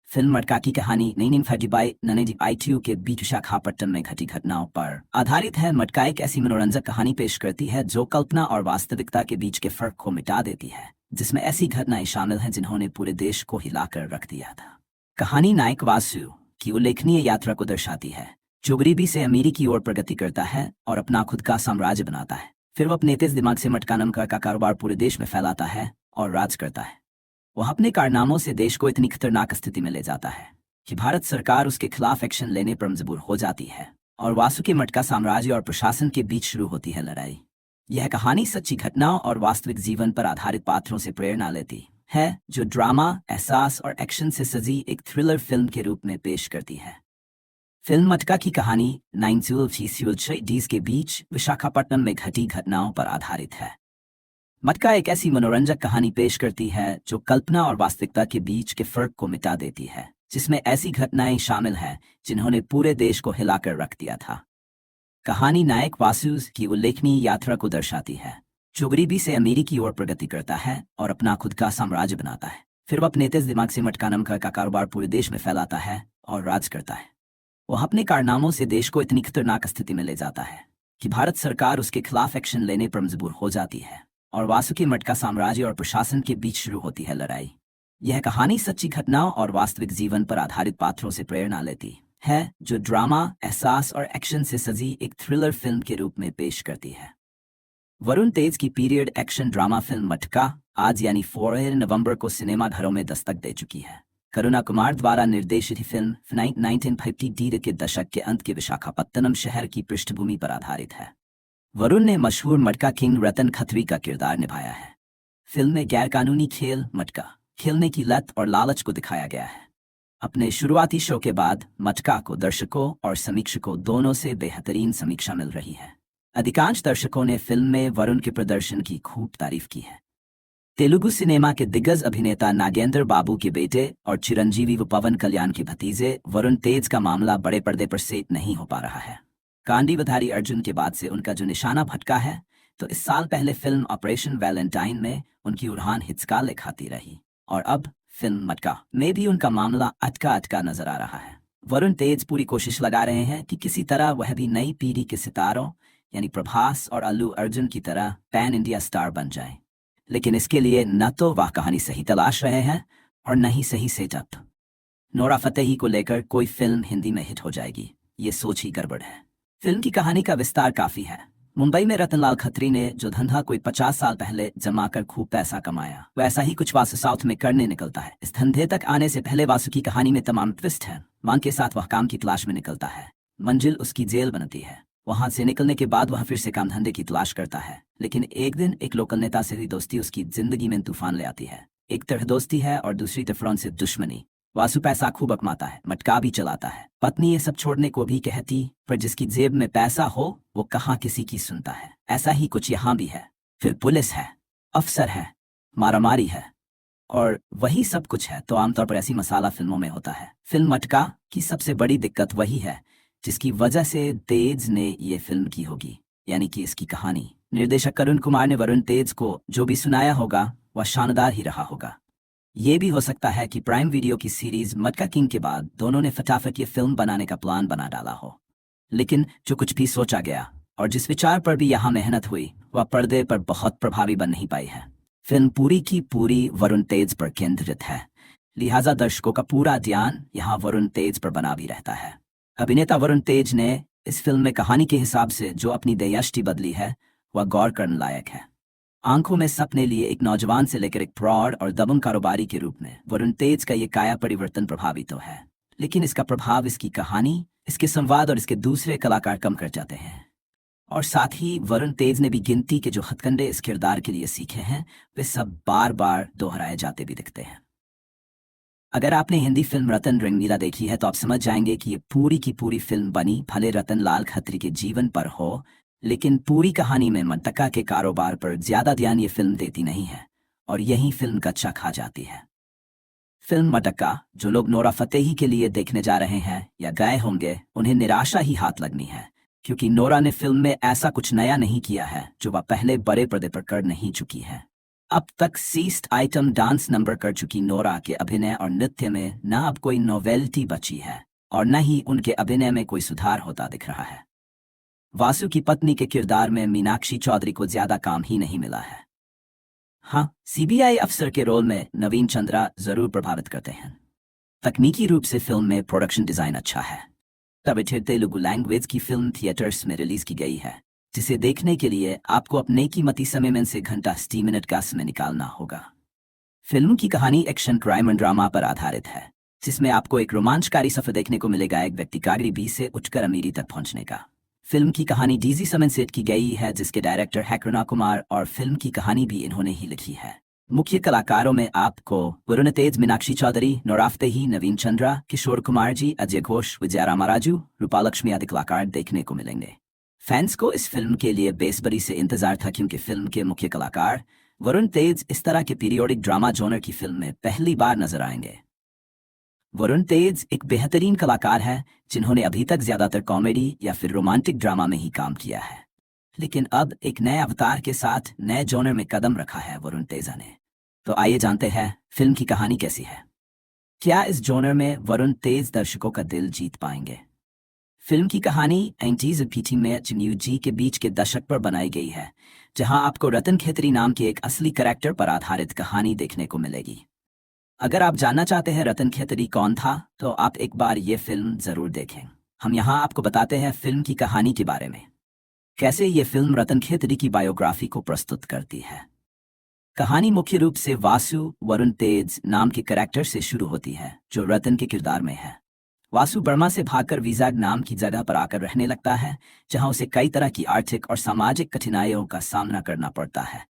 फिल्म मटका की कहानी नैनिम फजीबाई ननेजी ITU के बीच विशाखापट्टनम में घटी घटनाओं पर आधारित है। मटका एक ऐसी मनोरंजक कहानी पेश करती है जो कल्पना और वास्तविकता के बीच के फर्क को मिटा देती है, जिसमें ऐसी घटनाएं शामिल हैं जिन्होंने पूरे देश को हिलाकर रख दिया था। कहानी नायक वासु की उल्लेखनीय यात्रा को दर्शाती है, जो गरीबी से अमीरी की ओर प्रगति करता है और अपना खुद का साम्राज्य बनाता है। फिर वो अपने तेज दिमाग से मटका नाम का कारोबार पूरे देश में फैलाता है और राज करता है। वह अपने कारनामों से देश को इतनी खतरनाक स्थिति में ले जाता है कि भारत सरकार उसके खिलाफ एक्शन लेने पर मजबूर हो जाती है, और वासु के मटका साम्राज्य और प्रशासन के बीच शुरू होती है लड़ाई। यह कहानी सच्ची घटनाओं और वास्तविक जीवन पर आधारित पात्रों से प्रेरणा लेती है, जो ड्रामा, एहसास और एक्शन से सजी एक थ्रिलर फिल्म के रूप में पेश करती है। फिल्म मटका की कहानी 1960s के बीच विशाखापट्टनम में घटी घटनाओं पर आधारित है। मटका एक ऐसी मनोरंजक कहानी पेश करती है जो कल्पना और वास्तविकता के बीच के फर्क को मिटा देती है, जिसमें ऐसी घटनाएं शामिल हैं जिन्होंने पूरे देश को हिलाकर रख दिया था। कहानी नायक वासु की उल्लेखनीय यात्रा को दर्शाती है, जो गरीबी से अमीरी की ओर प्रगति करता है और अपना खुद का साम्राज्य बनाता है। फिर वह अपने तेज दिमाग से मटका नाम का कारोबार पूरे देश में फैलाता है और राज करता है। वह अपने कारनामों से देश को इतनी खतरनाक स्थिति में ले जाता है कि भारत सरकार उसके खिलाफ एक्शन लेने पर मजबूर हो जाती है, और वासु के मटका साम्राज्य और प्रशासन के बीच शुरू होती है लड़ाई। यह कहानी सच्ची घटनाओं और वास्तविक जीवन पर आधारित पात्रों से प्रेरणा लेती है, जो ड्रामा, एहसास और एक्शन से सजी एक थ्रिलर फिल्म के रूप में पेश करती है। वरुण तेज की पीरियड एक्शन ड्रामा फिल्म मटका आज यानी 4 नवंबर को सिनेमाघरों में दस्तक दे चुकी है। करुणा कुमार द्वारा निर्देशित फिल्म 1950 के दशक के अंत के विशाखापत्तनम शहर की पृष्ठभूमि पर आधारित है। वरुण ने मशहूर मटका किंग रतन खत्री का किरदार निभाया है। फिल्म में गैरकानूनी खेल मटका खेलने की लत और लालच को दिखाया गया है। अपने शुरुआती शो के बाद मटका को दर्शकों और समीक्षकों दोनों से बेहतरीन समीक्षा मिल रही है। अधिकांश दर्शकों ने फिल्म में वरुण के प्रदर्शन की खूब तारीफ की है। तेलुगु सिनेमा के दिग्गज अभिनेता नागेंद्र बाबू के बेटे और चिरंजीवी व पवन कल्याण के भतीजे वरुण तेज का मामला बड़े पर्दे पर सेट नहीं हो पा रहा है। कांडीवधारी अर्जुन के बाद से उनका जो निशाना भटका है, तो इस साल पहले फिल्म ऑपरेशन वैलेंटाइन में उनकी उड़ान हिचकाले खाती रही और अब फिल्म मटका में भी उनका मामला अटका अटका नजर आ रहा है। वरुण तेज पूरी कोशिश लगा रहे हैं कि किसी तरह वह भी नई पीढ़ी के सितारों यानी प्रभास और अल्लू अर्जुन की तरह पैन इंडिया स्टार बन जाएं। लेकिन इसके लिए न तो वह कहानी सही तलाश रहे हैं और न ही सही सेटअप। नोरा फतेही को लेकर कोई फिल्म हिंदी में हिट हो जाएगी, ये सोच ही गड़बड़ है। फिल्म की कहानी का विस्तार काफी है। मुंबई में रतनलाल खत्री ने जो धंधा कोई 50 साल पहले जमा कर खूब पैसा कमाया, वैसा ही कुछ वासु साउथ में करने निकलता है। इस धंधे तक आने से पहले वासु की कहानी में तमाम ट्विस्ट है। मांग के साथ वह काम की तलाश में निकलता है। मंजिल उसकी जेल बनती है। वहां से निकलने के बाद वह फिर से काम धंधे की तलाश करता है। लेकिन एक दिन एक लोकल नेता से हुई दोस्ती उसकी जिंदगी में तूफान ले आती है। एक तरफ दोस्ती है और दूसरी तरफ से दुश्मनी। वासु पैसा खूब कमाता है, मटका भी चलाता है। पत्नी ये सब छोड़ने को भी कहती, पर जिसकी जेब में पैसा हो वो कहाँ किसी की सुनता है। ऐसा ही कुछ यहाँ भी है। फिर पुलिस है, अफसर है, मारामारी है और वही सब कुछ है। तो आमतौर पर ऐसी मसाला फिल्मों में होता है। फिल्म मटका की सबसे बड़ी दिक्कत वही है जिसकी वजह से तेज ने ये फिल्म की होगी, यानी कि इसकी कहानी। निर्देशक करुण कुमार ने वरुण तेज को जो भी सुनाया होगा वह शानदार ही रहा होगा। ये भी हो सकता है कि प्राइम वीडियो की सीरीज मटका किंग के बाद दोनों ने फटाफट ये फिल्म बनाने का प्लान बना डाला हो। लेकिन जो कुछ भी सोचा गया और जिस विचार पर भी यहाँ मेहनत हुई वह पर्दे पर बहुत प्रभावी बन नहीं पाई है। फिल्म पूरी की पूरी वरुण तेज पर केंद्रित है, लिहाजा दर्शकों का पूरा ध्यान यहाँ वरुण तेज पर बना भी रहता है। अभिनेता वरुण तेज ने इस फिल्म में कहानी के हिसाब से जो अपनी दयाष्टि बदली है वह गौर करने लायक है। आंखों में सपने लिए एक नौजवान से लेकर एक प्रौढ़ और दबंग कारोबारी के रूप में वरुण तेज का ये काया परिवर्तन प्रभावी तो है, लेकिन इसका प्रभाव इसकी कहानी, इसके संवाद और इसके दूसरे कलाकार कम कर जाते हैं। और साथ ही वरुण तेज ने भी गिनती के जो हथकंडे इस किरदार के लिए सीखे हैं वे सब बार बार दोहराए जाते भी दिखते हैं। अगर आपने हिंदी फिल्म रतन रंगीला देखी है तो आप समझ जाएंगे कि ये पूरी की पूरी फिल्म बनी भले रतन लाल खत्री के जीवन पर हो, लेकिन पूरी कहानी में मटका के कारोबार पर ज्यादा ध्यान ये फिल्म देती नहीं है और यही फिल्म का अच्छा खा जाती है। फिल्म मटका जो लोग नोरा फतेही के लिए देखने जा रहे हैं या गए होंगे, उन्हें निराशा ही हाथ लगनी है, क्योंकि नोरा ने फिल्म में ऐसा कुछ नया नहीं किया है जो वह पहले बड़े पर्दे पर कर नहीं चुकी है। अब तक सीस्ट आइटम डांस नंबर कर चुकी नोरा के अभिनय और नृत्य में न अब कोई नोवेल्टी बची है और न ही उनके अभिनय में कोई सुधार होता दिख रहा है। वासु की पत्नी के किरदार में मीनाक्षी चौधरी को ज्यादा काम ही नहीं मिला है। हाँ, सीबीआई अफसर के रोल में नवीन चंद्रा जरूर प्रभावित करते हैं। तकनीकी रूप से फिल्म में प्रोडक्शन डिजाइन अच्छा है। तब तेलुगु लैंग्वेज की फिल्म थिएटर्स में रिलीज की गई है, जिसे देखने के लिए आपको अपने कीमती समय में से घंटा 60 मिनट का समय निकालना होगा। फिल्म की कहानी एक्शन क्राइम एंड ड्रामा पर आधारित है, जिसमें आपको एक रोमांचकारी सफर देखने को मिलेगा एक व्यक्ति का गरीबी से उठकर अमीरी तक पहुंचने का। फिल्म की कहानी डीजी समन सेट की गई है, जिसके डायरेक्टर है करुणा कुमार और फिल्म की कहानी भी इन्होंने ही लिखी है। मुख्य कलाकारों में आपको वरुण तेज, मीनाक्षी चौधरी, नोरा फतेही, नवीन चंद्रा, किशोर कुमार जी, अजय घोष, विजया रामाराजू, रूपालक्ष्मी आदि कलाकार देखने को मिलेंगे। फैंस को इस फिल्म के लिए बेसब्री से इंतजार था, क्योंकि फिल्म के मुख्य कलाकार वरुण तेज इस तरह के पीरियोडिक ड्रामा जॉनर की फिल्म में पहली बार नजर आएंगे। वरुण तेज एक बेहतरीन कलाकार है जिन्होंने अभी तक ज्यादातर कॉमेडी या फिर रोमांटिक ड्रामा में ही काम किया है, लेकिन अब एक नए अवतार के साथ नए जॉनर में कदम रखा है वरुण तेजा ने। तो आइए जानते हैं फिल्म की कहानी कैसी है। क्या इस जॉनर में वरुण तेज दर्शकों का दिल जीत पाएंगे? फिल्म की कहानी 90s और पीटी में न्यू जी के बीच के दशक पर बनाई गई है, जहां आपको रतन खत्री नाम के एक असली कैरेक्टर पर आधारित कहानी देखने को मिलेगी। अगर आप जानना चाहते हैं रतन खत्री कौन था, तो आप एक बार ये फिल्म जरूर देखें। हम यहाँ आपको बताते हैं फिल्म की कहानी के बारे में, कैसे ये फिल्म रतन खत्री की बायोग्राफी को प्रस्तुत करती है। कहानी मुख्य रूप से वासु वरुण तेज नाम के कैरेक्टर से शुरू होती है, जो रतन के किरदार में है। वासु बर्मा से भागकर विजाग नाम की जगह पर आकर रहने लगता है, जहां उसे कई तरह की आर्थिक और सामाजिक कठिनाइयों का सामना करना पड़ता है,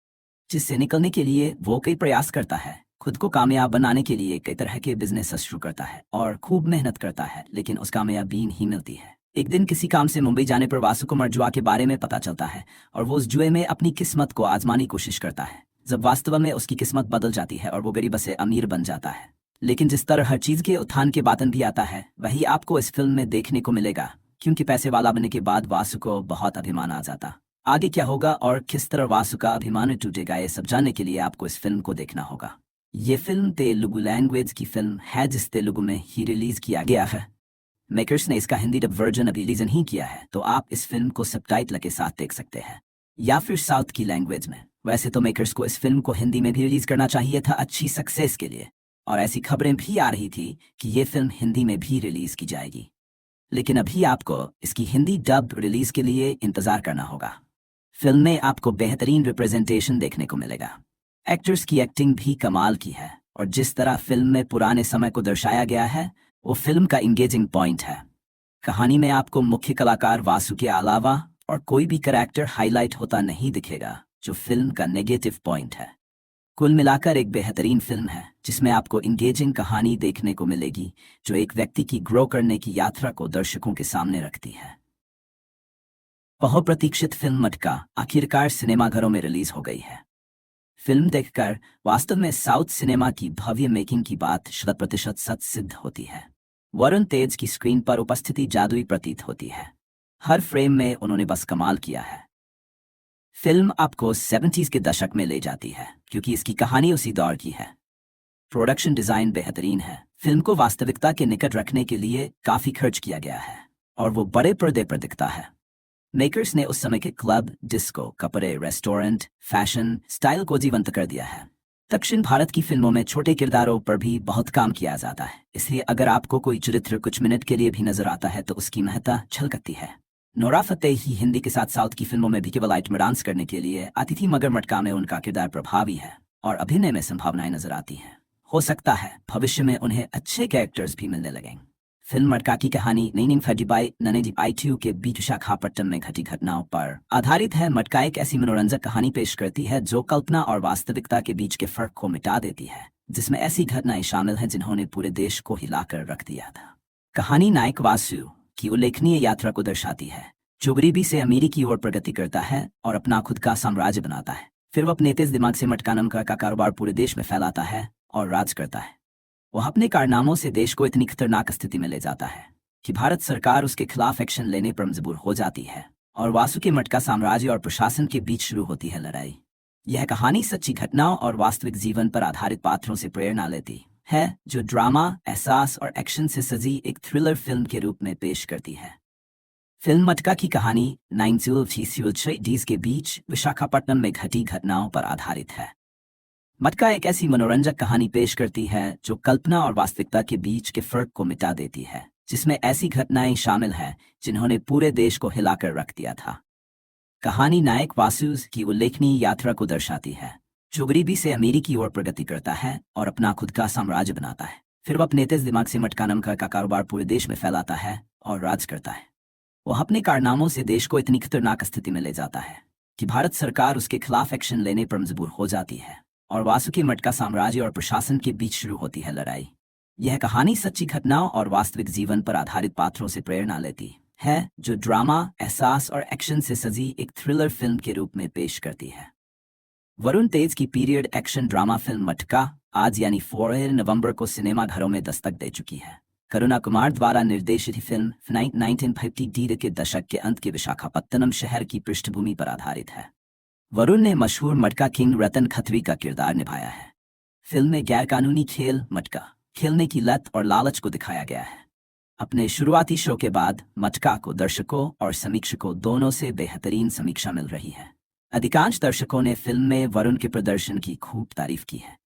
जिससे निकलने के लिए वो कई प्रयास करता है। खुद खुद को कामयाब बनाने के लिए कई तरह के बिजनेस शुरू करता है और खूब मेहनत करता है, लेकिन उस कामयाबी नहीं मिलती है। एक दिन किसी काम से मुंबई जाने पर वासु को जुआ के बारे में पता चलता है और वो उस जुए में अपनी किस्मत को आजमाने की कोशिश करता है। जब वास्तव में उसकी किस्मत बदल जाती है और वो गरीब से अमीर बन जाता है। लेकिन जिस तरह हर चीज के उत्थान के बातन भी आता है, वही आपको इस फिल्म में देखने को मिलेगा, क्योंकि पैसे वाला बनने के बाद वासु को बहुत अभिमान आ जाता। आगे क्या होगा और किस तरह वासु का अभिमान टूटेगा, ये सब जानने के लिए आपको इस फिल्म को देखना होगा। ये फिल्म तेलुगु लैंग्वेज की फिल्म है, जिस तेलुगु में ही रिलीज किया गया है। मेकर्स ने इसका हिंदी डब वर्जन अभी रिलीज नहीं किया है, तो आप इस फिल्म को सबटाइटल के साथ देख सकते हैं या फिर साउथ की लैंग्वेज में। वैसे तो मेकर्स को इस फिल्म को हिंदी में भी रिलीज करना चाहिए था अच्छी सक्सेस के लिए, और ऐसी खबरें भी आ रही थी कि ये फिल्म हिंदी में भी रिलीज की जाएगी। लेकिन अभी आपको इसकी हिंदी डब रिलीज के लिए इंतजार करना होगा। फिल्म में आपको बेहतरीन रिप्रेजेंटेशन देखने को मिलेगा। एक्टर्स की एक्टिंग भी कमाल की है, और जिस तरह फिल्म में पुराने समय को दर्शाया गया है वो फिल्म का इंगेजिंग पॉइंट है। कहानी में आपको मुख्य कलाकार वासु के अलावा और कोई भी कैरेक्टर हाईलाइट होता नहीं दिखेगा, जो फिल्म का नेगेटिव पॉइंट है। कुल मिलाकर एक बेहतरीन फिल्म है, जिसमें आपको इंगेजिंग कहानी देखने को मिलेगी, जो एक व्यक्ति की ग्रो करने की यात्रा को दर्शकों के सामने रखती है। बहुप्रतीक्षित फिल्म मटका आखिरकार सिनेमाघरों में रिलीज हो गई है। फिल्म देखकर वास्तव में साउथ सिनेमा की भव्य मेकिंग की बात 100% सच सिद्ध होती है। वरुण तेज की स्क्रीन पर उपस्थिति जादुई प्रतीत होती है। हर फ्रेम में उन्होंने बस कमाल किया है। फिल्म आपको 70s के दशक में ले जाती है, क्योंकि इसकी कहानी उसी दौर की है। प्रोडक्शन डिजाइन बेहतरीन है। फिल्म को वास्तविकता के निकट रखने के लिए काफी खर्च किया गया है, और वो बड़े पर्दे पर दिखता है। मेकर्स ने उस समय के क्लब, डिस्को, कपड़े, रेस्टोरेंट, फैशन, स्टाइल को जीवंत कर दिया है। दक्षिण भारत की फिल्मों में छोटे किरदारों पर भी बहुत काम किया जाता है, इसलिए अगर आपको कोई चरित्र कुछ मिनट के लिए भी नजर आता है तो उसकी महत्ता झलकती है। नोरा फतेही हिंदी के साथ साउथ की फिल्मों में भी केवल आइटम डांस करने के लिए आती थी, मगर मटका में उनका किरदार प्रभावी है और अभिनय में संभावनाएं नजर आती हैं। हो सकता है भविष्य में उन्हें अच्छे कैरेक्टर्स भी मिलने लगेंगे। फिल्म मटका की कहानी नैनिम फजीबाई ननेजी आईटीयू के बीच विशाखापट्टनम में घटी घटनाओं पर आधारित है। मटका एक ऐसी मनोरंजक कहानी पेश करती है जो कल्पना और वास्तविकता के बीच के फर्क को मिटा देती है, जिसमें ऐसी घटनाएं शामिल हैं जिन्होंने पूरे देश को हिलाकर रख दिया था। कहानी नायक वासु की उल्लेखनीय यात्रा को दर्शाती है, जो गरीबी से अमीरी की ओर प्रगति करता है और अपना खुद का साम्राज्य बनाता है। फिर वह अपने तेज दिमाग से मटका नाम का कारोबार पूरे देश में फैलाता है और राज करता है। वह अपने कारनामों से देश को इतनी खतरनाक स्थिति में ले जाता है कि भारत सरकार उसके खिलाफ एक्शन लेने पर मजबूर हो जाती है, और वासु के मटका साम्राज्य और प्रशासन के बीच शुरू होती है लड़ाई। यह कहानी सच्ची घटनाओं और वास्तविक जीवन पर आधारित पात्रों से प्रेरणा लेती है, जो ड्रामा, एहसास और एक्शन से सजी एक थ्रिलर फिल्म के रूप में पेश करती है। फिल्म मटका की कहानी 1930s के बीच विशाखापट्टनम में घटी घटनाओं पर आधारित है। मटका एक ऐसी मनोरंजक कहानी पेश करती है जो कल्पना और वास्तविकता के बीच के फर्क को मिटा देती है, जिसमें ऐसी घटनाएं शामिल हैं जिन्होंने पूरे देश को हिलाकर रख दिया था। कहानी नायक वासु की उल्लेखनीय यात्रा को दर्शाती है, जो गरीबी से अमीरी की ओर प्रगति करता है और अपना खुद का साम्राज्य बनाता है। फिर वह अपने तेज दिमाग से मटका नाम का कारोबार पूरे देश में फैलाता है और राज करता है। वह अपने कारनामों से देश को इतनी खतरनाक स्थिति में ले जाता है कि भारत सरकार उसके खिलाफ एक्शन लेने पर मजबूर हो जाती है, और वासु के मटका साम्राज्य और प्रशासन के बीच शुरू होती है लड़ाई। यह कहानी सच्ची घटनाओं और वास्तविक जीवन पर आधारित पात्रों से प्रेरणा लेती है, जो ड्रामा, एहसास और एक्शन से सजी एक थ्रिलर फिल्म के रूप में पेश करती है। वरुण तेज की पीरियड एक्शन ड्रामा फिल्म मटका आज यानी 4 नवंबर को सिनेमाघरों में दस्तक दे चुकी है। करुणा कुमार द्वारा निर्देशित फिल्म 1950 के दशक के अंत के विशाखापत्तनम शहर की पृष्ठभूमि पर आधारित है। वरुण ने मशहूर मटका किंग रतन खत्री का किरदार निभाया है। फिल्म में गैरकानूनी खेल मटका खेलने की लत और लालच को दिखाया गया है। अपने शुरुआती शो के बाद मटका को दर्शकों और समीक्षकों दोनों से बेहतरीन समीक्षा मिल रही है। अधिकांश दर्शकों ने फिल्म में वरुण के प्रदर्शन की खूब तारीफ की है।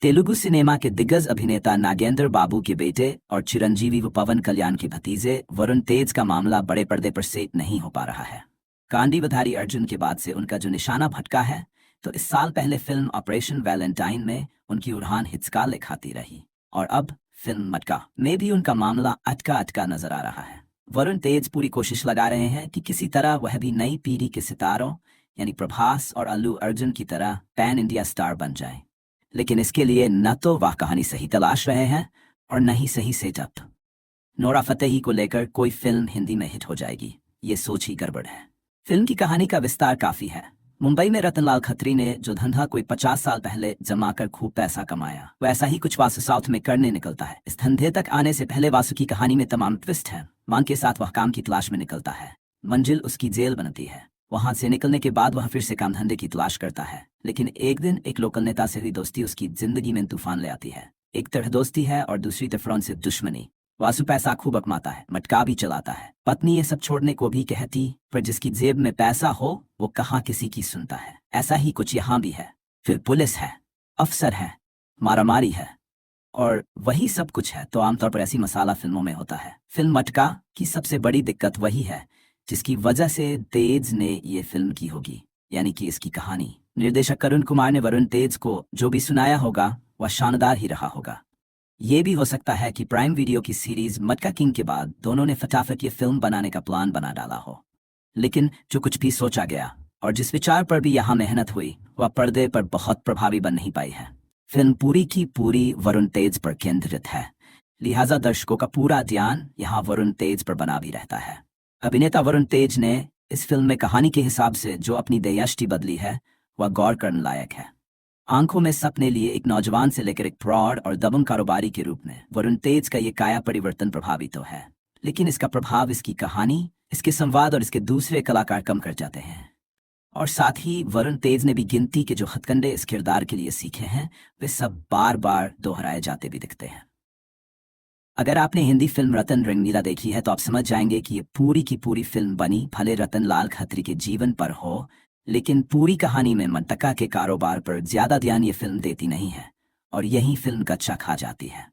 तेलुगु सिनेमा के दिग्गज अभिनेता नागेंद्र बाबू के बेटे और चिरंजीवी व पवन कल्याण के भतीजे वरुण तेज का मामला बड़े पर्दे पर सेट नहीं हो पा रहा है। कांडीवधारी अर्जुन के बाद से उनका जो निशाना भटका है, तो इस साल पहले फिल्म ऑपरेशन वैलेंटाइन में उनकी उड़ान हिचकाले खाती रही, और अब फिल्म मटका में भी उनका मामला अटका अटका नजर आ रहा है। वरुण तेज पूरी कोशिश लगा रहे हैं कि किसी तरह वह भी नई पीढ़ी के सितारों यानी प्रभास और अल्लू अर्जुन की तरह पैन इंडिया स्टार बन जाए, लेकिन इसके लिए न तो वह कहानी सही तलाश रहे हैं और न ही सही सेटअप। नोरा फतेही को लेकर कोई फिल्म हिंदी में हिट हो जाएगी, ये सोच ही गड़बड़ है। फिल्म की कहानी का विस्तार काफी है। मुंबई में रतनलाल खत्री ने जो धंधा कोई 50 साल पहले जमाकर खूब पैसा कमाया, वैसा ही कुछ वासु साउथ में करने निकलता है। इस धंधे तक आने से पहले वासु की कहानी में तमाम ट्विस्ट है। मांग के साथ वह काम की तलाश में निकलता है। मंजिल उसकी जेल बनती है। वहां से निकलने के बाद वह फिर से काम धंधे की तलाश करता है, लेकिन एक दिन एक लोकल नेता से हुई दोस्ती उसकी जिंदगी में तूफान ले आती है। एक तरह दोस्ती है और दूसरी तरफ से दुश्मनी। वासु पैसा खूब कमाता है, मटका भी चलाता है। पत्नी ये सब छोड़ने को भी कहती, पर जिसकी जेब में पैसा हो वो कहाँ किसी की सुनता है। ऐसा ही कुछ यहाँ भी है। फिर पुलिस है, अफसर है, मारामारी है और वही सब कुछ है तो आमतौर पर ऐसी मसाला फिल्मों में होता है। फिल्म मटका की सबसे बड़ी दिक्कत वही है जिसकी वजह से तेज ने ये फिल्म की होगी, यानी कि इसकी कहानी। निर्देशक करुण कुमार ने वरुण तेज को जो भी सुनाया होगा वह शानदार ही रहा होगा। ये भी हो सकता है कि प्राइम वीडियो की सीरीज मटका किंग के बाद दोनों ने फटाफट ये फिल्म बनाने का प्लान बना डाला हो, लेकिन जो कुछ भी सोचा गया और जिस विचार पर भी यहाँ मेहनत हुई वह पर्दे पर बहुत प्रभावी बन नहीं पाई है। फिल्म पूरी की पूरी वरुण तेज पर केंद्रित है, लिहाजा दर्शकों का पूरा ध्यान यहाँ वरुण तेज पर बना भी रहता है। अभिनेता वरुण तेज ने इस फिल्म में कहानी के हिसाब से जो अपनी दयाष्टि बदली है वह गौर करने लायक है। आंखों में सपने लिए एक नौजवान से लेकर एक फ्रॉड और दबंग कारोबारी के रूप में वरुण तेज का ये काया परिवर्तन प्रभावी तो है, लेकिन इसका प्रभाव इसकी कहानी, इसके संवाद और इसके दूसरे कलाकार कम कर जाते हैं। और साथ ही वरुण तेज ने भी गिनती के जो हथकंडे इस किरदार के लिए सीखे हैं वे सब बार बार दोहराए जाते भी दिखते हैं। अगर आपने हिंदी फिल्म रतन रंगीला देखी है तो आप समझ जाएंगे कि ये पूरी की पूरी फिल्म बनी भले रतनलाल खत्री के जीवन पर हो, लेकिन पूरी कहानी में मटका के कारोबार पर ज्यादा ध्यान ये फिल्म देती नहीं है और यही फिल्म कच्चा खा जाती है।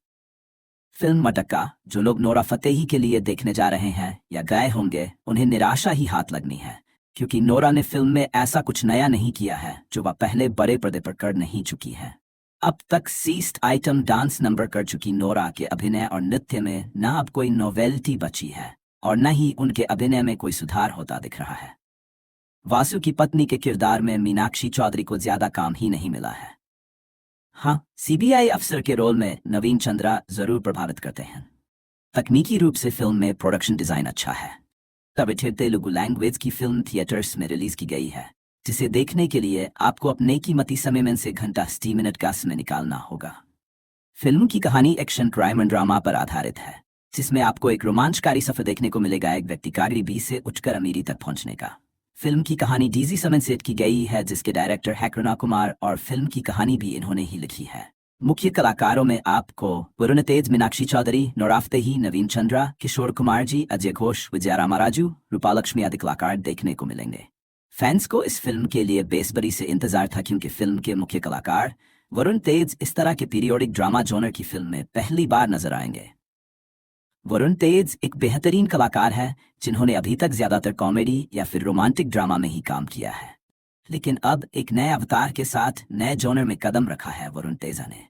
फिल्म मटका जो लोग नोरा फतेही के लिए देखने जा रहे हैं या गए होंगे, उन्हें निराशा ही हाथ लगनी है, क्योंकि नोरा ने फिल्म में ऐसा कुछ नया नहीं किया है जो वह पहले बड़े पर्दे पर कर नहीं चुकी है। अब तक 60 आइटम डांस नंबर कर चुकी नोरा के अभिनय और नृत्य में न अब कोई नोवेल्टी बची है और न ही उनके अभिनय में कोई सुधार होता दिख रहा है। वासु की पत्नी के किरदार में मीनाक्षी चौधरी को ज्यादा काम ही नहीं मिला है। हाँ, सीबीआई अफसर के रोल में नवीन चंद्रा जरूर प्रभावित करते हैं। तकनीकी रूप से फिल्म में प्रोडक्शन डिजाइन अच्छा है। तब तेलुगु लैंग्वेज की फिल्म थिएटर्स में रिलीज की गई है, जिसे देखने के लिए आपको अपने कीमती समय में से घंटा 60 मिनट का समय निकालना होगा। फिल्म की कहानी एक्शन क्राइम एंड ड्रामा पर आधारित है, जिसमें आपको एक रोमांचकारी सफर देखने को मिलेगा एक व्यक्ति गरीबी से उठकर अमीरी तक पहुंचने का। फिल्म की कहानी डीजी समन सेट की गई है, जिसके डायरेक्टर है करुणा कुमार और फिल्म की कहानी भी इन्होंने ही लिखी है। मुख्य कलाकारों में आपको वरुण तेज, मीनाक्षी चौधरी, नोरा फतेही, नवीन चंद्रा, किशोर कुमार जी, अजय घोष, विजया रामाराजू, रूपालक्ष्मी आदि कलाकार देखने को मिलेंगे। फैंस को इस फिल्म के लिए बेसब्री से इंतजार था, क्योंकि फिल्म के मुख्य कलाकार वरुण तेज इस तरह के पीरियोडिक ड्रामा जॉनर की फिल्म में पहली बार नजर आएंगे। वरुण तेज एक बेहतरीन कलाकार है जिन्होंने अभी तक ज्यादातर कॉमेडी या फिर रोमांटिक ड्रामा में ही काम किया है, लेकिन अब एक नए अवतार के साथ नए जॉनर में कदम रखा है वरुण तेजा ने।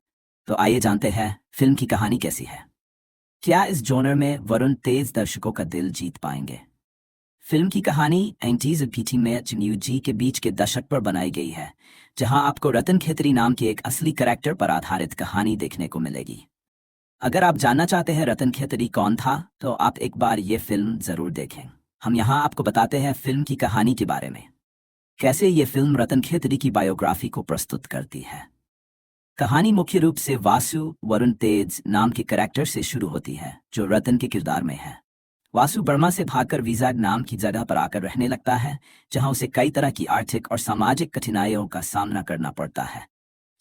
तो आइए जानते हैं फिल्म की कहानी कैसी है। क्या इस जॉनर में वरुण तेज दर्शकों का दिल जीत पाएंगे? फिल्म की कहानी 90s और पीटी में जी के बीच के दशक पर बनाई गई है, जहां आपको रतन खेतरी नाम के एक असली कैरेक्टर पर आधारित कहानी देखने को मिलेगी। अगर आप जानना चाहते हैं रतन खेतरी कौन था, तो आप एक बार ये फिल्म जरूर देखें। हम यहाँ आपको बताते हैं फिल्म की कहानी के बारे में, कैसे ये फिल्म रतन खेतरी की बायोग्राफी को प्रस्तुत करती है। कहानी मुख्य रूप से वासु वरुण तेज नाम के कैरेक्टर से शुरू होती है, जो रतन के किरदार में है। वासु बर्मा से भागकर विजाग नाम की जगह पर आकर रहने लगता है, जहां उसे कई तरह की आर्थिक और सामाजिक कठिनाइयों का सामना करना पड़ता है,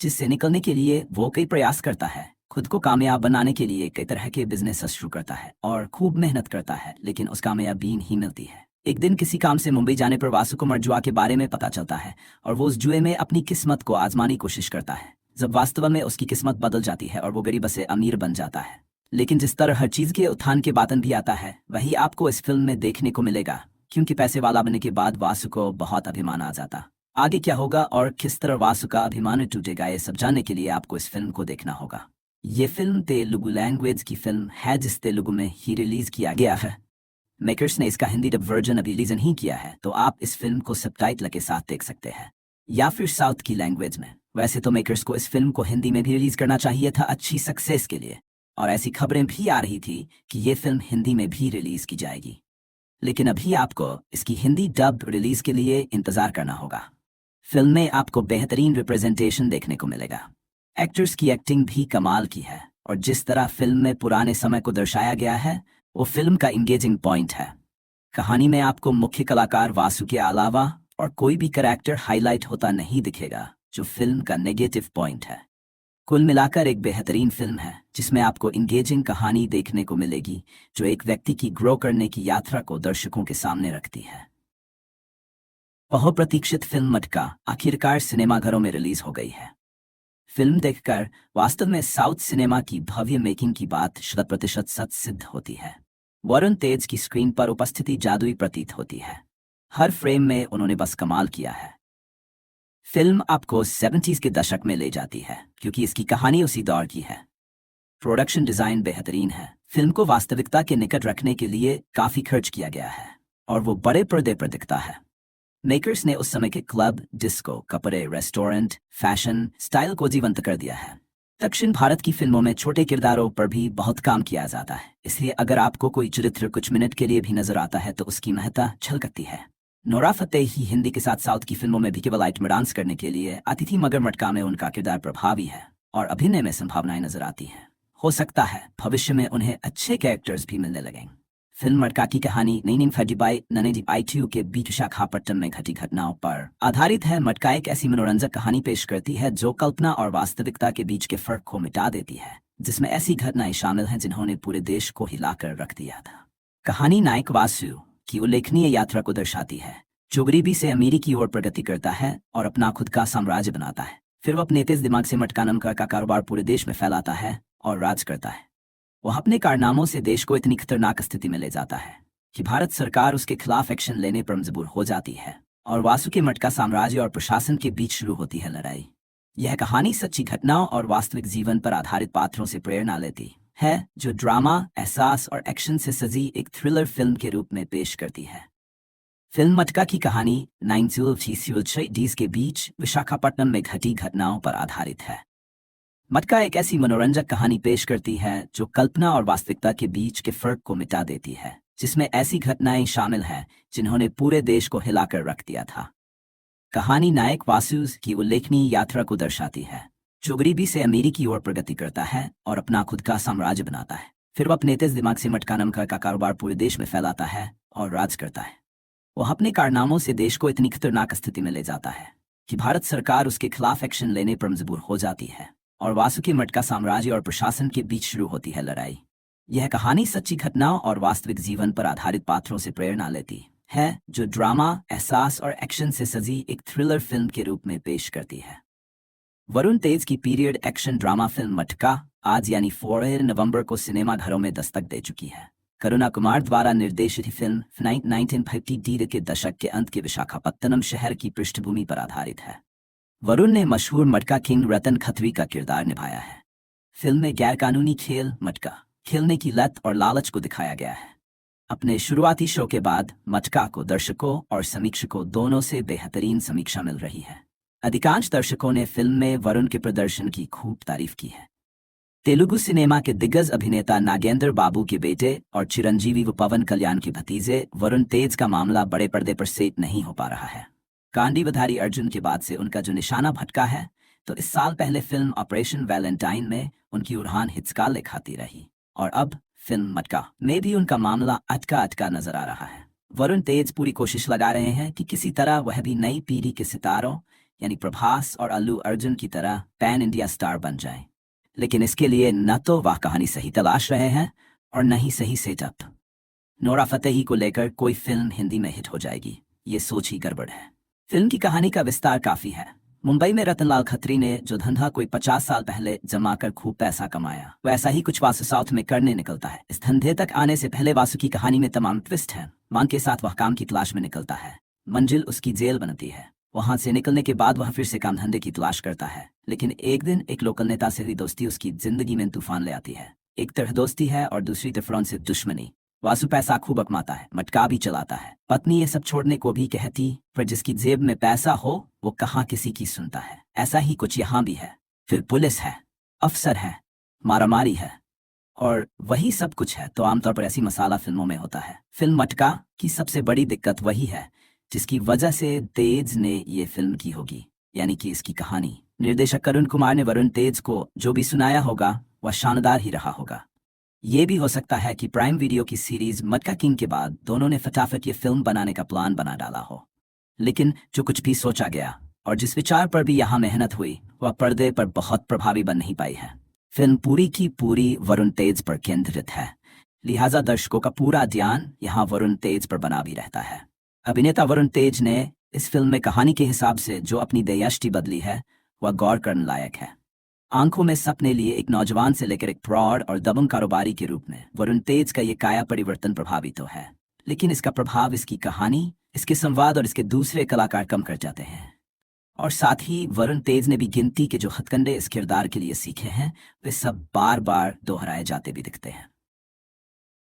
जिससे निकलने के लिए वो कई प्रयास करता है। खुद को कामयाब बनाने के लिए कई तरह के बिजनेस शुरू करता है और खूब मेहनत करता है, लेकिन उस कामयाबी नहीं मिलती है। एक दिन किसी काम से मुंबई जाने पर वासु को जुआ के बारे में पता चलता है और वो उस जुए में अपनी किस्मत को आजमाने की कोशिश करता है, जब वास्तव में उसकी किस्मत बदल जाती है और वो गरीब से अमीर बन जाता है। लेकिन जिस तरह हर चीज के उत्थान के बातन भी आता है, वही आपको इस फिल्म में देखने को मिलेगा, क्योंकि पैसे वाला बनने के बाद वासु को बहुत अभिमान आ जाता। आगे क्या होगा और किस तरह वासु का अभिमान टूटेगा, ये सब जानने के लिए आपको इस फिल्म को देखना होगा। ये फिल्म तेलुगु लैंग्वेज की फिल्म है, जिस तेलुगु में ही रिलीज किया गया है। मेकर्स ने इसका हिंदी डब वर्जन अभी रिलीज नहीं किया है, तो आप इस फिल्म को सबटाइटल के साथ देख सकते हैं या फिर साउथ की लैंग्वेज में। वैसे तो मेकर्स को इस फिल्म को हिंदी में भी रिलीज करना चाहिए था अच्छी सक्सेस के लिए, और ऐसी खबरें भी आ रही थी कि ये फिल्म हिंदी में भी रिलीज की जाएगी। लेकिन अभी आपको इसकी हिंदी डब रिलीज के लिए इंतजार करना होगा। फिल्म में आपको बेहतरीन रिप्रेजेंटेशन देखने को मिलेगा। एक्टर्स की एक्टिंग भी कमाल की है, और जिस तरह फिल्म में पुराने समय को दर्शाया गया है वो फिल्म का इंगेजिंग पॉइंट है। कहानी में आपको मुख्य कलाकार वासु के अलावा और कोई भी कैरेक्टर हाईलाइट होता नहीं दिखेगा, जो फिल्म का नेगेटिव पॉइंट है। कुल मिलाकर एक बेहतरीन फिल्म है जिसमें आपको इंगेजिंग कहानी देखने को मिलेगी, जो एक व्यक्ति की ग्रो करने की यात्रा को दर्शकों के सामने रखती है। बहुप्रतीक्षित फिल्म मटका आखिरकार सिनेमाघरों में रिलीज हो गई है। फिल्म देखकर वास्तव में साउथ सिनेमा की भव्य मेकिंग की बात 100% सच सिद्ध होती है। वरुण तेज की स्क्रीन पर उपस्थिति जादुई प्रतीत होती है। हर फ्रेम में उन्होंने बस कमाल किया है। फिल्म आपको 70s के दशक में ले जाती है क्योंकि इसकी कहानी उसी दौर की है। प्रोडक्शन डिजाइन बेहतरीन है। फिल्म को वास्तविकता के निकट रखने के लिए काफी खर्च किया गया है और वो बड़े पर्दे पर दिखता है। मेकर्स ने उस समय के क्लब, डिस्को, कपड़े, रेस्टोरेंट, फैशन, स्टाइल को जीवंत कर दिया है। दक्षिण भारत की फिल्मों में छोटे किरदारों पर भी बहुत काम किया जाता है, इसलिए अगर आपको कोई चरित्र कुछ मिनट के लिए भी नजर आता है तो उसकी महत्ता झलकती है। नोरा फतेही हिंदी के साथ साउथ की फिल्मों में भी केवल आइटम डांस करने के लिए आती थी, मगर मटका में उनका किरदार प्रभावी है और अभिनय में संभावनाएं नजर आती हैं। हो सकता है भविष्य में उन्हें अच्छे कैरेक्टर्स भी मिलने लगें। फिल्म मटका की कहानी नैनीन फजीबाई ननेजी आईटीयू के बीच विशाखापट्टनम में घटी घटनाओं पर आधारित है। मटका एक ऐसी मनोरंजक कहानी पेश करती है जो कल्पना और वास्तविकता के बीच के फर्क को मिटा देती है, जिसमें ऐसी घटनाएं शामिल हैं जिन्होंने पूरे देश को हिलाकर रख दिया था। कहानी नायक वासु की उल्लेखनीय यात्रा को दर्शाती है, जो गरीबी से अमीरी की ओर प्रगति करता है और अपना खुद का साम्राज्य बनाता है। फिर वो अपने तेज दिमाग से मटका नाम का कारोबार पूरे देश में फैलाता है और राज करता है। वह अपने कारनामों से देश को इतनी खतरनाक स्थिति में ले जाता है कि भारत सरकार उसके खिलाफ एक्शन लेने पर मजबूर हो जाती है और वासु के मटका साम्राज्य और प्रशासन के बीच शुरू होती है लड़ाई। यह कहानी सच्ची घटनाओं और वास्तविक जीवन पर आधारित पात्रों से प्रेरणा लेती है, जो ड्रामा, एहसास और एक्शन से सजी एक थ्रिलर फिल्म के रूप में पेश करती है। फिल्म मटका की कहानी 1960s के बीच विशाखापट्टनम में घटी घटनाओं पर आधारित है। मटका एक ऐसी मनोरंजक कहानी पेश करती है जो कल्पना और वास्तविकता के बीच के फर्क को मिटा देती है, जिसमें ऐसी घटनाएं शामिल हैं जिन्होंने पूरे देश को हिलाकर रख दिया था। कहानी नायक वासु की उल्लेखनीय यात्रा को दर्शाती है, जो गरीबी से अमीरी की ओर प्रगति करता है और अपना खुद का साम्राज्य बनाता है। फिर वह अपने तेज दिमाग से मटका नाम का कारोबार पूरे देश में फैलाता है और राज करता है। वह अपने कारनामों से देश को इतनी खतरनाक स्थिति में ले जाता है कि भारत सरकार उसके खिलाफ एक्शन लेने पर मजबूर हो जाती है और वासु के मटका साम्राज्य और प्रशासन के बीच शुरू होती है लड़ाई। यह कहानी सच्ची घटनाओं और वास्तविक जीवन पर आधारित पात्रों से प्रेरणा लेती है, जो ड्रामा, एहसास और एक्शन से सजी एक थ्रिलर फिल्म के रूप में पेश करती है। वरुण तेज की पीरियड एक्शन ड्रामा फिल्म मटका आज यानी 4 नवंबर को सिनेमाघरों में दस्तक दे चुकी है। करुणा कुमार द्वारा निर्देशित फिल्म 1950 के दशक के अंत के विशाखापत्तनम शहर की पृष्ठभूमि पर आधारित है। वरुण ने मशहूर मटका किंग रतन खत्री का किरदार निभाया है। फिल्म में गैरकानूनी खेल मटका खेलने की लत और लालच को दिखाया गया है। अपने शुरुआती शो के बाद मटका को दर्शकों और समीक्षकों दोनों से बेहतरीन समीक्षा मिल रही है। अधिकांश दर्शकों ने फिल्म में वरुण के प्रदर्शन की खूब तारीफ की है। तेलुगु सिनेमा के दिग्गज अभिनेता नागेंद्र बाबू के बेटे और चिरंजीवी व पवन कल्याण के भतीजे वरुण तेज का मामला बड़े पर्दे पर सेट नहीं हो पा रहा है। कांडीवधारी अर्जुन के बाद से उनका जो निशाना भटका है, तो इस साल पहले फिल्म ऑपरेशन वैलेंटाइन में उनकी उड़ान हिचकाले खाती रही और अब फिल्म मटका में भी उनका मामला अटका नजर आ रहा है। वरुण तेज पूरी कोशिश लगा रहे हैं कि किसी तरह वह भी नई पीढ़ी के सितारों यानी प्रभास और अल्लू अर्जुन की तरह पैन इंडिया स्टार बन जाएं, लेकिन इसके लिए न तो वह कहानी सही तलाश रहे हैं और न ही सही सेटअप। नोरा फतेही को लेकर कोई फिल्म हिंदी में हिट हो जाएगी, ये सोच ही गड़बड़ है। फिल्म की कहानी का विस्तार काफी है। मुंबई में रतनलाल खत्री ने जो धंधा कोई 50 साल पहले जमा कर खूब पैसा कमाया, वैसा ही कुछ वासु साउथ में करने निकलता है। इस धंधे तक आने से पहले वासु की कहानी में तमाम ट्विस्ट है। मांग के साथ वह काम की तलाश में निकलता है। मंजिल उसकी जेल बनती है। वहां से निकलने के बाद वह फिर से काम धंधे की तलाश करता है, लेकिन एक दिन एक लोकल नेता से हुई दोस्ती उसकी जिंदगी में तूफान ले आती है। एक तरफ दोस्ती है और दूसरी तरफ से दुश्मनी। वासु पैसा खूब कमाता है, मटका भी चलाता है, पत्नी ये सब छोड़ने को भी कहती, पर जिसकी जेब में पैसा हो वो कहाँ किसी की सुनता है। ऐसा ही कुछ यहाँ भी है। फिर पुलिस है, अफसर है, मारामारी है और वही सब कुछ है। तो आमतौर पर ऐसी मसाला फिल्मों में होता है। फिल्म मटका की सबसे बड़ी दिक्कत वही है जिसकी वजह से तेज ने ये फिल्म की होगी, यानी कि इसकी कहानी। निर्देशक करुण कुमार ने वरुण तेज को जो भी सुनाया होगा वह शानदार ही रहा होगा। ये भी हो सकता है कि प्राइम वीडियो की सीरीज मटका किंग के बाद दोनों ने फटाफट ये फिल्म बनाने का प्लान बना डाला हो, लेकिन जो कुछ भी सोचा गया और जिस विचार पर भी यहाँ मेहनत हुई वह पर्दे पर बहुत प्रभावी बन नहीं पाई है। फिल्म पूरी की पूरी वरुण तेज पर केंद्रित है, लिहाजा दर्शकों का पूरा ध्यान यहाँ वरुण तेज पर बना भी रहता है। अभिनेता वरुण तेज ने इस फिल्म में कहानी के हिसाब से जो अपनी दयाष्टि बदली है वह गौर करने लायक है। आंखों में सपने लिए एक नौजवान से लेकर एक फ्रॉड और दबंग कारोबारी के रूप में वरुण तेज का ये काया परिवर्तन प्रभावी तो है, लेकिन इसका प्रभाव इसकी कहानी, इसके संवाद और इसके दूसरे कलाकार कम कर जाते हैं। और साथ ही वरुण तेज ने भी गिनती के जो हथकंडे इस किरदार के लिए सीखे हैं वे सब बार बार दोहराए जाते भी दिखते हैं।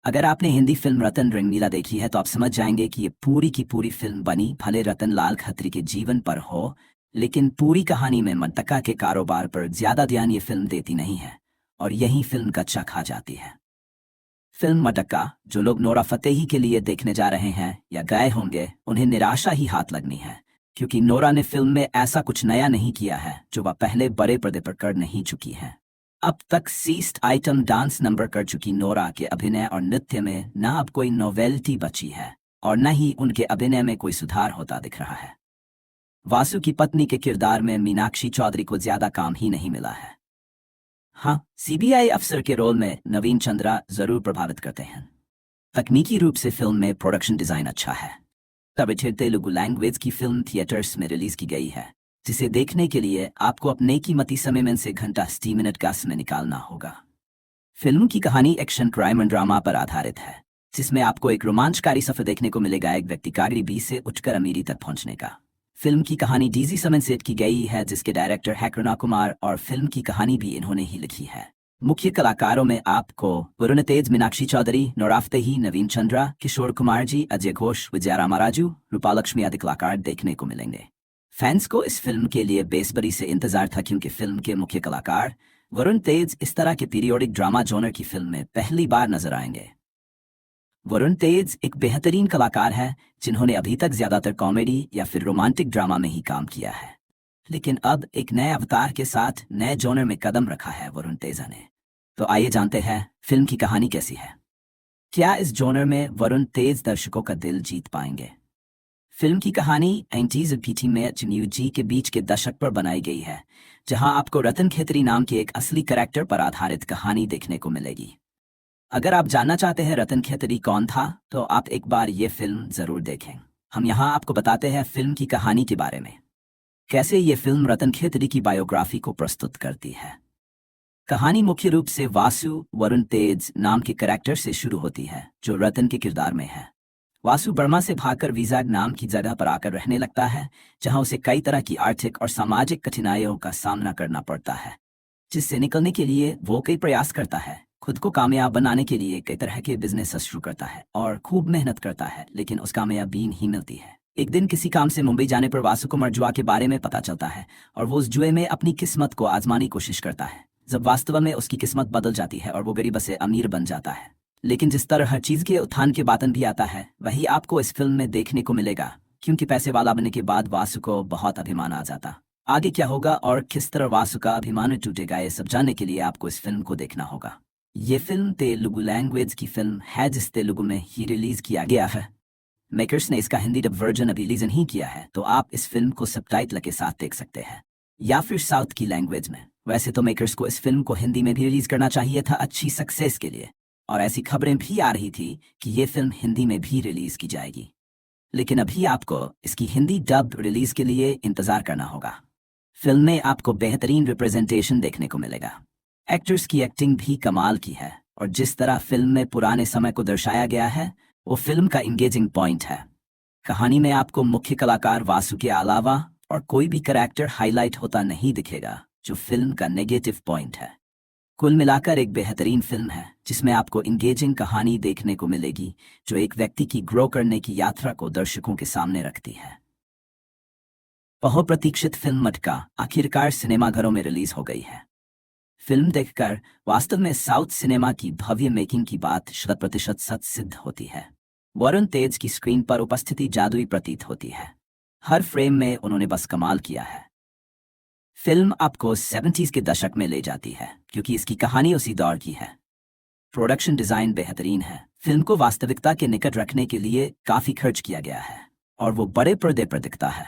अगर आपने हिंदी फिल्म रतन रंगीला देखी है तो आप समझ जाएंगे कि ये पूरी की पूरी फिल्म बनी भले रतन लाल खत्री के जीवन पर हो, लेकिन पूरी कहानी में मटका के कारोबार पर ज्यादा ध्यान ये फिल्म देती नहीं है और यही फिल्म कच्चा खा जाती है। फिल्म मटका जो लोग नोरा फतेही के लिए देखने जा रहे हैं या गए होंगे उन्हें निराशा ही हाथ लगनी है, क्योंकि नोरा ने फिल्म में ऐसा कुछ नया नहीं किया है जो वह पहले बड़े पर्दे पर कर नहीं चुकी है। अब तक 60 आइटम डांस नंबर कर चुकी नोरा के अभिनय और नृत्य में न अब कोई नोवेल्टी बची है और न ही उनके अभिनय में कोई सुधार होता दिख रहा है। वासु की पत्नी के किरदार में मीनाक्षी चौधरी को ज्यादा काम ही नहीं मिला है। हाँ, सीबीआई अफसर के रोल में नवीन चंद्रा जरूर प्रभावित करते हैं। तकनीकी रूप से फिल्म में प्रोडक्शन डिजाइन अच्छा है। तब तेलुगु लैंग्वेज की फिल्म थिएटर्स में रिलीज की गई है, जिसे देखने के लिए आपको अपने कीमती समय में से घंटा 60 मिनट का समय निकालना होगा। फिल्म की कहानी एक्शन क्राइम एंड ड्रामा पर आधारित है, जिसमें आपको एक रोमांचकारी सफर देखने को मिलेगा एक व्यक्ति का गरीबी से उठकर अमीरी तक पहुंचने का। फिल्म की कहानी डीजी समन सेट की गई है, जिसके डायरेक्टर है करुणा कुमार और फिल्म की कहानी भी इन्होंने ही लिखी है। मुख्य कलाकारों में आपको वरुण तेज, मीनाक्षी चौधरी, नोरा फतेही, नवीन चंद्रा, किशोर कुमार जी, अजय घोष, विजया रामाराजू, रूपालक्ष्मी आदि कलाकार देखने को मिलेंगे। फैंस को इस फिल्म के लिए बेसब्री से इंतजार था, क्योंकि फिल्म के मुख्य कलाकार वरुण तेज इस तरह के पीरियोडिक ड्रामा जॉनर की फिल्म में पहली बार नजर आएंगे। वरुण तेज एक बेहतरीन कलाकार है जिन्होंने अभी तक ज्यादातर कॉमेडी या फिर रोमांटिक ड्रामा में ही काम किया है, लेकिन अब एक नए अवतार के साथ नए जॉनर में कदम रखा है वरुण तेजा ने। तो आइए जानते हैं फिल्म की कहानी कैसी है। क्या इस जॉनर में वरुण तेज दर्शकों का दिल जीत पाएंगे? फिल्म की कहानी 90s और पीटी में जी के बीच के दशक पर बनाई गई है, जहां आपको रतन खेतरी नाम के एक असली कैरेक्टर पर आधारित कहानी देखने को मिलेगी। अगर आप जानना चाहते हैं रतन खेतरी कौन था, तो आप एक बार ये फिल्म जरूर देखें। हम यहाँ आपको बताते हैं फिल्म की कहानी के बारे में, कैसे ये फिल्म रतन खेतरी की बायोग्राफी को प्रस्तुत करती है। कहानी मुख्य रूप से वासु वरुण तेज नाम के कैरेक्टर से शुरू होती है, जो रतन के किरदार में है। वासु बर्मा से भागकर विजाग नाम की जगह पर आकर रहने लगता है, जहां उसे कई तरह की आर्थिक और सामाजिक कठिनाइयों का सामना करना पड़ता है, जिससे निकलने के लिए वो कई प्रयास करता है। खुद को कामयाब बनाने के लिए कई तरह के बिजनेस शुरू करता है और खूब मेहनत करता है, लेकिन उस कामयाबी नहीं मिलती है। एक दिन किसी काम से मुंबई जाने पर वासु को जुआ के बारे में पता चलता है और वो उस जुए में अपनी किस्मत को आजमाने की कोशिश करता है। जब वास्तव में उसकी किस्मत बदल जाती है और वो गरीब से अमीर बन जाता है। लेकिन जिस तरह हर चीज के उत्थान के बातन भी आता है, वही आपको इस फिल्म में देखने को मिलेगा, क्योंकि पैसे वाला बनने के बाद वासु को बहुत अभिमान आ जाता। आगे क्या होगा और किस तरह वासु का अभिमान टूटेगा, ये सब जानने के लिए आपको इस फिल्म को देखना होगा। ये फिल्म तेलुगु लैंग्वेज की फिल्म है, जिस तेलुगु में ही रिलीज किया गया है। मेकर्स ने इसका हिंदी डब वर्जन अभी रिलीज नहीं किया है, तो आप इस फिल्म को सबटाइटल के साथ देख सकते हैं या फिर साउथ की लैंग्वेज में। वैसे तो मेकर्स को इस फिल्म को हिंदी में भी रिलीज करना चाहिए था अच्छी सक्सेस के लिए, और ऐसी खबरें भी आ रही थी कि ये फिल्म हिंदी में भी रिलीज की जाएगी, लेकिन अभी आपको इसकी हिंदी डब रिलीज के लिए इंतजार करना होगा। फिल्म में आपको बेहतरीन रिप्रेजेंटेशन देखने को मिलेगा। एक्टर्स की एक्टिंग भी कमाल की है, और जिस तरह फिल्म में पुराने समय को दर्शाया गया है वो फिल्म का इंगेजिंग पॉइंट है। कहानी में आपको मुख्य कलाकार वासु के अलावा और कोई भी कैरेक्टर हाईलाइट होता नहीं दिखेगा, जो फिल्म का नेगेटिव पॉइंट है। कुल मिलाकर एक बेहतरीन फिल्म है जिसमें आपको इंगेजिंग कहानी देखने को मिलेगी जो एक व्यक्ति की ग्रो करने की यात्रा को दर्शकों के सामने रखती है। बहुप्रतीक्षित फिल्म मटका आखिरकार सिनेमाघरों में रिलीज हो गई है। फिल्म देखकर वास्तव में साउथ सिनेमा की भव्य मेकिंग की बात 100% सच सिद्ध होती है। वरुण तेज की स्क्रीन पर उपस्थिति जादुई प्रतीत होती है। हर फ्रेम में उन्होंने बस कमाल किया है। फिल्म आपको 70s के दशक में ले जाती है क्योंकि इसकी कहानी उसी दौर की है। प्रोडक्शन डिजाइन बेहतरीन है। फिल्म को वास्तविकता के निकट रखने के लिए काफी खर्च किया गया है और वो बड़े पर्दे पर दिखता है।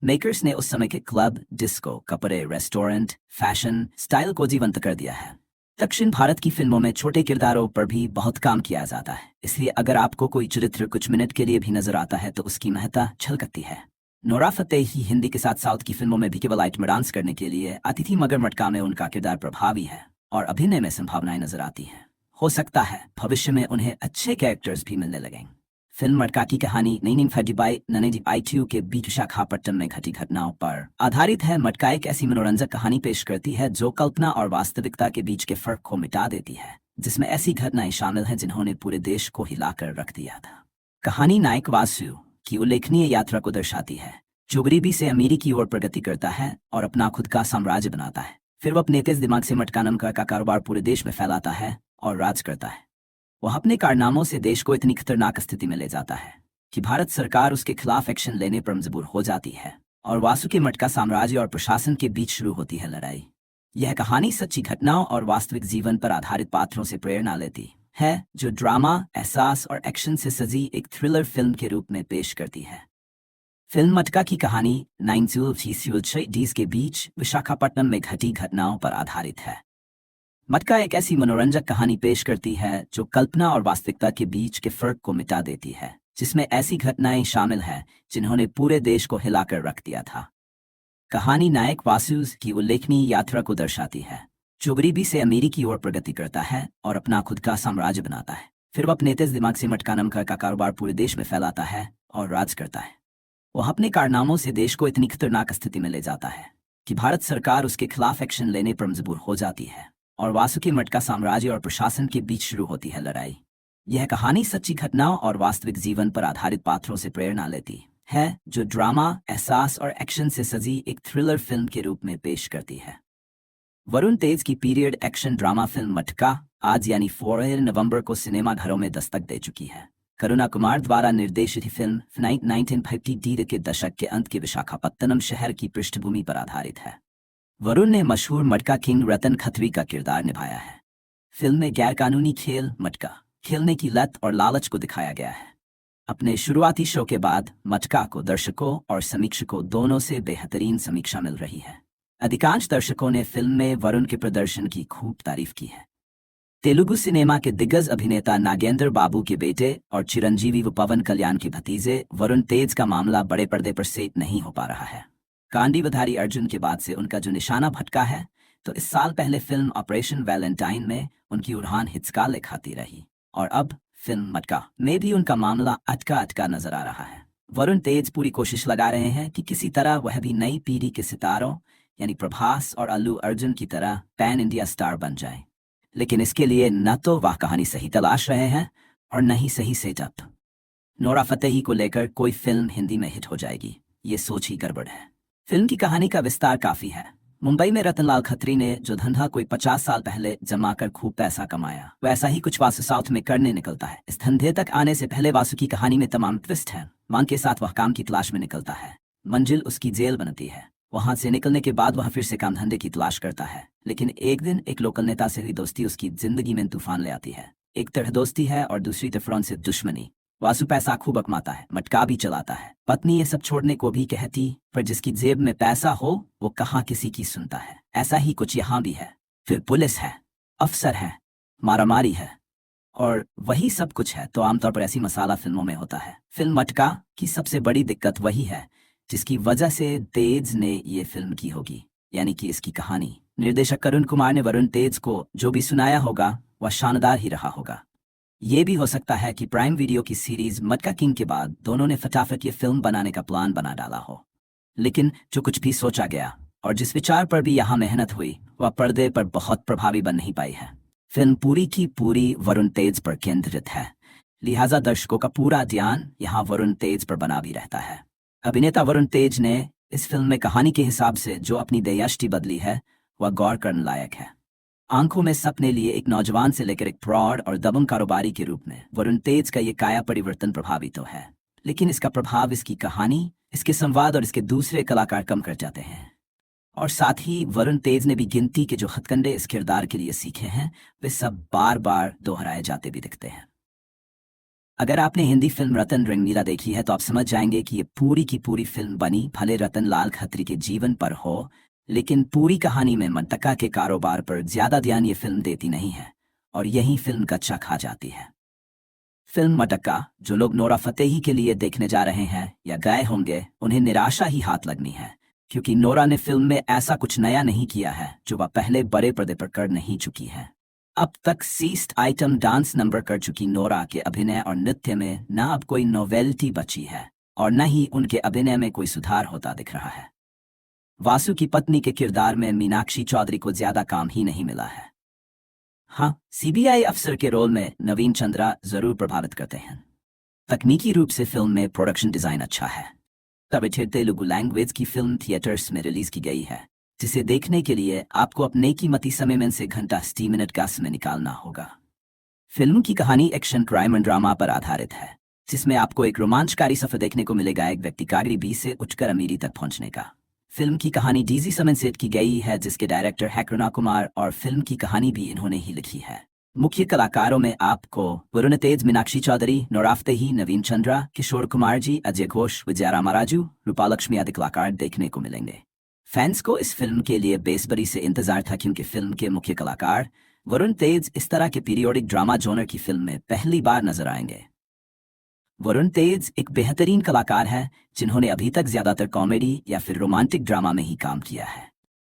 मेकर्स ने उस समय के क्लब, डिस्को, कपड़े, रेस्टोरेंट, फैशन, स्टाइल को जीवंत कर दिया है। दक्षिण भारत की फिल्मों में छोटे किरदारों पर भी बहुत काम किया जाता है, इसलिए अगर आपको कोई चरित्र कुछ मिनट के लिए भी नजर आता है तो उसकी महत्ता झलकती है। नोरा फतेही हिंदी के साथ साउथ की फिल्मों में भी केवल आइटम डांस करने के लिए आती थी, मगर मटका में उनका किरदार प्रभावी है और अभिनय में संभावनाएं नजर आती हैं। हो सकता है भविष्य में उन्हें अच्छे कैरेक्टर्स भी मिलने लगें। फिल्म मटका की कहानी नैनी फजीबाई ननेजी के बीच विशाखापट्टनम में घटी घटनाओं पर आधारित है। मटका एक ऐसी मनोरंजक कहानी पेश करती है जो कल्पना और वास्तविकता के बीच के फर्क को मिटा देती है, जिसमें ऐसी घटनाएं शामिल हैं जिन्होंने पूरे देश को हिलाकर रख दिया था। कहानी नायक वासु की उल्लेखनीय यात्रा को दर्शाती है, जो गरीबी से अमीरी की ओर प्रगति करता है और अपना खुद का साम्राज्य बनाता है। फिर वो अपने तेज दिमाग से मटका नाम का कारोबार पूरे देश में फैलाता है और राज करता है। वह अपने कारनामों से देश को इतनी खतरनाक स्थिति में ले जाता है कि भारत सरकार उसके खिलाफ एक्शन लेने पर मजबूर हो जाती है और वासु के मटका साम्राज्य और प्रशासन के बीच शुरू होती है लड़ाई। यह कहानी सच्ची घटनाओं और वास्तविक जीवन पर आधारित पात्रों से प्रेरणा लेती है, जो ड्रामा, एहसास और एक्शन से सजी एक थ्रिलर फिल्म के रूप में पेश करती है। फिल्म मटका की कहानी 1960s के बीच विशाखापट्टनम में घटी घटनाओं पर आधारित है। मटका एक ऐसी मनोरंजक कहानी पेश करती है जो कल्पना और वास्तविकता के बीच के फर्क को मिटा देती है, जिसमें ऐसी घटनाएं शामिल हैं जिन्होंने पूरे देश को हिलाकर रख दिया था। कहानी नायक वासु की उल्लेखनीय यात्रा को दर्शाती है, जो गरीबी से अमीरी की ओर प्रगति करता है और अपना खुद का साम्राज्य बनाता है। फिर वह अपने तेज दिमाग से मटका नाम का कारोबार पूरे देश में फैलाता है और राज करता है। वह अपने कारनामों से देश को इतनी खतरनाक स्थिति में ले जाता है कि भारत सरकार उसके खिलाफ एक्शन लेने पर मजबूर हो जाती है और वासु के मटका साम्राज्य और प्रशासन के बीच शुरू होती है लड़ाई। यह कहानी सच्ची घटनाओं और वास्तविक जीवन पर आधारित पात्रों से प्रेरणा लेती है, जो ड्रामा, एहसास और एक्शन से सजी एक थ्रिलर फिल्म के रूप में पेश करती है। वरुण तेज की पीरियड एक्शन ड्रामा फिल्म मटका आज यानी 4 नवंबर को सिनेमाघरों में दस्तक दे चुकी है। करुणा कुमार द्वारा निर्देशित फिल्म 1950 के दशक के अंत के विशाखापत्तनम शहर की पृष्ठभूमि पर आधारित है। वरुण ने मशहूर मटका किंग रतन खत्री का किरदार निभाया है। फिल्म में गैरकानूनी खेल मटका खेलने की लत और लालच को दिखाया गया है। अपने शुरुआती शो के बाद मटका को दर्शकों और समीक्षकों दोनों से बेहतरीन समीक्षा मिल रही है। अधिकांश दर्शकों ने फिल्म में वरुण के प्रदर्शन की खूब तारीफ की है। तेलुगु सिनेमा के दिग्गज अभिनेता नागेंद्र बाबू के बेटे और चिरंजीवी व पवन कल्याण के भतीजे वरुण तेज का मामला बड़े पर्दे पर सेट नहीं हो पा रहा है। कांडीवधारी अर्जुन के बाद से उनका जो निशाना भटका है, तो इस साल पहले फिल्म ऑपरेशन वैलेंटाइन में उनकी उड़ान हिचकाले खाती रही और अब फिल्म मटका में भी उनका मामला अटका नजर आ रहा है। वरुण तेज पूरी कोशिश लगा रहे हैं कि किसी तरह वह भी नई पीढ़ी के सितारों यानी प्रभास और अल्लू अर्जुन की तरह पैन इंडिया स्टार बन जाए, लेकिन इसके लिए न तो वह कहानी सही तलाश रहे हैं और न ही सही सेटअप। नोरा फतेही को लेकर कोई फिल्म हिंदी में हिट हो जाएगी, ये सोच ही गड़बड़ है। फिल्म की कहानी का विस्तार काफी है। मुंबई में रतनलाल खत्री ने जो धंधा कोई 50 साल पहले जमा कर खूब पैसा कमाया, वैसा ही कुछ वासु साउथ में करने निकलता है। इस धंधे तक आने से पहले वासु की कहानी में तमाम ट्विस्ट है। मांग के साथ वह काम की तलाश में निकलता है। मंजिल उसकी जेल बनती है। वहां से निकलने के बाद वह फिर से काम धंधे की तलाश करता है, लेकिन एक दिन एक लोकल नेता से हुई दोस्ती उसकी जिंदगी में तूफान ले आती है। एक तरह दोस्ती है और दूसरी तरफ से दुश्मनी। वासु पैसा खूब कमाता है, मटका भी चलाता है। पत्नी ये सब छोड़ने को भी कहती, पर जिसकी जेब में पैसा हो वो कहाँ किसी की सुनता है। ऐसा ही कुछ यहाँ भी है। फिर पुलिस है, अफसर है, मारामारी है और वही सब कुछ है। तो आमतौर पर ऐसी मसाला फिल्मों में होता है। फिल्म मटका की सबसे बड़ी दिक्कत वही है जिसकी वजह से तेज ने ये फिल्म की होगी, यानी कि इसकी कहानी। निर्देशक करुण कुमार ने वरुण तेज को जो भी सुनाया होगा वह शानदार ही रहा होगा। ये भी हो सकता है कि प्राइम वीडियो की सीरीज मटका किंग के बाद दोनों ने फटाफट ये फिल्म बनाने का प्लान बना डाला हो, लेकिन जो कुछ भी सोचा गया और जिस विचार पर भी यहाँ मेहनत हुई वह पर्दे पर बहुत प्रभावी बन नहीं पाई है। फिल्म पूरी की पूरी वरुण तेज पर केंद्रित है, लिहाजा दर्शकों का पूरा ध्यान यहाँ वरुण तेज पर बना भी रहता है। अभिनेता वरुण तेज ने इस फिल्म में कहानी के हिसाब से जो अपनी दृष्टि बदली है वह गौर करने लायक है। आंखों में सपने लिए एक नौजवान से लेकर एक प्रौढ़ और दबंग कारोबारी के रूप में वरुण तेज का ये काया परिवर्तन प्रभावी तो है, लेकिन इसका प्रभाव इसकी कहानी, इसके संवाद और इसके दूसरे कलाकार कम कर जाते हैं। और साथ ही वरुण तेज ने भी गिनती के जो हथकंडे इस किरदार के लिए सीखे हैं वे सब बार बार दोहराए जाते भी दिखते हैं। अगर आपने हिंदी फिल्म रतन रंगीला देखी है तो आप समझ जाएंगे कि ये पूरी की पूरी फिल्म बनी भले रतन लाल खत्री के जीवन पर हो, लेकिन पूरी कहानी में मटक्का के कारोबार पर ज्यादा ध्यान ये फिल्म देती नहीं है और यही फिल्म कच्चा खा जाती है। फिल्म मटक्का जो लोग नोरा फतेही के लिए देखने जा रहे हैं या गए होंगे उन्हें निराशा ही हाथ लगनी है, क्योंकि नोरा ने फिल्म में ऐसा कुछ नया नहीं किया है जो वह पहले बड़े पर्दे पर कर नहीं चुकी है। अब तक 60 आइटम डांस नंबर कर चुकी नोरा के अभिनय और नृत्य में न अब कोई नोवेल्टी बची है और न ही उनके अभिनय में कोई सुधार होता दिख रहा है। वासु की पत्नी के किरदार में मीनाक्षी चौधरी को ज्यादा काम ही नहीं मिला है। हाँ, सीबीआई अफसर के रोल में नवीन चंद्रा जरूर प्रभावित करते हैं। तकनीकी रूप से फिल्म में प्रोडक्शन डिजाइन अच्छा है। तब तेलुगु लैंग्वेज की फिल्म थिएटर्स में रिलीज की गई है, जिसे देखने के लिए आपको अपने कीमती समय में से घंटा 60 मिनट का समय निकालना होगा। फिल्म की कहानी एक्शन क्राइम एंड ड्रामा पर आधारित है, जिसमें आपको एक रोमांचकारी सफर देखने को मिलेगा एक व्यक्ति का गरीबी से उठकर अमीरी तक पहुंचने का। फिल्म की कहानी डीजी समन सेट की गई है, जिसके डायरेक्टर है करुणा कुमार और फिल्म की कहानी भी इन्होंने ही लिखी है। मुख्य कलाकारों में आपको वरुण तेज, मीनाक्षी चौधरी, नोरा फतेही, नवीन चंद्रा, किशोर कुमार जी, अजय घोष, विजया रामाराजू, रूपालक्ष्मी आदि कलाकार देखने को मिलेंगे। फैंस को इस फिल्म के लिए बेसब्री से इंतजार था, क्योंकि फिल्म के मुख्य कलाकार वरुण तेज इस तरह के पीरियोडिक ड्रामा जॉनर की फिल्म में पहली बार नजर आएंगे। वरुण तेज एक बेहतरीन कलाकार है जिन्होंने अभी तक ज्यादातर कॉमेडी या फिर रोमांटिक ड्रामा में ही काम किया है,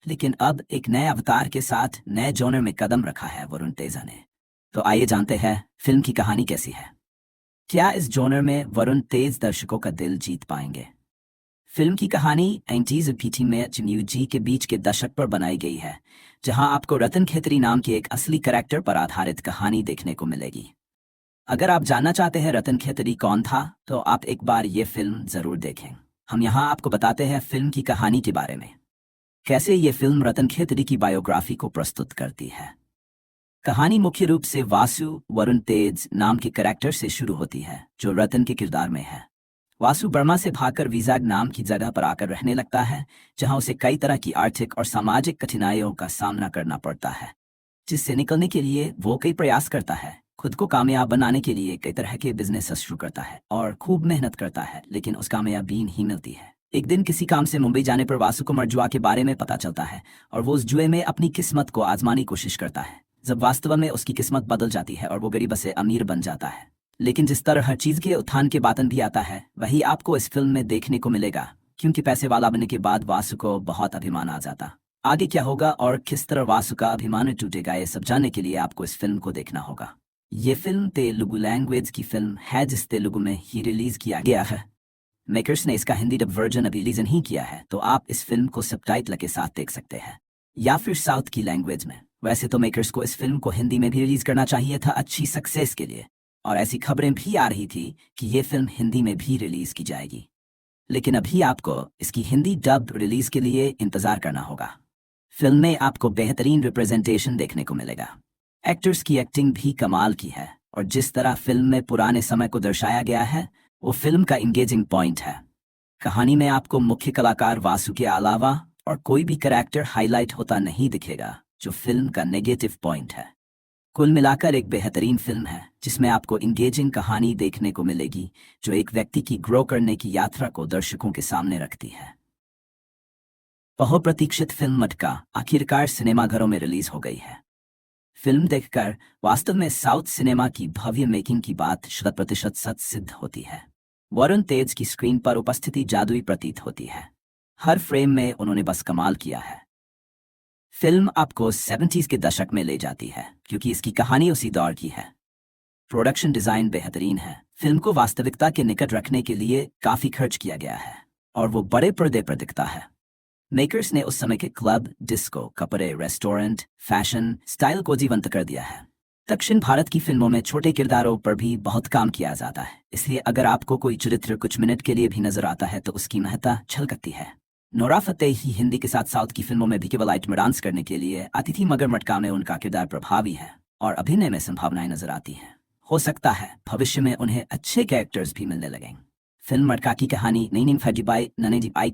लेकिन अब एक नए अवतार के साथ नए जॉनर में कदम रखा है वरुण तेजा ने। तो आइए जानते हैं फिल्म की कहानी कैसी है। क्या इस जॉनर में वरुण तेज दर्शकों का दिल जीत पाएंगे? फिल्म की कहानी 90s और पीटी में जी के बीच के दशक पर बनाई गई है, जहां आपको रतन खेतरी नाम के एक असली कैरेक्टर पर आधारित कहानी देखने को मिलेगी। अगर आप जानना चाहते हैं रतन खेतरी कौन था, तो आप एक बार ये फिल्म जरूर देखें। हम यहाँ आपको बताते हैं फिल्म की कहानी के बारे में, कैसे ये फिल्म रतन खेतरी की बायोग्राफी को प्रस्तुत करती है। कहानी मुख्य रूप से वासु वरुण तेज नाम के कैरेक्टर से शुरू होती है, जो रतन के किरदार में है। वासु बर्मा से भागकर विजाग नाम की जगह पर आकर रहने लगता है, जहां उसे कई तरह की आर्थिक और सामाजिक कठिनाइयों का सामना करना पड़ता है, जिससे निकलने के लिए वो कई प्रयास करता है। खुद को कामयाब बनाने के लिए कई तरह के बिजनेस शुरू करता है और खूब मेहनत करता है, लेकिन उस कामयाबी नहीं मिलती है। एक दिन किसी काम से मुंबई जाने पर वासु को मरजुआ के बारे में पता चलता है और वो उस जुए में अपनी किस्मत को आजमाने की कोशिश करता है, जब वास्तव में उसकी किस्मत बदल जाती है और वो गरीब से अमीर बन जाता है। लेकिन जिस तरह हर चीज के उत्थान के बातन भी आता है, वही आपको इस फिल्म में देखने को मिलेगा, क्योंकि पैसे वाला बनने के बाद वासु को बहुत अभिमान आ जाता। आगे क्या होगा और किस तरह वासु का अभिमान टूटेगा, ये सब जानने के लिए आपको इस फिल्म को देखना होगा। ये फिल्म तेलुगु लैंग्वेज की फिल्म है, जिस तेलुगु में ही रिलीज किया गया है। मेकर्स ने इसका हिंदी डब वर्जन अभी रिलीज नहीं किया है, तो आप इस फिल्म को सबटाइटल के साथ देख सकते हैं या फिर साउथ की लैंग्वेज में। वैसे तो मेकर्स को इस फिल्म को हिंदी में भी रिलीज करना चाहिए था अच्छी सक्सेस के लिए, और ऐसी खबरें भी आ रही थी कि ये फिल्म हिंदी में भी रिलीज की जाएगी, लेकिन अभी आपको इसकी हिंदी डब रिलीज के लिए इंतजार करना होगा। फिल्म में आपको बेहतरीन रिप्रेजेंटेशन देखने को मिलेगा। एक्टर्स की एक्टिंग भी कमाल की है, और जिस तरह फिल्म में पुराने समय को दर्शाया गया है वो फिल्म का इंगेजिंग पॉइंट है। कहानी में आपको मुख्य कलाकार वासु के अलावा और कोई भी कैरेक्टर हाईलाइट होता नहीं दिखेगा, जो फिल्म का नेगेटिव पॉइंट है। कुल मिलाकर एक बेहतरीन फिल्म है, जिसमें आपको इंगेजिंग कहानी देखने को मिलेगी, जो एक व्यक्ति की ग्रो करने की यात्रा को दर्शकों के सामने रखती है। बहुप्रतीक्षित फिल्म मटक्का आखिरकार सिनेमाघरों में रिलीज हो गई है। फिल्म देखकर वास्तव में साउथ सिनेमा की भव्य मेकिंग की बात 100% सच सिद्ध होती है। वरुण तेज की स्क्रीन पर उपस्थिति जादुई प्रतीत होती है। हर फ्रेम में उन्होंने बस कमाल किया है। फिल्म आपको 70s के दशक में ले जाती है, क्योंकि इसकी कहानी उसी दौर की है। प्रोडक्शन डिजाइन बेहतरीन है। फिल्म को वास्तविकता के निकट रखने के लिए काफी खर्च किया गया है, और वो बड़े पर्दे पर दिखता है। मेकर्स ने उस समय के क्लब, डिस्को, कपड़े, रेस्टोरेंट, फैशन, स्टाइल को जीवंत कर दिया है। दक्षिण भारत की फिल्मों में छोटे किरदारों पर भी बहुत काम किया जाता है, इसलिए अगर आपको कोई चरित्र कुछ मिनट के लिए भी नजर आता है तो उसकी महत्ता झलकती है। नोरा फतेही हिंदी के साथ साउथ की फिल्मों में भी केवल आइटम डांस करने के लिए आती थी, मगर मटका में उनका किरदार प्रभावी है और अभिनय में संभावनाएं नजर आती हैं। हो सकता है भविष्य में उन्हें अच्छे कैरेक्टर्स भी मिलने लगें। फिल्म मटका की कहानी नई फजी बाई नने जी आई